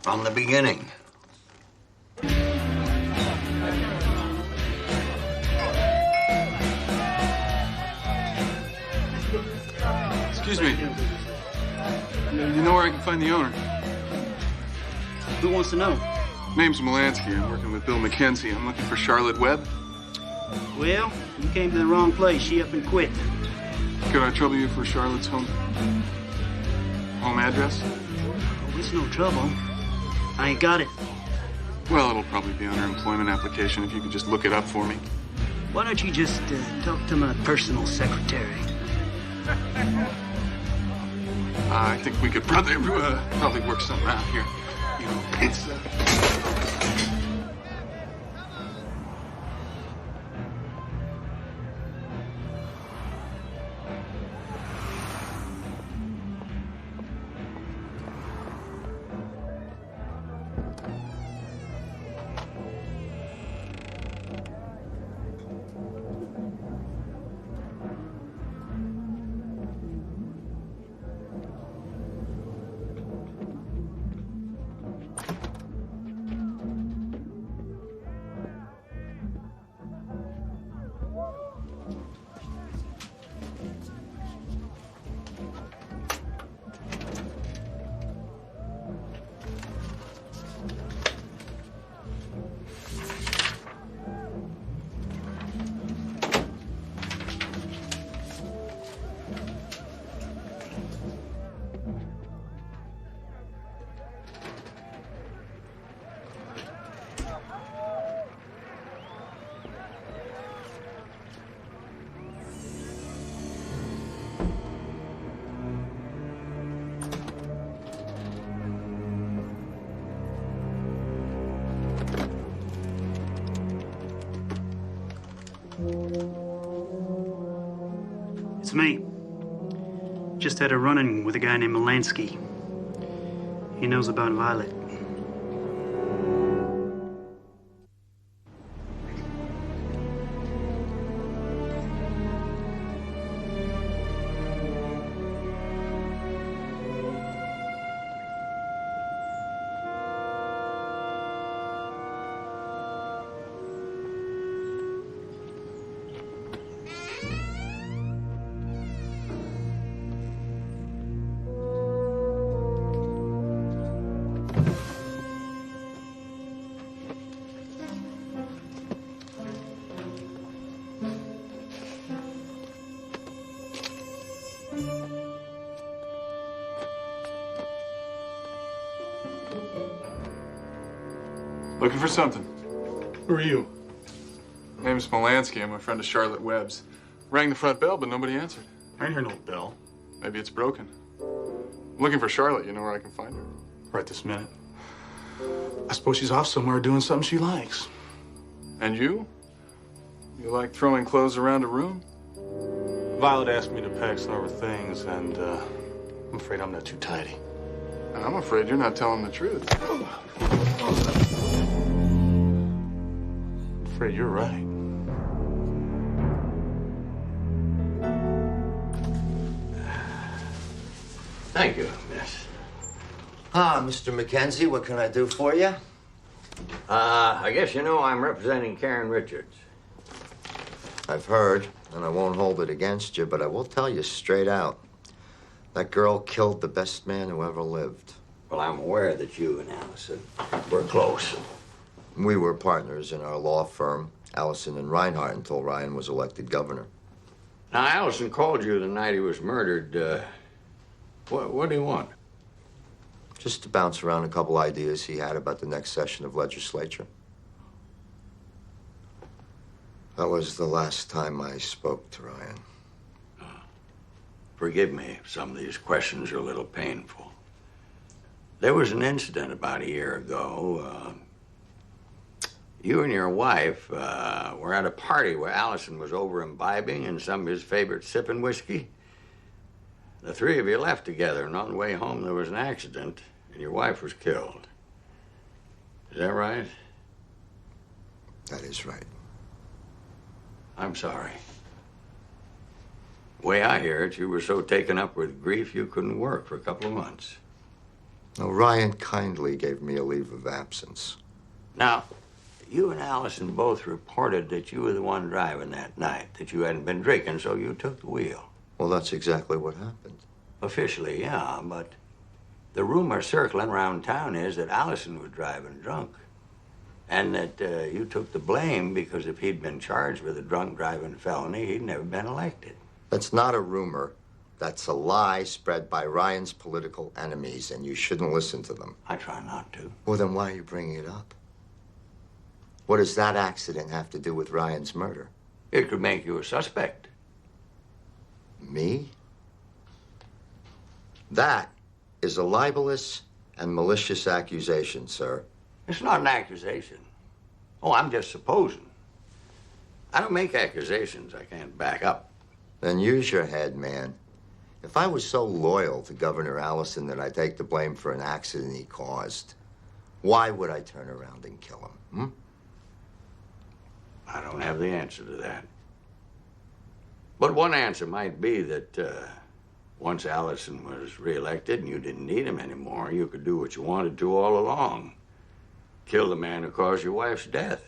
Speaker 7: From the beginning.
Speaker 20: Excuse me. You know where I can find the owner?
Speaker 3: Who wants to know?
Speaker 20: Name's Melansky. I'm working with Bill McKenzie. I'm looking for Charlotte Webb.
Speaker 3: Well, you came to the wrong place. She up and quit.
Speaker 20: Could I trouble you for Charlotte's home address?
Speaker 3: Oh, it's no trouble. I ain't got it.
Speaker 20: Well, it'll probably be on her employment application if you could just look it up for me.
Speaker 3: Why don't you just talk to my personal secretary?
Speaker 20: I think we could probably work something out here. You know, it's...
Speaker 3: It's me. Just had a run-in with a guy named Melansky. He knows about Violet.
Speaker 20: Looking for something. Who are you? My name's Molansky. I'm a friend of Charlotte Webb's. Rang the front bell, but nobody answered. I ain't hear no bell. Maybe it's broken. I'm looking for Charlotte. You know where I can find her? Right this minute. I suppose she's off somewhere doing something she likes. And you? You like throwing clothes around a room? Violet asked me to pack some of her things, and I'm afraid I'm not too tidy. And I'm afraid you're not telling the truth. I'm afraid you're right.
Speaker 7: Thank you, miss. Ah, Mr. Mackenzie, what can I do for you? I guess you know I'm representing Karen Richards. I've heard, and I won't hold it against you, but I will tell you straight out. That girl killed the best man who ever lived. Well, I'm aware that you and Allison were close. We were partners in our law firm, Allison and Reinhardt, until Ryan was elected governor. Now, Allison called you the night he was murdered. What do you want? Just to bounce around a couple ideas he had about the next session of legislature. That was the last time I spoke to Ryan. Forgive me if some of these questions are a little painful. There was an incident about a year ago. You and your wife were at a party where Allison was over imbibing in some of his favorite sipping whiskey. The three of you left together, and on the way home there was an accident, and your wife was killed. Is that right? That is right. I'm sorry. The way I hear it, you were so taken up with grief you couldn't work for a couple of months. No, Ryan kindly gave me a leave of absence. Now, you and Allison both reported that you were the one driving that night, that you hadn't been drinking, so you took the wheel. Well, that's exactly what happened. Officially, yeah, but the rumor circling around town is that Allison was driving drunk. And that you took the blame because if he'd been charged with a drunk driving felony, he'd never been elected. That's not a rumor. That's a lie spread by Ryan's political enemies, and you shouldn't listen to them. I try not to. Well, then why are you bringing it up? What does that accident have to do with Ryan's murder? It could make you a suspect. Me? That is a libelous and malicious accusation, sir. It's not an accusation. Oh, I'm just supposing. I don't make accusations I can't back up. Then use your head, man. If I was so loyal to Governor Allison that I take the blame for an accident he caused, why would I turn around and kill him? I don't have the answer to that. But one answer might be that once Allison was reelected and you didn't need him anymore, you could do what you wanted to all along. Kill the man who caused your wife's death.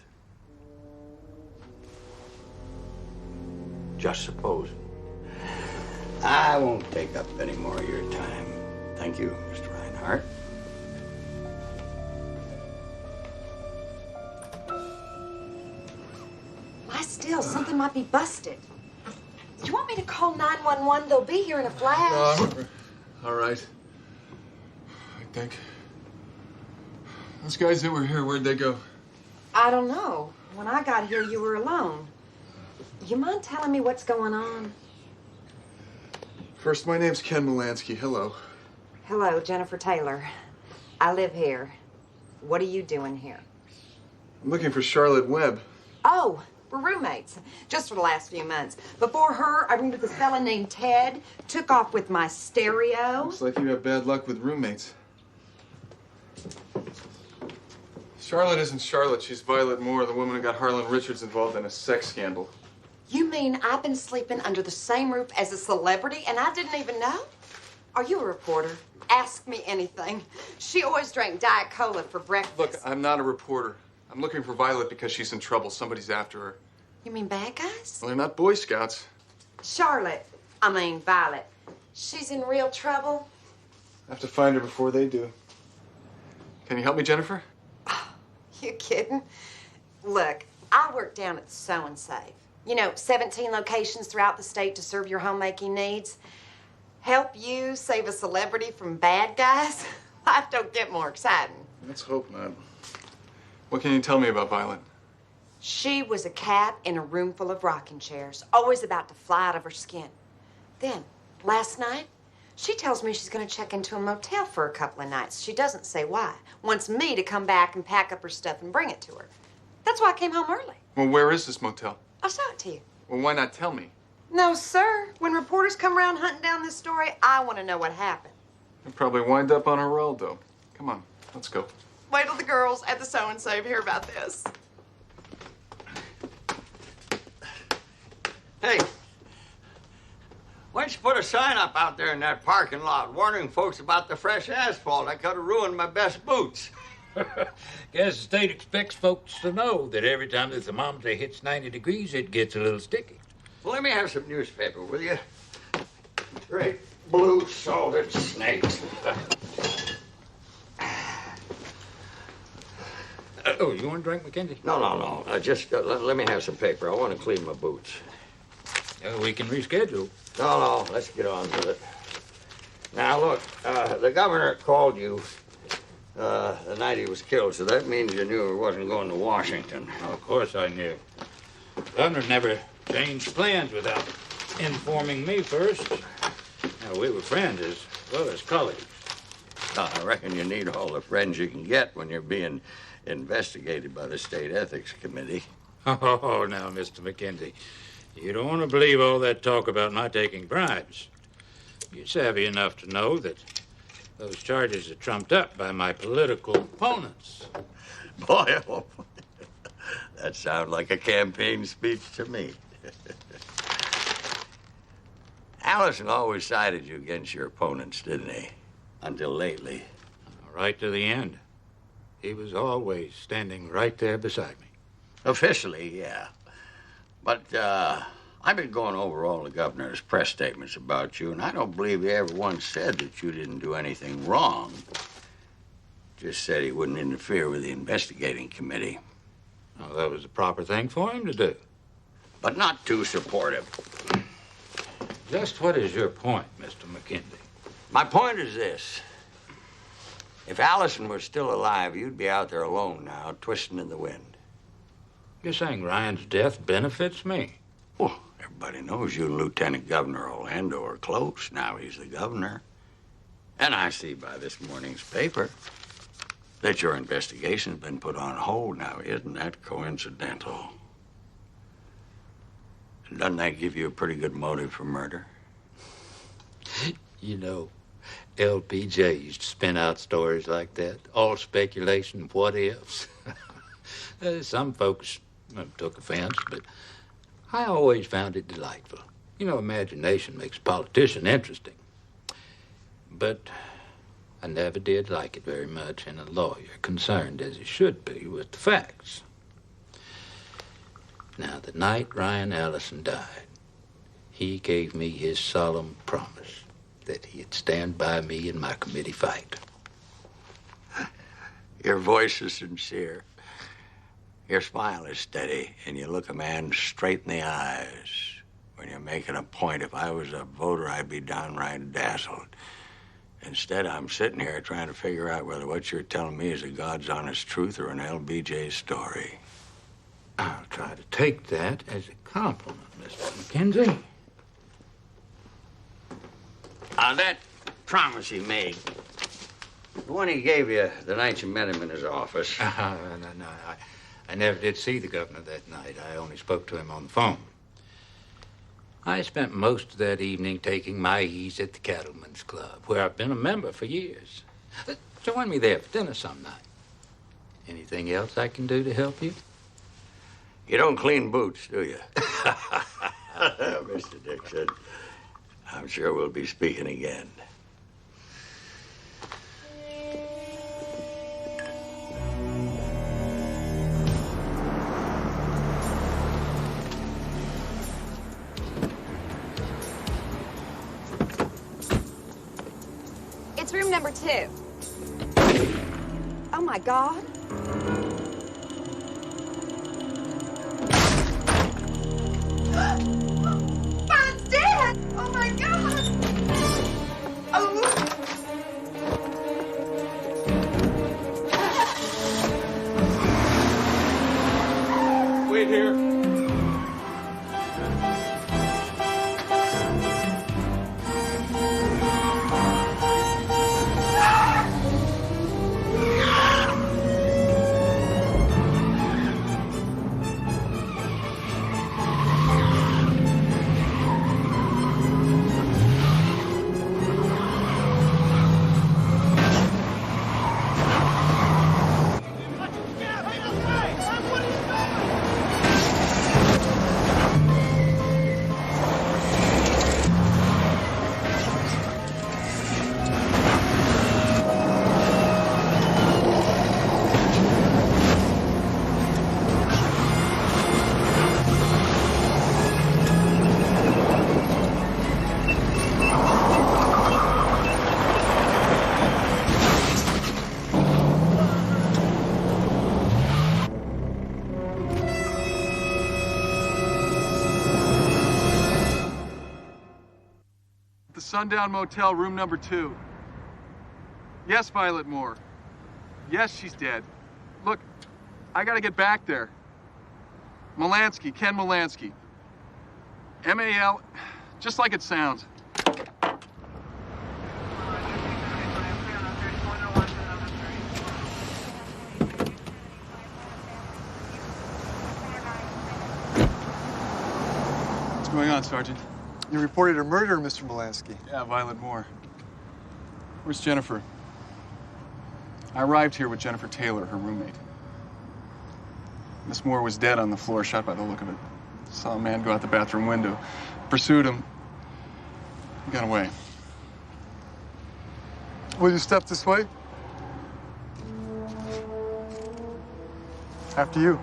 Speaker 7: Just supposing. I won't take up any more of your time. Thank you, Mr. Reinhardt.
Speaker 10: Lie still. Something might be busted. Do you want me to call 911? They'll be here in a flash.
Speaker 20: No, all right. I think. Those guys that were here, where'd they go?
Speaker 10: I don't know. When I got here, you were alone. You mind telling me what's going on?
Speaker 20: First, my name's Ken Molansky. Hello.
Speaker 10: Hello, Jennifer Taylor. I live here. What are you doing here?
Speaker 20: I'm looking for Charlotte Webb.
Speaker 10: Oh, we're roommates. Just for the last few months. Before her, I roomed with this fella named Ted. Took off with my stereo.
Speaker 20: Looks like you have bad luck with roommates. Charlotte isn't Charlotte. She's Violet Moore, the woman who got Harlan Richards involved in a sex scandal.
Speaker 10: You mean I've been sleeping under the same roof as a celebrity and I didn't even know? Are you a reporter? Ask me anything. She always drank Diet Cola for breakfast.
Speaker 20: Look, I'm not a reporter. I'm looking for Violet because she's in trouble. Somebody's after her.
Speaker 10: You mean bad guys?
Speaker 20: Well, they're not Boy Scouts.
Speaker 10: Violet. She's in real trouble?
Speaker 20: I have to find her before they do. Can you help me, Jennifer?
Speaker 10: You kidding? Look, I work down at the Sew and Save. 17 locations throughout the state to serve your homemaking needs. Help you save a celebrity from bad guys? Life don't get more exciting.
Speaker 20: Let's hope not. What can you tell me about Violet?
Speaker 10: She was a cat in a room full of rocking chairs, always about to fly out of her skin. Then, last night, she tells me she's going to check into a motel for a couple of nights. She doesn't say why. Wants me to come back and pack up her stuff and bring it to her. That's why I came home early.
Speaker 20: Well, where is this motel?
Speaker 10: I'll show it to you.
Speaker 20: Well, why not tell me?
Speaker 10: No, sir. When reporters come around hunting down this story, I want to know what happened.
Speaker 20: You'll probably wind up on Geraldo. Come on, let's go.
Speaker 9: Wait till the girls at the so-and-so hear about this.
Speaker 7: Hey, why don't you put a sign up out there in that parking lot warning folks about the fresh asphalt? I could have ruined my best boots.
Speaker 6: Guess the state expects folks to know that every time the thermometer hits 90 degrees, it gets a little sticky.
Speaker 7: Well, let me have some newspaper, will you? Great blue salted snakes.
Speaker 6: Oh, you want a drink, McKenzie?
Speaker 7: No. Just let me have some paper. I want to clean my boots.
Speaker 6: We can reschedule.
Speaker 7: No, let's get on with it. Now, look, the governor called you the night he was killed, so that means you knew he wasn't going to Washington.
Speaker 6: Of course I knew. Governor never changed plans without informing me first. Now, we were friends as well as colleagues.
Speaker 7: I reckon you need all the friends you can get when you're being investigated by the State Ethics Committee.
Speaker 6: Oh, now, Mr. McKenzie, you don't want to believe all that talk about my taking bribes. You're savvy enough to know that those charges are trumped up by my political opponents.
Speaker 7: Boy, oh, that sounds like a campaign speech to me. Allison always sided you against your opponents, didn't he? Until lately.
Speaker 6: Right to the end. He was always standing right there beside me.
Speaker 7: Officially, yeah. But I've been going over all the governor's press statements about you, and I don't believe he ever once said that you didn't do anything wrong. Just said he wouldn't interfere with the investigating committee.
Speaker 6: Well, that was the proper thing for him to do.
Speaker 7: But not too supportive.
Speaker 6: Just what is your point, Mr. McKenzie?
Speaker 7: My point is this. If Allison was still alive, you'd be out there alone now, twisting in the wind.
Speaker 6: You're saying Ryan's death benefits me?
Speaker 7: Well, everybody knows you and Lieutenant Governor Orlando are close. Now he's the governor. And I see by this morning's paper that your investigation's been put on hold now. Isn't that coincidental? Doesn't that give you a pretty good motive for murder?
Speaker 6: You know, LBJ used to spin out stories like that. All speculation, what ifs. Some folks took offense, but I always found it delightful. You know, imagination makes a politician interesting. But I never did like it very much in a lawyer, concerned as he should be with the facts. Now, the night Ryan Allison died, he gave me his solemn promise that he'd stand by me in my committee fight.
Speaker 7: Your voice is sincere. Your smile is steady, and you look a man straight in the eyes when you're making a point. If I was a voter, I'd be downright dazzled. Instead, I'm sitting here trying to figure out whether what you're telling me is a God's honest truth or an LBJ story.
Speaker 6: I'll try to take that as a compliment, Mr. McKenzie.
Speaker 7: That promise he made, the one he gave you the night you met him in his office.
Speaker 6: No, I never did see the governor that night. I only spoke to him on the phone. I spent most of that evening taking my ease at the Cattlemen's Club, where I've been a member for years. Join me there for dinner some night. Anything else I can do to help you?
Speaker 7: You don't clean boots, do you? Mr. Dixon, I'm sure we'll be speaking again.
Speaker 10: It's room number 2. Oh, my God.
Speaker 9: Ryan's dead! Oh, my God! Oh.
Speaker 20: Sundown Motel, room number 2. Yes, Violet Moore. Yes, she's dead. Look, I gotta get back there. Molansky, Ken Molansky. M-A-L, just like it sounds. What's going on, Sergeant?
Speaker 2: You reported a murder, Mr. Molansky.
Speaker 20: Yeah, Violet Moore. Where's Jennifer? I arrived here with Jennifer Taylor, her roommate. Miss Moore was dead on the floor, shot by the look of it. Saw a man go out the bathroom window. Pursued him. He got away.
Speaker 2: Will you step this way? After you.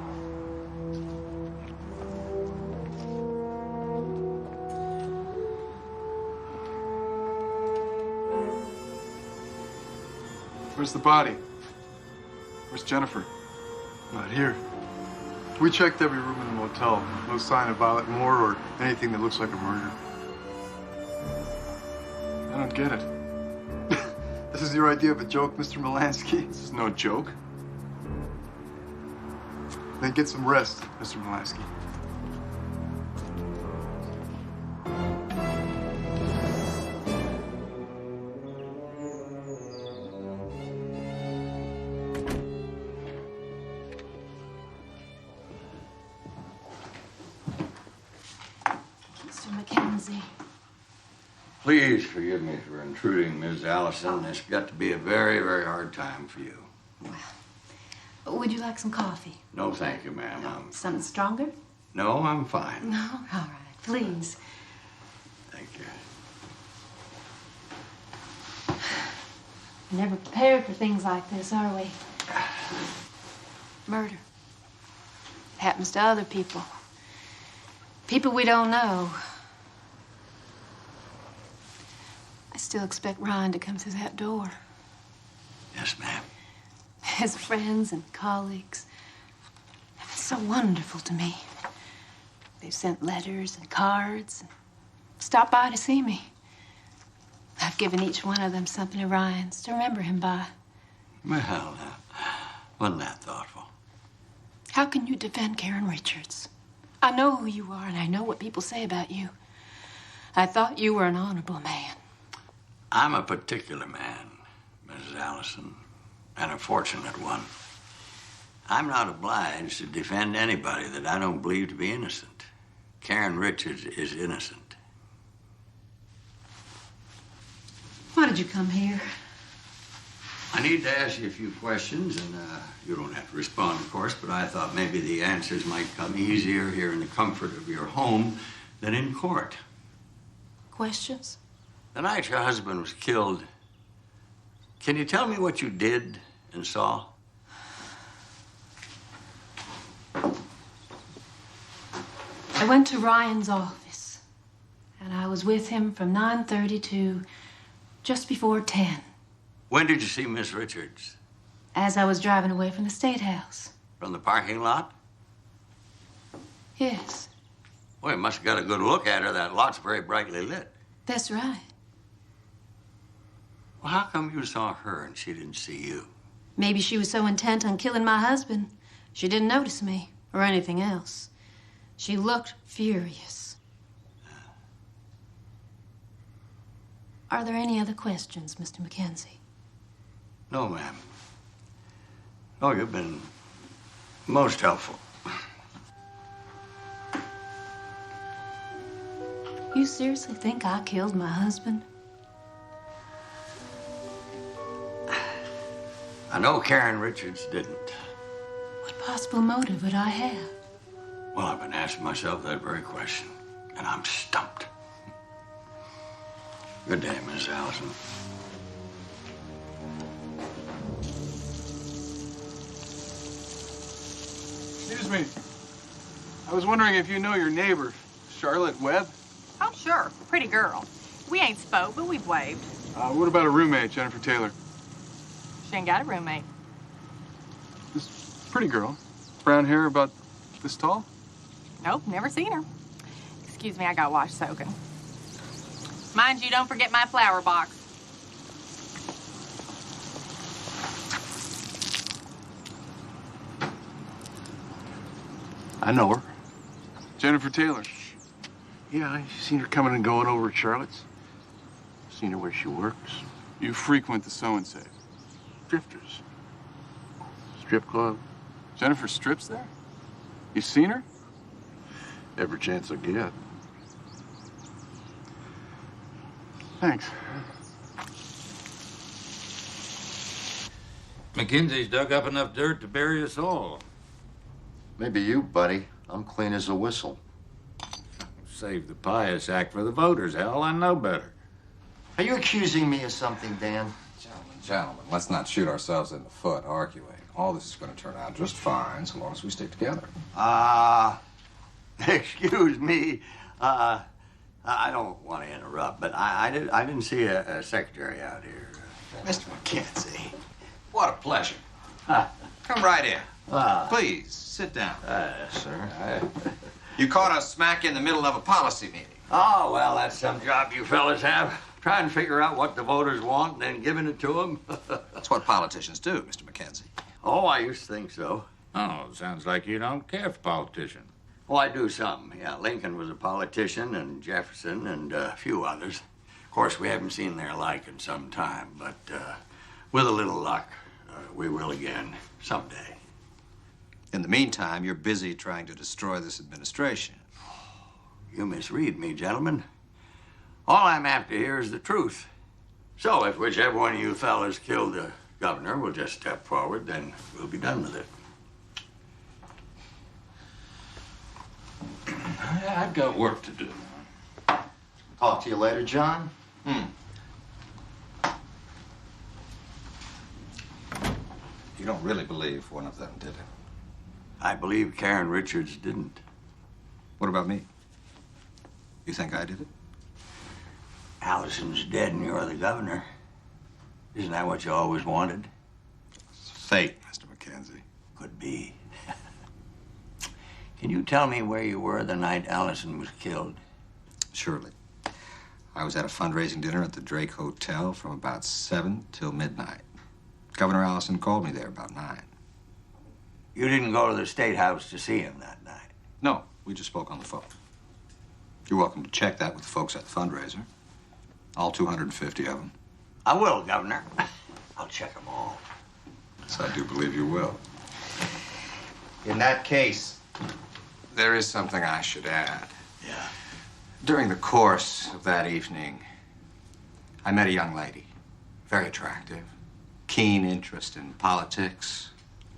Speaker 20: Where's the body? Where's Jennifer?
Speaker 2: Not here. We checked every room in the motel. No sign of Violet Moore or anything that looks like a murder.
Speaker 20: I don't get it.
Speaker 2: This is your idea of a joke, Mr. Molansky?
Speaker 20: This is no joke.
Speaker 2: Then get some rest, Mr. Molansky.
Speaker 7: Please forgive me for intruding, Ms. Allison. This got to be a very, very hard time for you.
Speaker 15: Would you like some coffee?
Speaker 7: No, thank you, ma'am.
Speaker 15: Something stronger?
Speaker 7: No, I'm fine.
Speaker 15: No? All right. Please.
Speaker 7: Thank you.
Speaker 15: We're never prepared for things like this, are we? Murder. Happens to other people. People we don't know. I still expect Ryan to come through that door.
Speaker 7: Yes, ma'am.
Speaker 15: His friends and colleagues have been so wonderful to me. They've sent letters and cards and stopped by to see me. I've given each one of them something of Ryan's to remember him by.
Speaker 7: Well, wasn't that thoughtful?
Speaker 15: How can you defend Karen Richards? I know who you are, and I know what people say about you. I thought you were an honorable man.
Speaker 7: I'm a particular man, Mrs. Allison, and a fortunate one. I'm not obliged to defend anybody that I don't believe to be innocent. Karen Richards is innocent.
Speaker 15: Why did you come here?
Speaker 7: I need to ask you a few questions, and you don't have to respond, of course, but I thought maybe the answers might come easier here in the comfort of your home than in court.
Speaker 15: Questions?
Speaker 7: The night your husband was killed, can you tell me what you did and saw?
Speaker 15: I went to Ryan's office, and I was with him from 9:30 to just before 10.
Speaker 7: When did you see Miss Richards?
Speaker 15: As I was driving away from the State House.
Speaker 7: From the parking lot?
Speaker 15: Yes,
Speaker 7: Well, you must have got a good look at her. That lot's very brightly lit.
Speaker 15: that's right.
Speaker 7: Well, how come you saw her and she didn't see you?
Speaker 15: Maybe she was so intent on killing my husband, she didn't notice me or anything else. She looked furious. Are there any other questions, Mr. Mackenzie?
Speaker 7: No, ma'am. No, you've been most helpful.
Speaker 15: You seriously think I killed my husband?
Speaker 7: I know Karen Richards didn't.
Speaker 15: What possible motive would I have?
Speaker 7: Well, I've been asking myself that very question, and I'm stumped. Good day, Miss Allison.
Speaker 20: Excuse me. I was wondering if you know your neighbor, Charlotte Webb?
Speaker 16: Oh, sure. Pretty girl. We ain't spoke, but we've waved.
Speaker 20: What about a roommate, Jennifer Taylor?
Speaker 16: She ain't got a roommate.
Speaker 20: This pretty girl. Brown hair about this tall?
Speaker 16: Nope, never seen her. Excuse me, I got washed soaking. Mind you, don't forget my flower box.
Speaker 11: I know her.
Speaker 20: Jennifer Taylor.
Speaker 11: Yeah, I've seen her coming and going over at Charlotte's. Seen her where she works.
Speaker 20: You frequent the so-and-save.
Speaker 11: Drifters. Strip club.
Speaker 20: Jennifer strips there? You seen her?
Speaker 11: Every chance I get.
Speaker 20: Thanks.
Speaker 6: Mackenzie's dug up enough dirt to bury us all.
Speaker 19: Maybe you, buddy. I'm clean as a whistle.
Speaker 6: Save the pious act for the voters. Hell, I know better.
Speaker 19: Are you accusing me of something, Dan?
Speaker 8: Gentlemen, let's not shoot ourselves in the foot arguing. All this is going to turn out just fine so long as we stick together.
Speaker 7: Excuse me. I don't want to interrupt, but I didn't see a secretary out here.
Speaker 4: Mr. McKenzie, what a pleasure. Come right in. Please, sit down.
Speaker 7: Sir,
Speaker 4: You caught us smack in the middle of a policy meeting.
Speaker 7: Oh, well, that's some job you fellas have. Trying to figure out what the voters want and then giving it to them.
Speaker 4: That's what politicians do, Mr. McKenzie.
Speaker 7: Oh, I used to think so.
Speaker 6: Oh, sounds like you don't care for politicians.
Speaker 7: Oh, I do some. Yeah, Lincoln was a politician, and Jefferson, and a few others. Of course, we haven't seen their like in some time, but with a little luck, we will again someday.
Speaker 4: In the meantime, you're busy trying to destroy this administration.
Speaker 7: You misread me, gentlemen. All I'm after here is the truth. So if whichever one of you fellas killed the governor will just step forward, then we'll be done with it.
Speaker 6: I've got work to do.
Speaker 19: Talk to you later, John.
Speaker 4: You don't really believe one of them did it.
Speaker 7: I believe Karen Richards didn't.
Speaker 4: What about me? You think I did it?
Speaker 7: Allison's dead and you're the governor. Isn't that what you always wanted?
Speaker 4: Fate, Mr. McKenzie.
Speaker 7: Could be. Can you tell me where you were the night Allison was killed?
Speaker 4: Surely. I was at a fundraising dinner at the Drake Hotel from about 7 till midnight. Governor Allison called me there about 9.
Speaker 7: You didn't go to the State House to see him that night?
Speaker 4: No, we just spoke on the phone. You're welcome to check that with the folks at the fundraiser. All 250 of them.
Speaker 7: I will, Governor. I'll check them all.
Speaker 4: Yes, I do believe you will. In that case, there is something I should add.
Speaker 7: Yeah.
Speaker 4: During the course of that evening, I met a young lady, very attractive, keen interest in politics.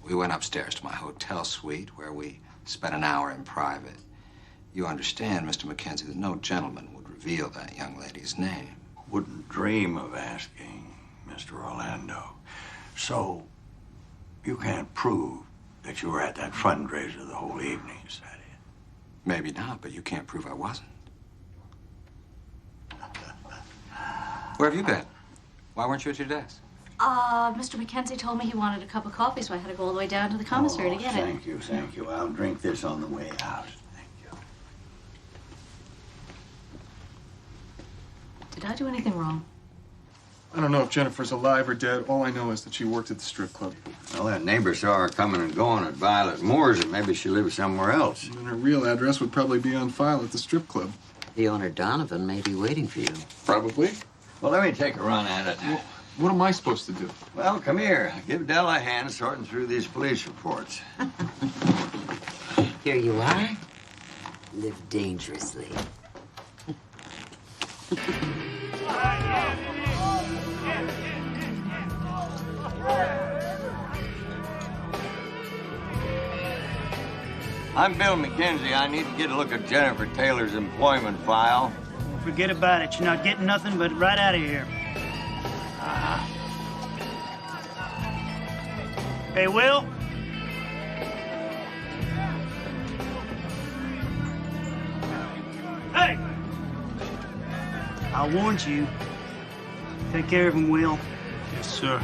Speaker 4: We went upstairs to my hotel suite where we spent an hour in private. You understand, Mr. McKenzie, that no gentleman would reveal that young lady's name.
Speaker 7: Wouldn't dream of asking, Mr. Orlando. So, you can't prove that you were at that fundraiser the whole evening, is that it?
Speaker 4: Maybe not, but you can't prove I wasn't. Where have you been? Why weren't you at your desk?
Speaker 13: Mr. McKenzie told me he wanted a cup of coffee, so I had to go all the way down to the commissary to get it.
Speaker 7: Thank you, thank you. I'll drink this on the way out.
Speaker 13: Did I do anything wrong?
Speaker 20: I don't know if Jennifer's alive or dead. All I know is that she worked at the strip club.
Speaker 7: Well, that neighbor saw her coming and going at Violet Moore's, and maybe she lives somewhere else.
Speaker 20: And her real address would probably be on file at the strip club.
Speaker 12: The owner, Donovan, may be waiting for you.
Speaker 20: Probably.
Speaker 7: Well, let me take a run at it.
Speaker 20: Well, what am I supposed to do?
Speaker 7: Well, come here. Give Della a hand sorting through these police reports.
Speaker 12: Here you are. Live dangerously.
Speaker 7: I'm Bill McKenzie. I need to get a look at Jennifer Taylor's employment file.
Speaker 3: Forget about it. You're not getting nothing but right out of here. Hey, Will? Hey! I warned you. Take care of him, Will. Yes, sir.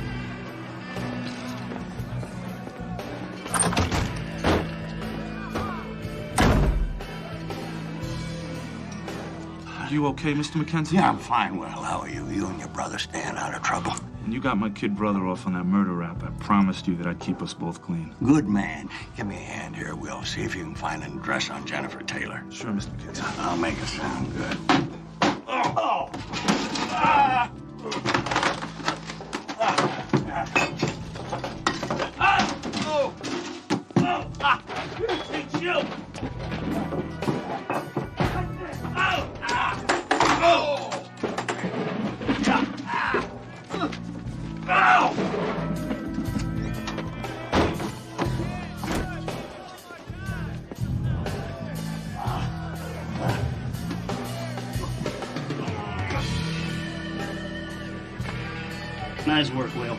Speaker 14: You okay, Mr. McKenzie?
Speaker 7: Yeah, I'm fine. Well, how are you? You and your brother staying out of trouble?
Speaker 14: When you got my kid brother off on that murder rap, I promised you that I'd keep us both clean.
Speaker 7: Good man. Give me a hand here, Will. See if you can find an address on Jennifer Taylor.
Speaker 14: Sure, Mr. McKenzie.
Speaker 7: I'll make it sound good. Oh! Ah! Oh! Oh! Ah! It's you! Oh! Ah! Oh! Yeah. Ah! Ow!
Speaker 3: Nice work, Will.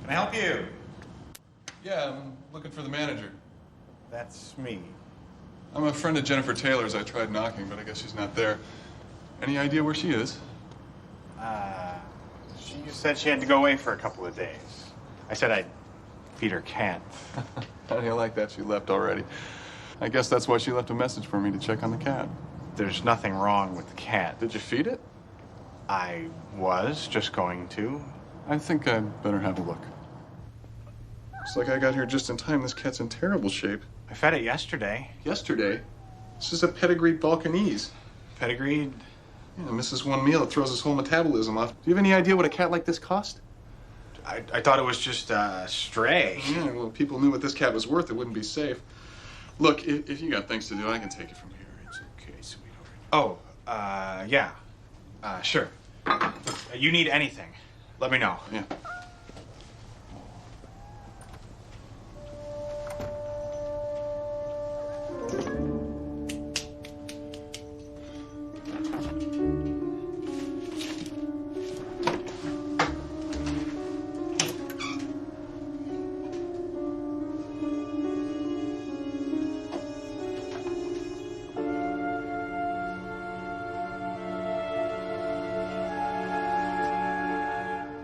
Speaker 20: Can I help you? Yeah, I'm looking for the manager.
Speaker 18: That's me.
Speaker 20: I'm a friend of Jennifer Taylor's. I tried knocking, but I guess she's not there. Any idea where she is?
Speaker 18: She said she had to go away for a couple of days. I said I'd feed her cat.
Speaker 20: How do you like that? She left already. I guess that's why she left a message for me to check on the cat.
Speaker 18: There's nothing wrong with the cat.
Speaker 20: Did you feed it?
Speaker 18: I was just going to.
Speaker 20: I think I'd better have a look. Looks like I got here just in time. This cat's in terrible shape.
Speaker 18: I fed it yesterday.
Speaker 20: Yesterday? This is a pedigreed Balkanese.
Speaker 18: Pedigreed?
Speaker 20: Yeah, misses one meal, it throws his whole metabolism off. Do you have any idea what a cat like this cost?
Speaker 18: I thought it was just a stray.
Speaker 20: Yeah, well, if people knew what this cat was worth, it wouldn't be safe. Look, if you got things to do, I can take it from here. It's okay, sweetheart.
Speaker 18: Oh, yeah. Sure. You need anything, let me know.
Speaker 20: Yeah.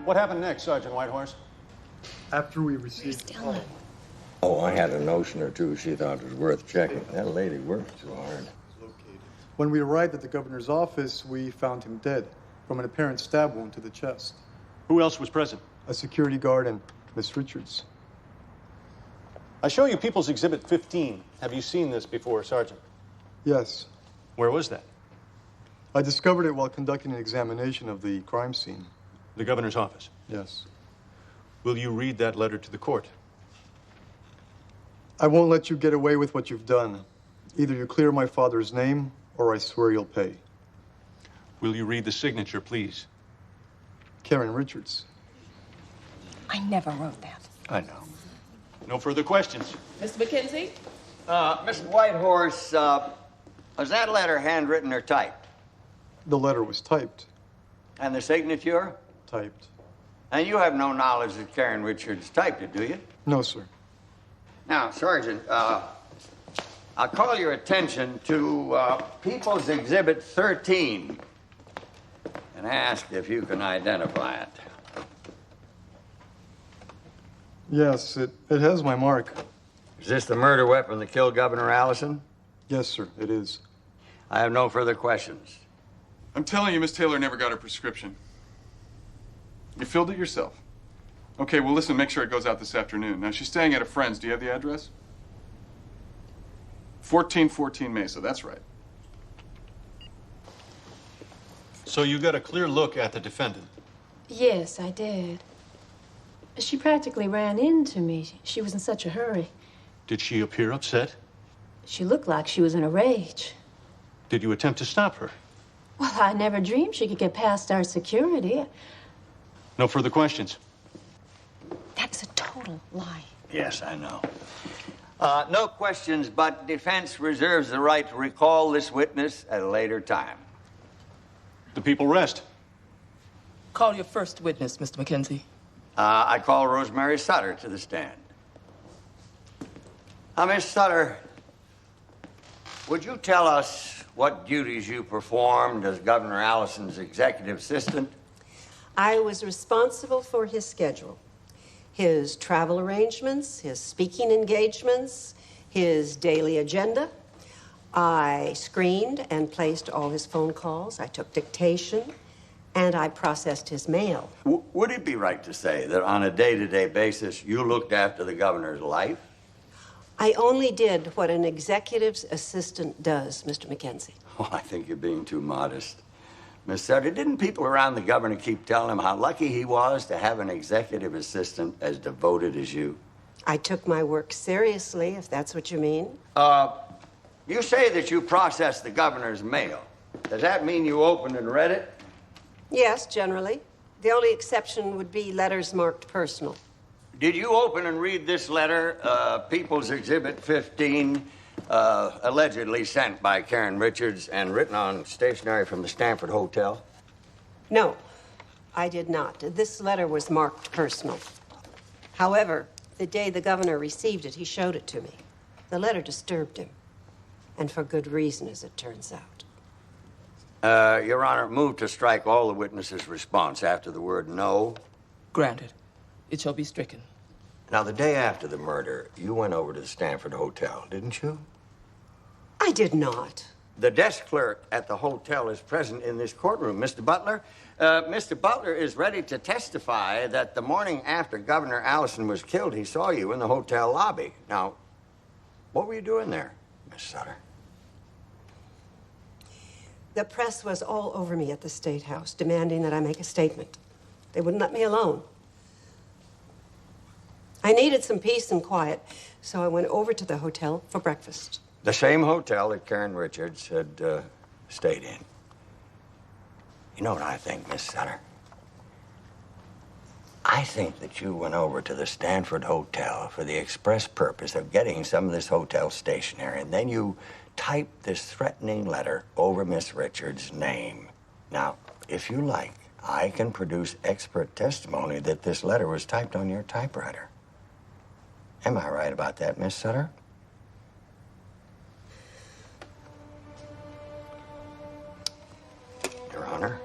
Speaker 22: What happened next, Sergeant Whitehorse?
Speaker 2: After we received...
Speaker 7: Oh, I had a notion or two she thought was worth checking. That lady worked too hard.
Speaker 2: When we arrived at the governor's office, we found him dead from an apparent stab wound to the chest.
Speaker 22: Who else was present?
Speaker 2: A security guard and Miss Richards.
Speaker 22: I show you People's Exhibit 15. Have you seen this before, Sergeant?
Speaker 2: Yes.
Speaker 22: Where was that?
Speaker 2: I discovered it while conducting an examination of the crime scene.
Speaker 22: The governor's office?
Speaker 2: Yes.
Speaker 22: Will you read that letter to the court?
Speaker 2: I won't let you get away with what you've done. Either you clear my father's name, or I swear you'll pay.
Speaker 22: Will you read the signature, please?
Speaker 2: Karen Richards.
Speaker 1: I never wrote that.
Speaker 22: I know. No further questions.
Speaker 9: Mr. McKenzie?
Speaker 7: Miss Whitehorse, was that letter handwritten or typed?
Speaker 2: The letter was typed.
Speaker 7: And the signature?
Speaker 2: Typed.
Speaker 7: And you have no knowledge that Karen Richards typed it, do you?
Speaker 2: No, sir.
Speaker 7: Now, Sergeant, I'll call your attention to People's Exhibit 13 and ask if you can identify it.
Speaker 2: Yes, it has my mark.
Speaker 7: Is this the murder weapon that killed Governor Allison?
Speaker 2: Yes, sir, it is.
Speaker 7: I have no further questions.
Speaker 20: I'm telling you, Miss Taylor never got her prescription. You filled it yourself. Okay, well, listen, make sure it goes out this afternoon. Now, she's staying at a friend's. Do you have the address? 1414 Mesa, that's right.
Speaker 22: So you got a clear look at the defendant?
Speaker 15: Yes, I did. She practically ran into me. She was in such a hurry.
Speaker 22: Did she appear upset?
Speaker 15: She looked like she was in a rage.
Speaker 22: Did you attempt to stop her?
Speaker 15: Well, I never dreamed she could get past our security.
Speaker 22: No further questions?
Speaker 1: That is a total lie.
Speaker 7: Yes, I know. No questions, but defense reserves the right to recall this witness at a later time.
Speaker 22: The people rest.
Speaker 9: Call your first witness, Mr. McKenzie.
Speaker 7: I call Rosemary Sutter to the stand. Now, Miss Sutter, would you tell us what duties you performed as Governor Allison's executive assistant?
Speaker 21: I was responsible for his schedule, his travel arrangements, his speaking engagements, his daily agenda. I screened and placed all his phone calls. I took dictation, and I processed his mail.
Speaker 7: Would it be right to say that on a day-to-day basis, you looked after the governor's life?
Speaker 21: I only did what an executive's assistant does, Mr. Mackenzie.
Speaker 7: Oh, I think you're being too modest. Miss Sutter, didn't people around the governor keep telling him how lucky he was to have an executive assistant as devoted as you?
Speaker 21: I took my work seriously, if that's what you mean.
Speaker 7: You say that you processed the governor's mail. Does that mean you opened and read it?
Speaker 21: Yes, generally. The only exception would be letters marked personal.
Speaker 7: Did you open and read this letter, People's Exhibit 15, allegedly sent by Karen Richards and written on stationery from the Stanford Hotel?
Speaker 21: No, I did not. This letter was marked personal. However, the day the governor received it, he showed it to me. The letter disturbed him, and for good reason, as it turns out.
Speaker 7: Your Honor, move to strike all the witnesses' response after the word no.
Speaker 5: Granted. It shall be stricken.
Speaker 7: Now, the day after the murder, you went over to the Stanford Hotel, didn't you?
Speaker 21: I did not.
Speaker 7: The desk clerk at the hotel is present in this courtroom, Mr. Butler. Mr. Butler is ready to testify that the morning after Governor Allison was killed, he saw you in the hotel lobby. Now, what were you doing there, Miss Sutter?
Speaker 21: The press was all over me at the State House, demanding that I make a statement. They wouldn't let me alone. I needed some peace and quiet, so I went over to the hotel for breakfast.
Speaker 7: The same hotel that Karen Richards had stayed in. You know what I think, Miss Sutter? I think that you went over to the Stanford Hotel for the express purpose of getting some of this hotel stationery, and then you typed this threatening letter over Miss Richards' name. Now, if you like, I can produce expert testimony that this letter was typed on your typewriter. Am I right about that, Miss Sutter? Your Honor,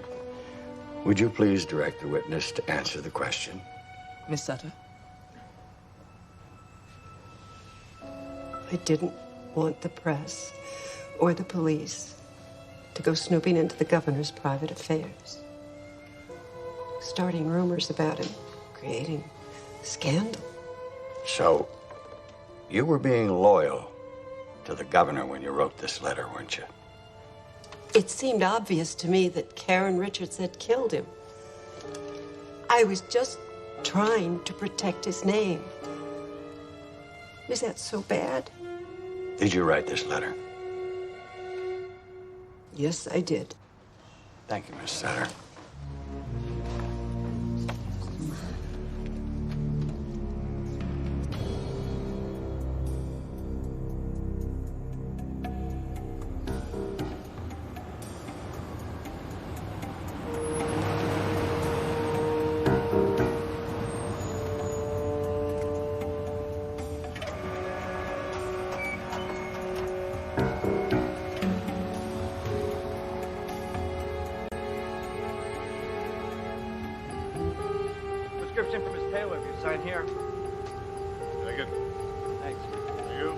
Speaker 7: would you please direct the witness to answer the question?
Speaker 5: Miss Sutter?
Speaker 21: I didn't want the press or the police to go snooping into the governor's private affairs, starting rumors about him, creating scandal.
Speaker 7: So, you were being loyal to the governor when you wrote this letter, weren't you?
Speaker 21: It seemed obvious to me that Karen Richards had killed him. I was just trying to protect his name. Was that so bad?
Speaker 7: Did you write this letter?
Speaker 21: Yes, I did.
Speaker 7: Thank you, Miss Sutter.
Speaker 17: Prescription for Miss Taylor, if you sign here.
Speaker 20: Take it.
Speaker 17: Thanks.
Speaker 20: You?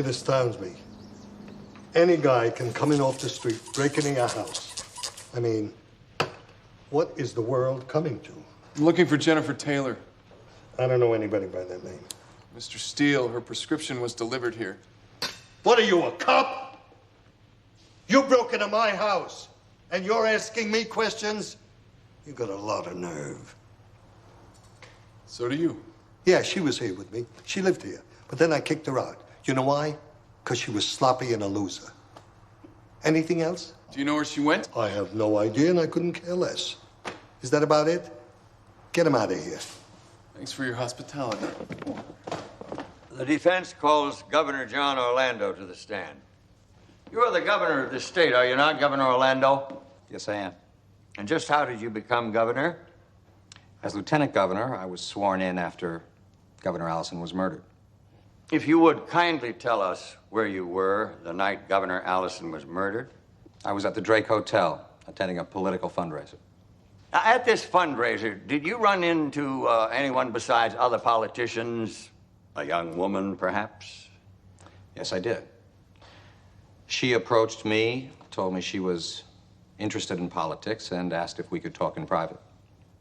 Speaker 10: It astounds me. Any guy can come in off the street, break into your house. I mean, what is the world coming to?
Speaker 20: I'm looking for Jennifer Taylor.
Speaker 10: I don't know anybody by that name.
Speaker 20: Mr. Steele, her prescription was delivered here.
Speaker 10: What are you, a cop? You broke into my house, and you're asking me questions? You got a lot of nerve.
Speaker 20: So do you.
Speaker 10: Yeah, she was here with me. She lived here. But then I kicked her out. You know why? Because she was sloppy and a loser. Anything else?
Speaker 20: Do you know where she went?
Speaker 10: I have no idea, and I couldn't care less. Is that about it? Get him out of here.
Speaker 20: Thanks for your hospitality.
Speaker 7: The defense calls Governor John Orlando to the stand. You are the governor of this state, are you not, Governor Orlando?
Speaker 4: Yes, I am.
Speaker 7: And just how did you become governor?
Speaker 4: As lieutenant governor, I was sworn in after Governor Allison was murdered.
Speaker 7: If you would kindly tell us where you were the night Governor Allison was murdered.
Speaker 4: I was at the Drake Hotel, attending a political fundraiser.
Speaker 7: Now, at this fundraiser, did you run into anyone besides other politicians? A young woman, perhaps?
Speaker 4: Yes, I did. She approached me, told me she was interested in politics, and asked if we could talk in private.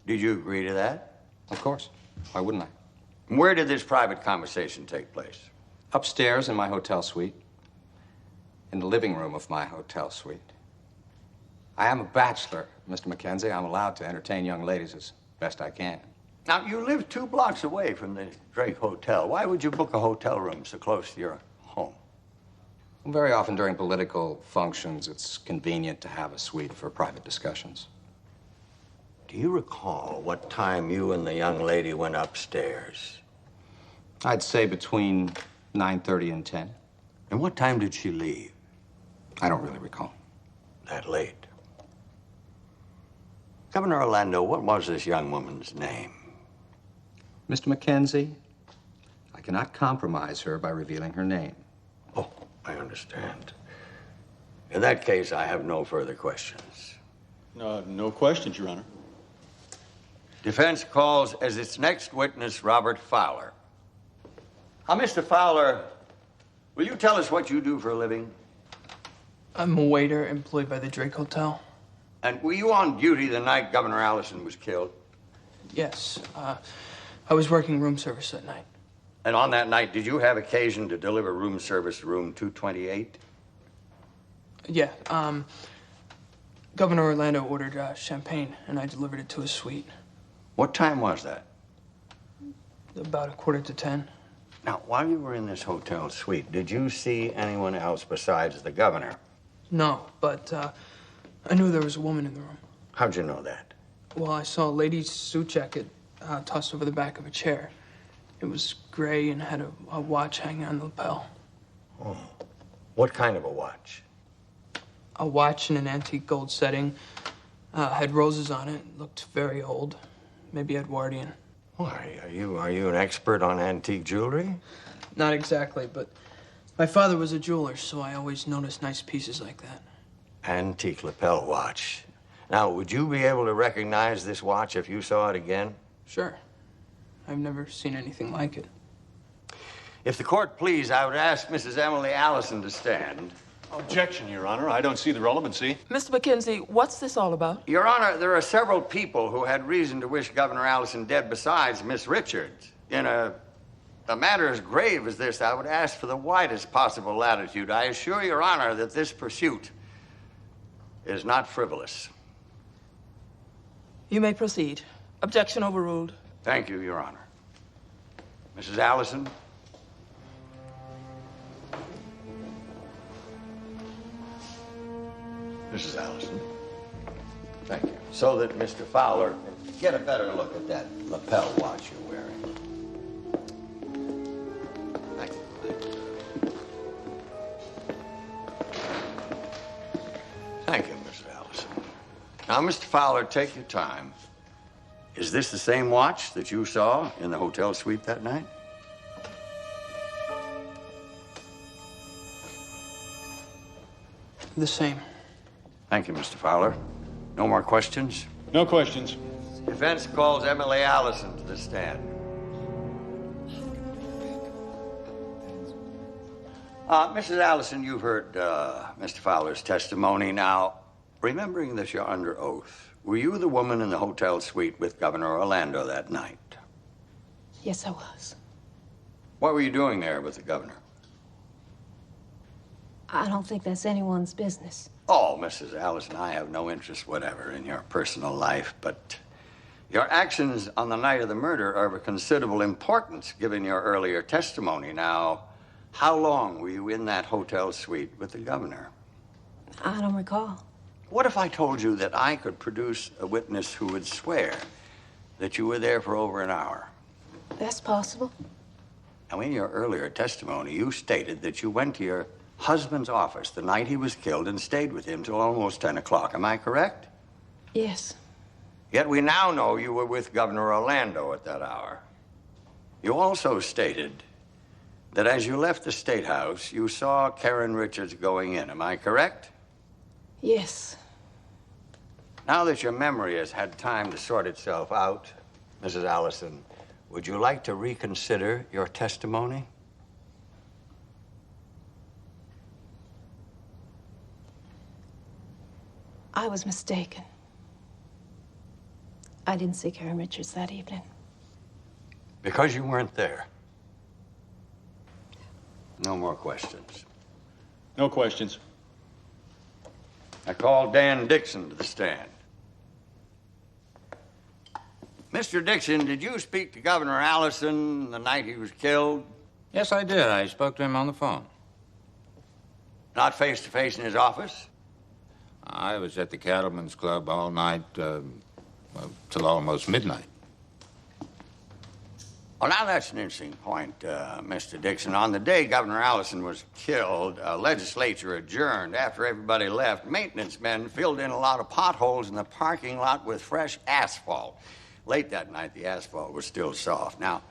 Speaker 7: Did you agree to that?
Speaker 4: Of course. Why wouldn't I?
Speaker 7: Where did this private conversation take place?
Speaker 4: Upstairs in my hotel suite. In the living room of my hotel suite. I am a bachelor, Mr. Mackenzie. I'm allowed to entertain young ladies as best I can.
Speaker 7: Now, you live 2 blocks away from the Drake Hotel. Why would you book a hotel room so close to your home?
Speaker 4: Very often during political functions, it's convenient to have a suite for private discussions.
Speaker 7: Do you recall what time you and the young lady went upstairs?
Speaker 4: I'd say between 9:30 and 10.
Speaker 7: And what time did she leave?
Speaker 4: I don't really recall.
Speaker 7: That late. Governor Orlando, what was this young woman's name?
Speaker 4: Mr. Mackenzie, I cannot compromise her by revealing her name.
Speaker 7: Oh, I understand. In that case, I have no further questions.
Speaker 22: No questions, Your Honor.
Speaker 7: Defense calls as its next witness Robert Fowler. Now, Mr. Fowler, will you tell us what you do for a living?
Speaker 5: I'm a waiter employed by the Drake Hotel.
Speaker 7: And were you on duty the night Governor Allison was killed?
Speaker 5: Yes. I was working room service that night.
Speaker 7: And on that night, did you have occasion to deliver room service room 228?
Speaker 5: Yeah. Governor Orlando ordered champagne, and I delivered it to his suite.
Speaker 7: What time was that?
Speaker 5: About 9:45.
Speaker 7: Now, while you were in this hotel suite, did you see anyone else besides the governor?
Speaker 5: No, but I knew there was a woman in the room.
Speaker 7: How'd you know that?
Speaker 5: Well, I saw a lady's suit jacket tossed over the back of a chair. It was gray and had a watch hanging on the lapel.
Speaker 7: Oh. What kind of a watch?
Speaker 5: A watch in an antique gold setting. Had roses on it. Looked very old. Maybe Edwardian.
Speaker 7: Why, are you an expert on antique jewelry?
Speaker 5: Not exactly, but my father was a jeweler, so I always noticed nice pieces like that.
Speaker 7: Antique lapel watch. Now, would you be able to recognize this watch if you saw it again?
Speaker 5: Sure. I've never seen anything like it.
Speaker 7: If the court please, I would ask Mrs. Emily Allison to stand.
Speaker 22: Objection, Your Honor. I don't see the relevancy.
Speaker 5: Mr. Mackenzie, what's this all about?
Speaker 7: Your Honor, there are several people who had reason to wish Governor Allison dead besides Miss Richards. In a matter as grave as this, I would ask for the widest possible latitude. I assure Your Honor that this pursuit is not frivolous.
Speaker 5: You may proceed. Objection overruled.
Speaker 7: Thank you, Your Honor. Mrs. Allison? Mrs. Allison. Thank you. So that Mr. Fowler can get a better look at that lapel watch you're wearing. Thank you. Thank you, Mrs. Allison. Now, Mr. Fowler, take your time. Is this the same watch that you saw in the hotel suite that night?
Speaker 5: The same.
Speaker 7: Thank you, Mr. Fowler. No more questions?
Speaker 22: No questions.
Speaker 7: Defense calls Emily Allison to the stand. Mrs. Allison, you've heard Mr. Fowler's testimony. Now, remembering that you're under oath, were you the woman in the hotel suite with Governor Orlando that night?
Speaker 15: Yes, I was.
Speaker 7: What were you doing there with the governor?
Speaker 15: I don't think that's anyone's business.
Speaker 7: Oh, Mrs. Allison, I have no interest whatever in your personal life, but your actions on the night of the murder are of considerable importance given your earlier testimony. Now, how long were you in that hotel suite with the governor?
Speaker 15: I don't recall.
Speaker 7: What if I told you that I could produce a witness who would swear that you were there for over an hour?
Speaker 15: That's possible.
Speaker 7: Now, in your earlier testimony, you stated that you went to your husband's office the night he was killed and stayed with him till almost 10 o'clock. Am I correct?
Speaker 15: Yes.
Speaker 7: Yet we now know you were with Governor Orlando at that hour. You also stated that as you left the State House, you saw Karen Richards going in. Am I correct?
Speaker 15: Yes.
Speaker 7: Now that your memory has had time to sort itself out, Mrs. Allison, would you like to reconsider your testimony?
Speaker 15: I was mistaken. I didn't see Karen Richards that evening.
Speaker 7: Because you weren't there. No more questions.
Speaker 22: No questions.
Speaker 7: I call Dan Dixon to the stand. Mr. Dixon, did you speak to Governor Allison the night he was killed?
Speaker 6: Yes, I did. I spoke to him on the phone.
Speaker 7: Not face to face in his office?
Speaker 6: I was at the Cattlemen's Club all night, till almost midnight.
Speaker 7: Well, now that's an interesting point, Mr. Dixon. On the day Governor Allison was killed, legislature adjourned. After everybody left, maintenance men filled in a lot of potholes in the parking lot with fresh asphalt. Late that night, the asphalt was still soft. Now,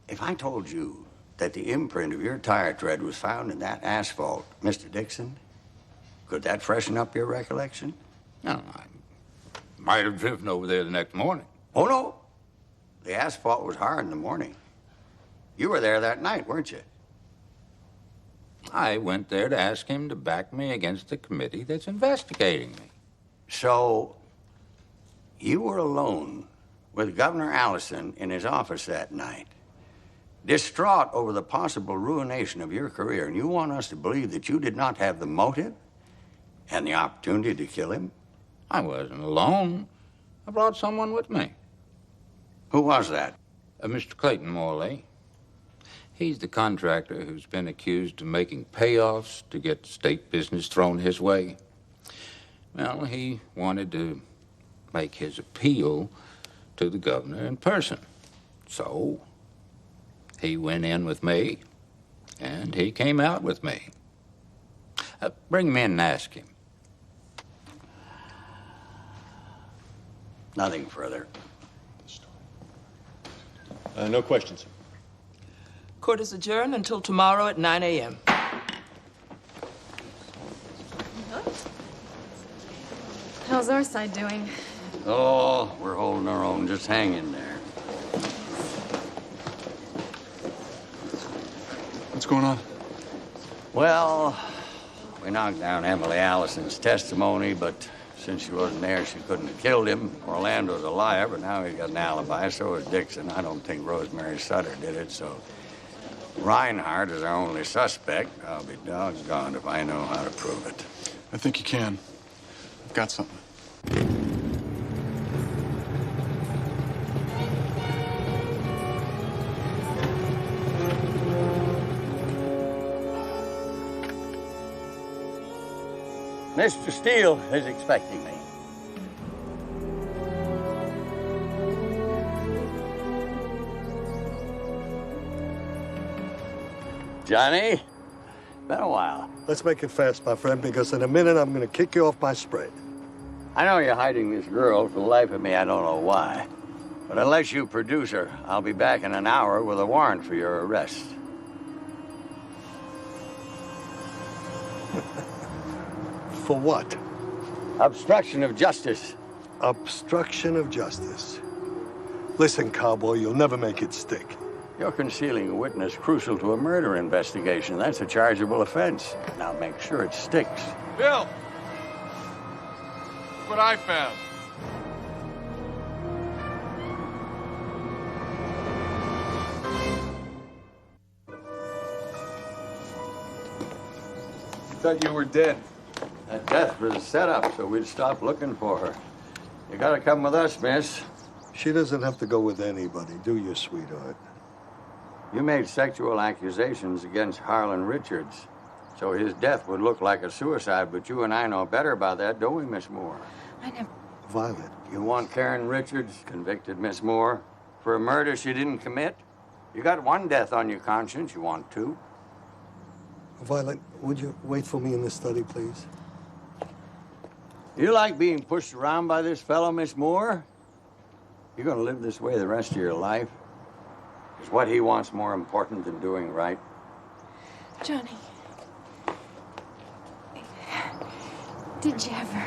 Speaker 7: if I told you that the imprint of your tire tread was found in that asphalt, Mr. Dixon, could that freshen up your recollection?
Speaker 6: No, I might have driven over there the next morning.
Speaker 7: Oh, no. The asphalt was hard in the morning. You were there that night, weren't you?
Speaker 6: I went there to ask him to back me against the committee that's investigating me.
Speaker 7: So, you were alone with Governor Allison in his office that night, distraught over the possible ruination of your career, and you want us to believe that you did not have the motive and the opportunity to kill him?
Speaker 6: I wasn't alone. I brought someone with me.
Speaker 7: Who was that?
Speaker 6: Mr. Clayton Morley. He's the contractor who's been accused of making payoffs to get state business thrown his way. Well, he wanted to make his appeal to the governor in person. So, he went in with me, and he came out with me. Bring him in and ask him.
Speaker 7: Nothing further.
Speaker 22: No questions.
Speaker 11: Court is adjourned until tomorrow at 9 a.m.
Speaker 13: How's our side doing?
Speaker 7: Oh, we're holding our own. Just hang in there.
Speaker 20: What's going on?
Speaker 7: Well, we knocked down Emily Allison's testimony, but since she wasn't there, she couldn't have killed him. Orlando's a liar, but now he's got an alibi. So is Dixon. I don't think Rosemary Sutter did it, so Reinhardt is our only suspect. I'll be doggone if I know how to prove it.
Speaker 20: I think you can. I've got something.
Speaker 7: Mr. Steele is expecting me. Johnny, been a while.
Speaker 10: Let's make it fast, my friend, because in a minute I'm going to kick you off my spread.
Speaker 7: I know you're hiding this girl. For the life of me, I don't know why. But unless you produce her, I'll be back in an hour with a warrant for your arrest.
Speaker 10: For what?
Speaker 7: Obstruction of justice.
Speaker 10: Obstruction of justice. Listen, cowboy, you'll never make it stick.
Speaker 7: You're concealing a witness crucial to a murder investigation. That's a chargeable offense. Now make sure it sticks.
Speaker 20: Bill! Look what I found. Thought you were dead.
Speaker 7: That death was a setup, so we'd stop looking for her. You gotta come with us, miss.
Speaker 10: She doesn't have to go with anybody, do you, sweetheart?
Speaker 7: You made sexual accusations against Harlan Richards, so his death would look like a suicide, but you and I know better about that, don't we, Miss Moore?
Speaker 15: I never...
Speaker 10: Violet.
Speaker 7: You want Karen Richards convicted, Miss Moore, for a murder she didn't commit? You got one death on your conscience, you want two?
Speaker 10: Violet, would you wait for me in the study, please?
Speaker 7: You like being pushed around by this fellow, Miss Moore? You're gonna live this way the rest of your life? Is what he wants more important than doing right?
Speaker 15: Johnny, did you ever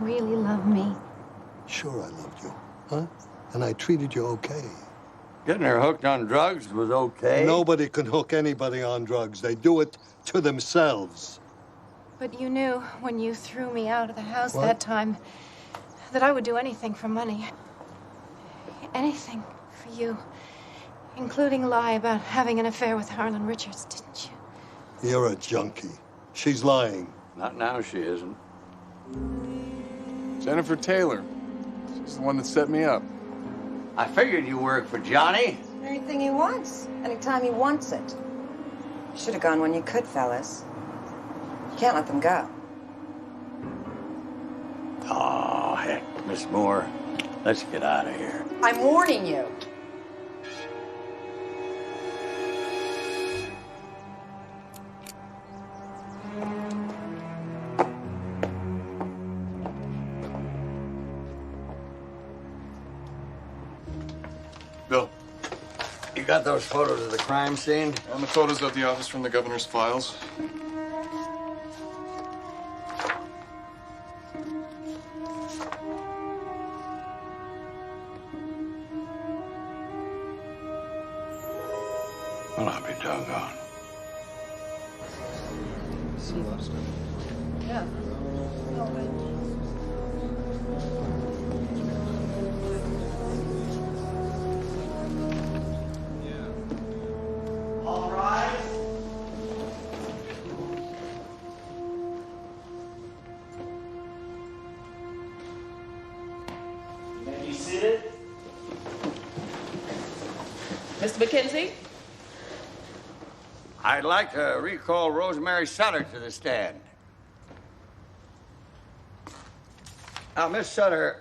Speaker 15: really love me?
Speaker 10: Sure I loved you, huh? And I treated you okay.
Speaker 7: Getting her hooked on drugs was okay.
Speaker 10: Nobody can hook anybody on drugs. They do it to themselves.
Speaker 15: But you knew when you threw me out of the house
Speaker 10: What?
Speaker 15: that time that I would do anything for money. Anything for you. Including lie about having an affair with Harlan Richards, didn't you?
Speaker 10: You're a junkie. She's lying.
Speaker 7: Not now, she isn't.
Speaker 20: Jennifer Taylor. She's the one that set me up.
Speaker 7: I figured you worked for Johnny.
Speaker 8: Anything he wants, anytime he wants it. Should have gone when you could, fellas. You can't let them go.
Speaker 7: Oh, heck, Miss Moore. Let's get out of here.
Speaker 8: I'm warning you.
Speaker 20: Bill.
Speaker 7: You got those photos of the crime scene?
Speaker 20: And the photos of the office from the governor's files.
Speaker 7: Well, I'll be doggone.
Speaker 8: Yeah.
Speaker 7: All right.
Speaker 11: May be seated. Mr. McKenzie?
Speaker 7: I'd like to recall Rosemary Sutter to the stand. Now, Miss Sutter,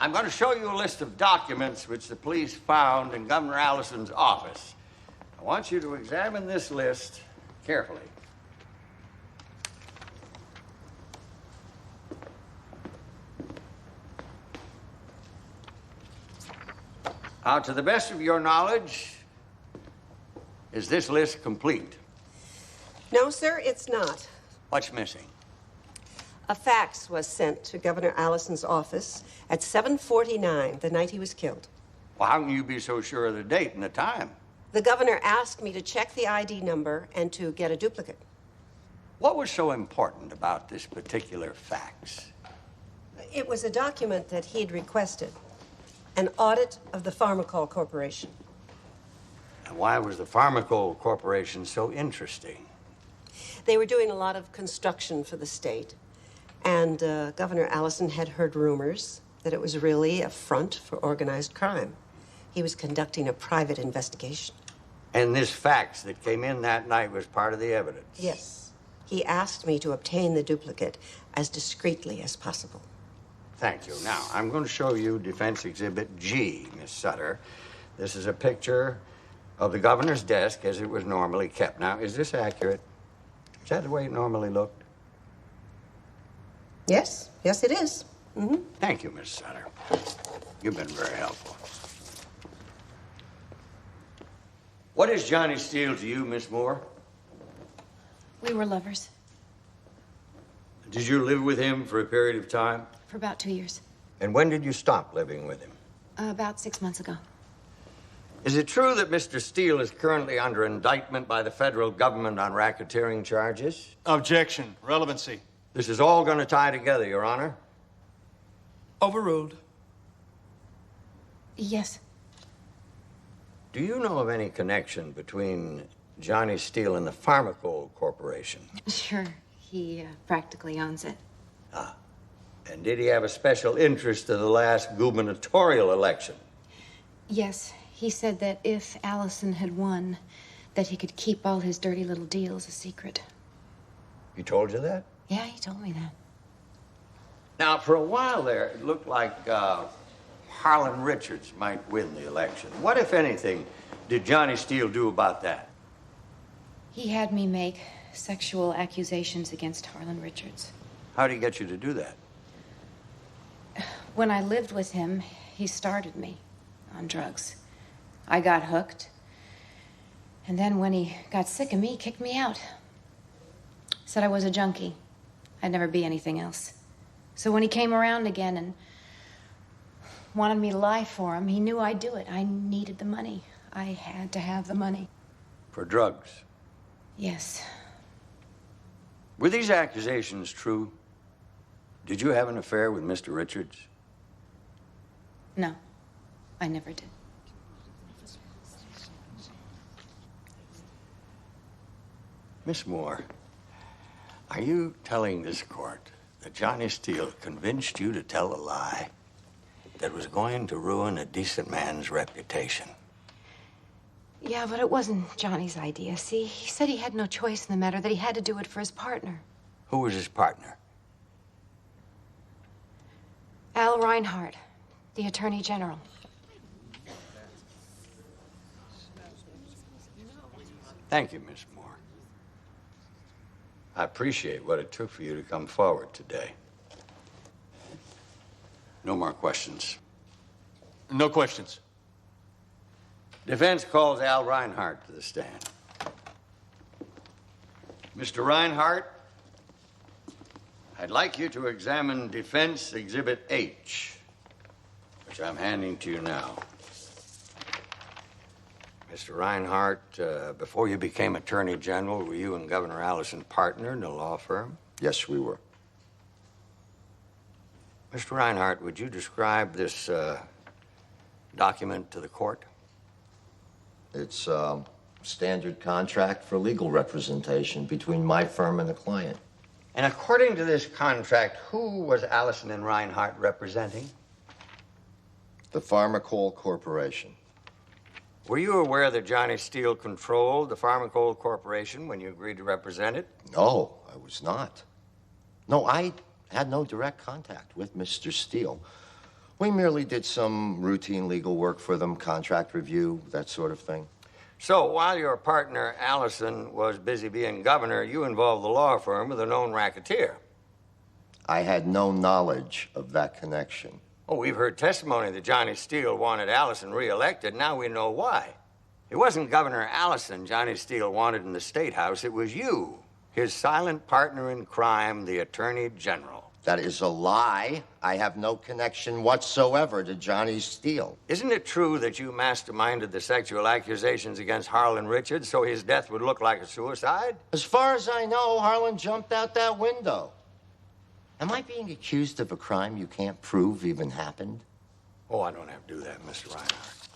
Speaker 7: I'm going to show you a list of documents which the police found in Governor Allison's office. I want you to examine this list carefully. Now, to the best of your knowledge, is this list complete?
Speaker 21: No, sir, it's not.
Speaker 7: What's missing?
Speaker 21: A fax was sent to Governor Allison's office at 7:49, the night he was killed.
Speaker 7: Well, how can you be so sure of the date and the time?
Speaker 21: The governor asked me to check the ID number and to get a duplicate.
Speaker 7: What was so important about this particular fax?
Speaker 21: It was a document that he'd requested, an audit of the Pharmacol Corporation.
Speaker 7: And why was the Pharmacol Corporation so interesting?
Speaker 21: They were doing a lot of construction for the state, and Governor Allison had heard rumors that it was really a front for organized crime. He was conducting a private investigation.
Speaker 7: And this fax that came in that night was part of the evidence?
Speaker 21: Yes. He asked me to obtain the duplicate as discreetly as possible.
Speaker 7: Thank you. Now, I'm going to show you Defense Exhibit G, Miss Sutter. This is a picture of the governor's desk as it was normally kept. Now, is this accurate? Is that the way it normally looked?
Speaker 21: Yes. Yes, it is. Mm-hmm.
Speaker 7: Thank you, Miss Sutter. You've been very helpful. What is Johnny Steele to you, Miss Moore?
Speaker 15: We were lovers
Speaker 7: Did you live with him for a period of time?
Speaker 15: for about 2 years.
Speaker 7: And when did you stop living with him?
Speaker 15: About 6 months ago.
Speaker 7: Is it true that Mr. Steele is currently under indictment by the federal government on racketeering charges?
Speaker 22: Objection. Relevancy.
Speaker 7: This is all going to tie together, Your Honor.
Speaker 11: Overruled.
Speaker 15: Yes.
Speaker 7: Do you know of any connection between Johnny Steele and the Pharmacold Corporation?
Speaker 15: Sure. He practically owns it.
Speaker 7: And did he have a special interest in the last gubernatorial election?
Speaker 15: Yes. He said that if Allison had won, that he could keep all his dirty little deals a secret.
Speaker 7: He told you that?
Speaker 15: Yeah, he told me that.
Speaker 7: Now, for a while there, it looked like Harlan Richards might win the election. What, if anything, did Johnny Steele do about that?
Speaker 15: He had me make sexual accusations against Harlan Richards.
Speaker 7: How did he get you to do that?
Speaker 15: When I lived with him, he started me on drugs. I got hooked. And then when he got sick of me, he kicked me out. Said I was a junkie. I'd never be anything else. So when he came around again and wanted me to lie for him, he knew I'd do it. I needed the money. I had to have the money.
Speaker 7: For drugs?
Speaker 15: Yes.
Speaker 7: Were these accusations true? Did you have an affair with Mr. Richards?
Speaker 15: No, I never did.
Speaker 7: Miss Moore, are you telling this court that Johnny Steele convinced you to tell a lie that was going to ruin a decent man's reputation?
Speaker 15: Yeah, but it wasn't Johnny's idea. See, he said he had no choice in the matter, that he had to do it for his partner.
Speaker 7: Who was his partner?
Speaker 15: Al Reinhardt, the Attorney General.
Speaker 7: Thank you, Miss Moore. I appreciate what it took for you to come forward today. No more questions.
Speaker 22: No questions.
Speaker 7: Defense calls Al Reinhardt to the stand. Mr. Reinhardt, I'd like you to examine Defense Exhibit H, which I'm handing to you now. Mr. Reinhardt, before you became Attorney General, were you and Governor Allison partner in a law firm?
Speaker 16: Yes, we were.
Speaker 7: Mr. Reinhardt, would you describe this document to the court?
Speaker 16: It's a standard contract for legal representation between my firm and the client.
Speaker 7: And according to this contract, who was Allison and Reinhardt representing?
Speaker 16: The Pharmacold Corporation.
Speaker 7: Were you aware that Johnny Steele controlled the Pharmacold Corporation when you agreed to represent it?
Speaker 16: No, I was not. No, I had no direct contact with Mr. Steele. We merely did some routine legal work for them, contract review, that sort of thing.
Speaker 7: So while your partner, Allison, was busy being governor, you involved the law firm with a known racketeer.
Speaker 16: I had no knowledge of that connection.
Speaker 7: Oh, we've heard testimony that Johnny Steele wanted Allison reelected. Now we know why. It wasn't Governor Allison Johnny Steele wanted in the State House. It was you, his silent partner in crime, the Attorney General.
Speaker 16: That is a lie. I have no connection whatsoever to Johnny Steele.
Speaker 7: Isn't it true that you masterminded the sexual accusations against Harlan Richards so his death would look like a suicide?
Speaker 16: As far as I know, Harlan jumped out that window. Am I being accused of a crime you can't prove even happened?
Speaker 7: Oh, I don't have to do that, Mr. Reinhardt.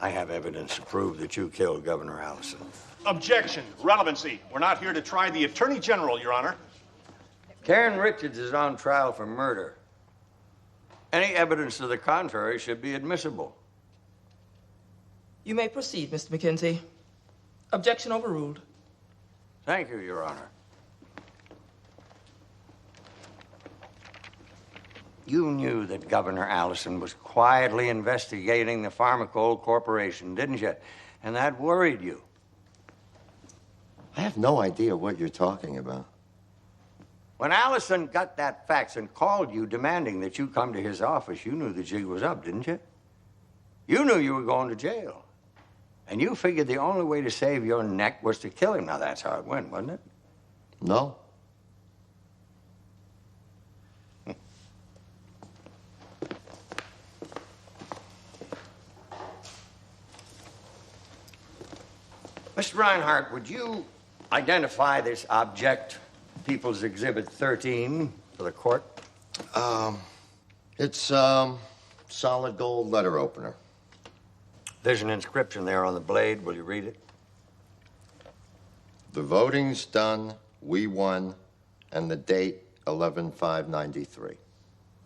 Speaker 7: I have evidence to prove that you killed Governor Allison.
Speaker 22: Objection. Relevancy. We're not here to try the Attorney General, Your Honor.
Speaker 7: Karen Richards is on trial for murder. Any evidence to the contrary should be admissible.
Speaker 11: You may proceed, Mr. McKenzie. Objection overruled.
Speaker 7: Thank you, Your Honor. You knew that Governor Allison was quietly investigating the Pharmacold Corporation, didn't you? And that worried you.
Speaker 16: I have no idea what you're talking about.
Speaker 7: When Allison got that fax and called you demanding that you come to his office, you knew the jig was up, didn't you? You knew you were going to jail. And you figured the only way to save your neck was to kill him. Now, that's how it went, wasn't it?
Speaker 16: No.
Speaker 7: Mr. Reinhardt, would you identify this object, People's Exhibit 13, for the court?
Speaker 16: It's solid gold letter opener.
Speaker 7: There's an inscription there on the blade. Will you read it?
Speaker 16: The voting's done, we won, and the date 11/5/93.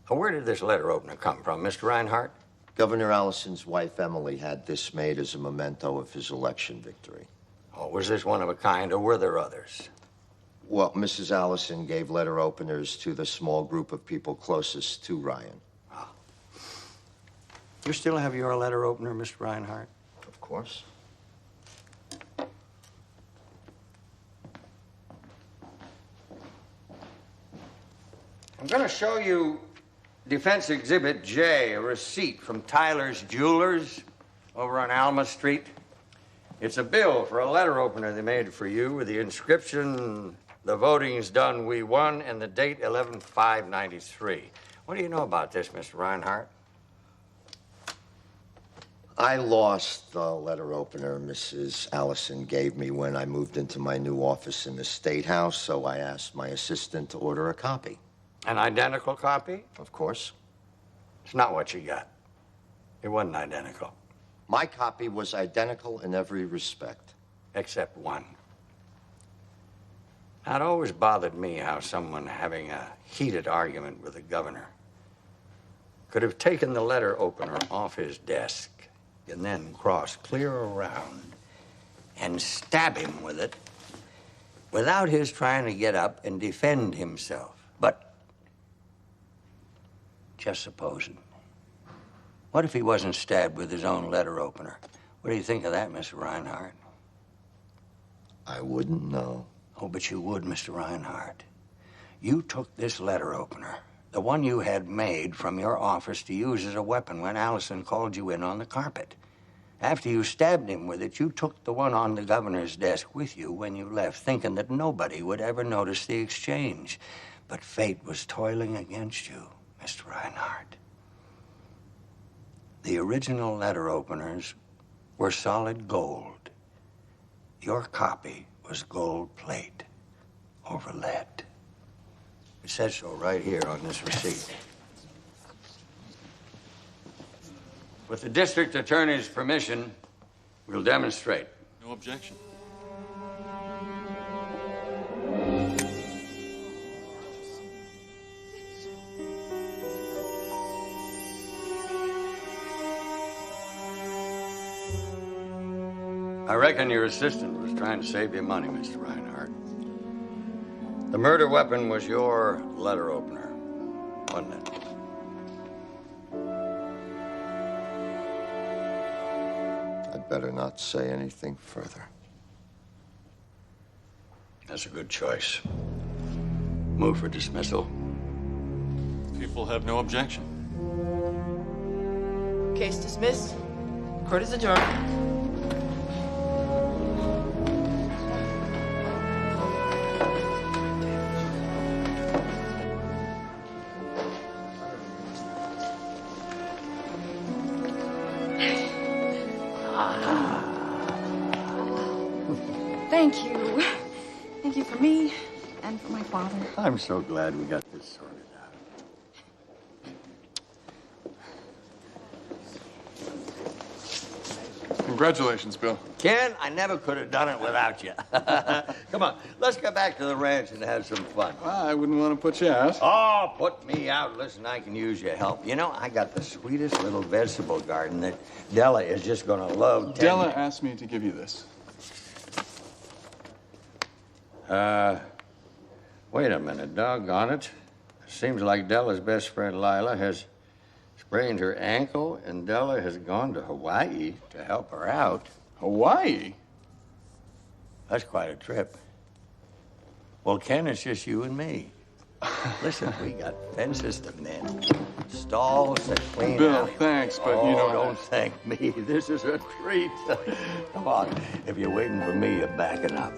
Speaker 7: Where did this letter opener come from, Mr. Reinhardt?
Speaker 16: Governor Allison's wife, Emily, had this made as a memento of his election victory.
Speaker 7: Oh, was this one of a kind, or were there others?
Speaker 16: Well, Mrs. Allison gave letter openers to the small group of people closest to Ryan.
Speaker 7: You still have your letter opener, Mr. Reinhardt?
Speaker 16: Of course.
Speaker 7: I'm going to show you Defense Exhibit J, a receipt from Tyler's Jewelers over on Alma Street. It's a bill for a letter opener they made for you with the inscription, "The voting's done, we won," and the date 11/5/93. What do you know about this, Mr. Reinhardt?
Speaker 16: I lost the letter opener Mrs. Allison gave me when I moved into my new office in the State House, so I asked my assistant to order a copy.
Speaker 7: An identical copy?
Speaker 16: Of course.
Speaker 7: It's not what you got. It wasn't identical.
Speaker 16: My copy was identical in every respect.
Speaker 7: Except one. Now, it always bothered me how someone having a heated argument with the governor could have taken the letter opener off his desk and then crossed clear around and stab him with it without his trying to get up and defend himself. But just supposing. What if he wasn't stabbed with his own letter opener? What do you think of that, Mr. Reinhardt?
Speaker 16: I wouldn't know.
Speaker 7: Oh, but you would, Mr. Reinhardt. You took this letter opener, the one you had made from your office to use as a weapon when Allison called you in on the carpet. After you stabbed him with it, you took the one on the governor's desk with you when you left, thinking that nobody would ever notice the exchange. But fate was toiling against you, Mr. Reinhardt. The original letter openers were solid gold. Your copy was gold plate over lead. It says so right here on this receipt. With the district attorney's permission, we'll demonstrate.
Speaker 20: No objection.
Speaker 7: I reckon your assistant was trying to save you money, Mr. Reinhardt. The murder weapon was your letter opener, wasn't it?
Speaker 16: I'd better not say anything further.
Speaker 7: That's a good choice. Move for dismissal.
Speaker 20: People have no objection.
Speaker 11: Case dismissed. Court is adjourned.
Speaker 15: Thank you. Thank you for me and for my father.
Speaker 7: I'm so glad we got this sorted out.
Speaker 20: Congratulations, Bill.
Speaker 7: Ken, I never could have done it without you. Come on, let's go back to the ranch and have some fun.
Speaker 20: I wouldn't want to put you out.
Speaker 7: Oh, put me out. Listen, I can use your help. You know, I got the sweetest little vegetable garden that Della is just going to love.
Speaker 20: Della asked me to give you this.
Speaker 7: Wait a minute, doggone it. Seems like Della's best friend Lila has sprained her ankle, and Della has gone to Hawaii to help her out.
Speaker 20: Hawaii?
Speaker 7: That's quite a trip. Well, Ken, it's just you and me. Listen, we got fences to mend, stalls to clean
Speaker 20: Bill,
Speaker 7: out.
Speaker 20: thanks, but
Speaker 7: oh,
Speaker 20: you know...
Speaker 7: don't thank me. This is a treat. Come on. If you're waiting for me, you're backing up.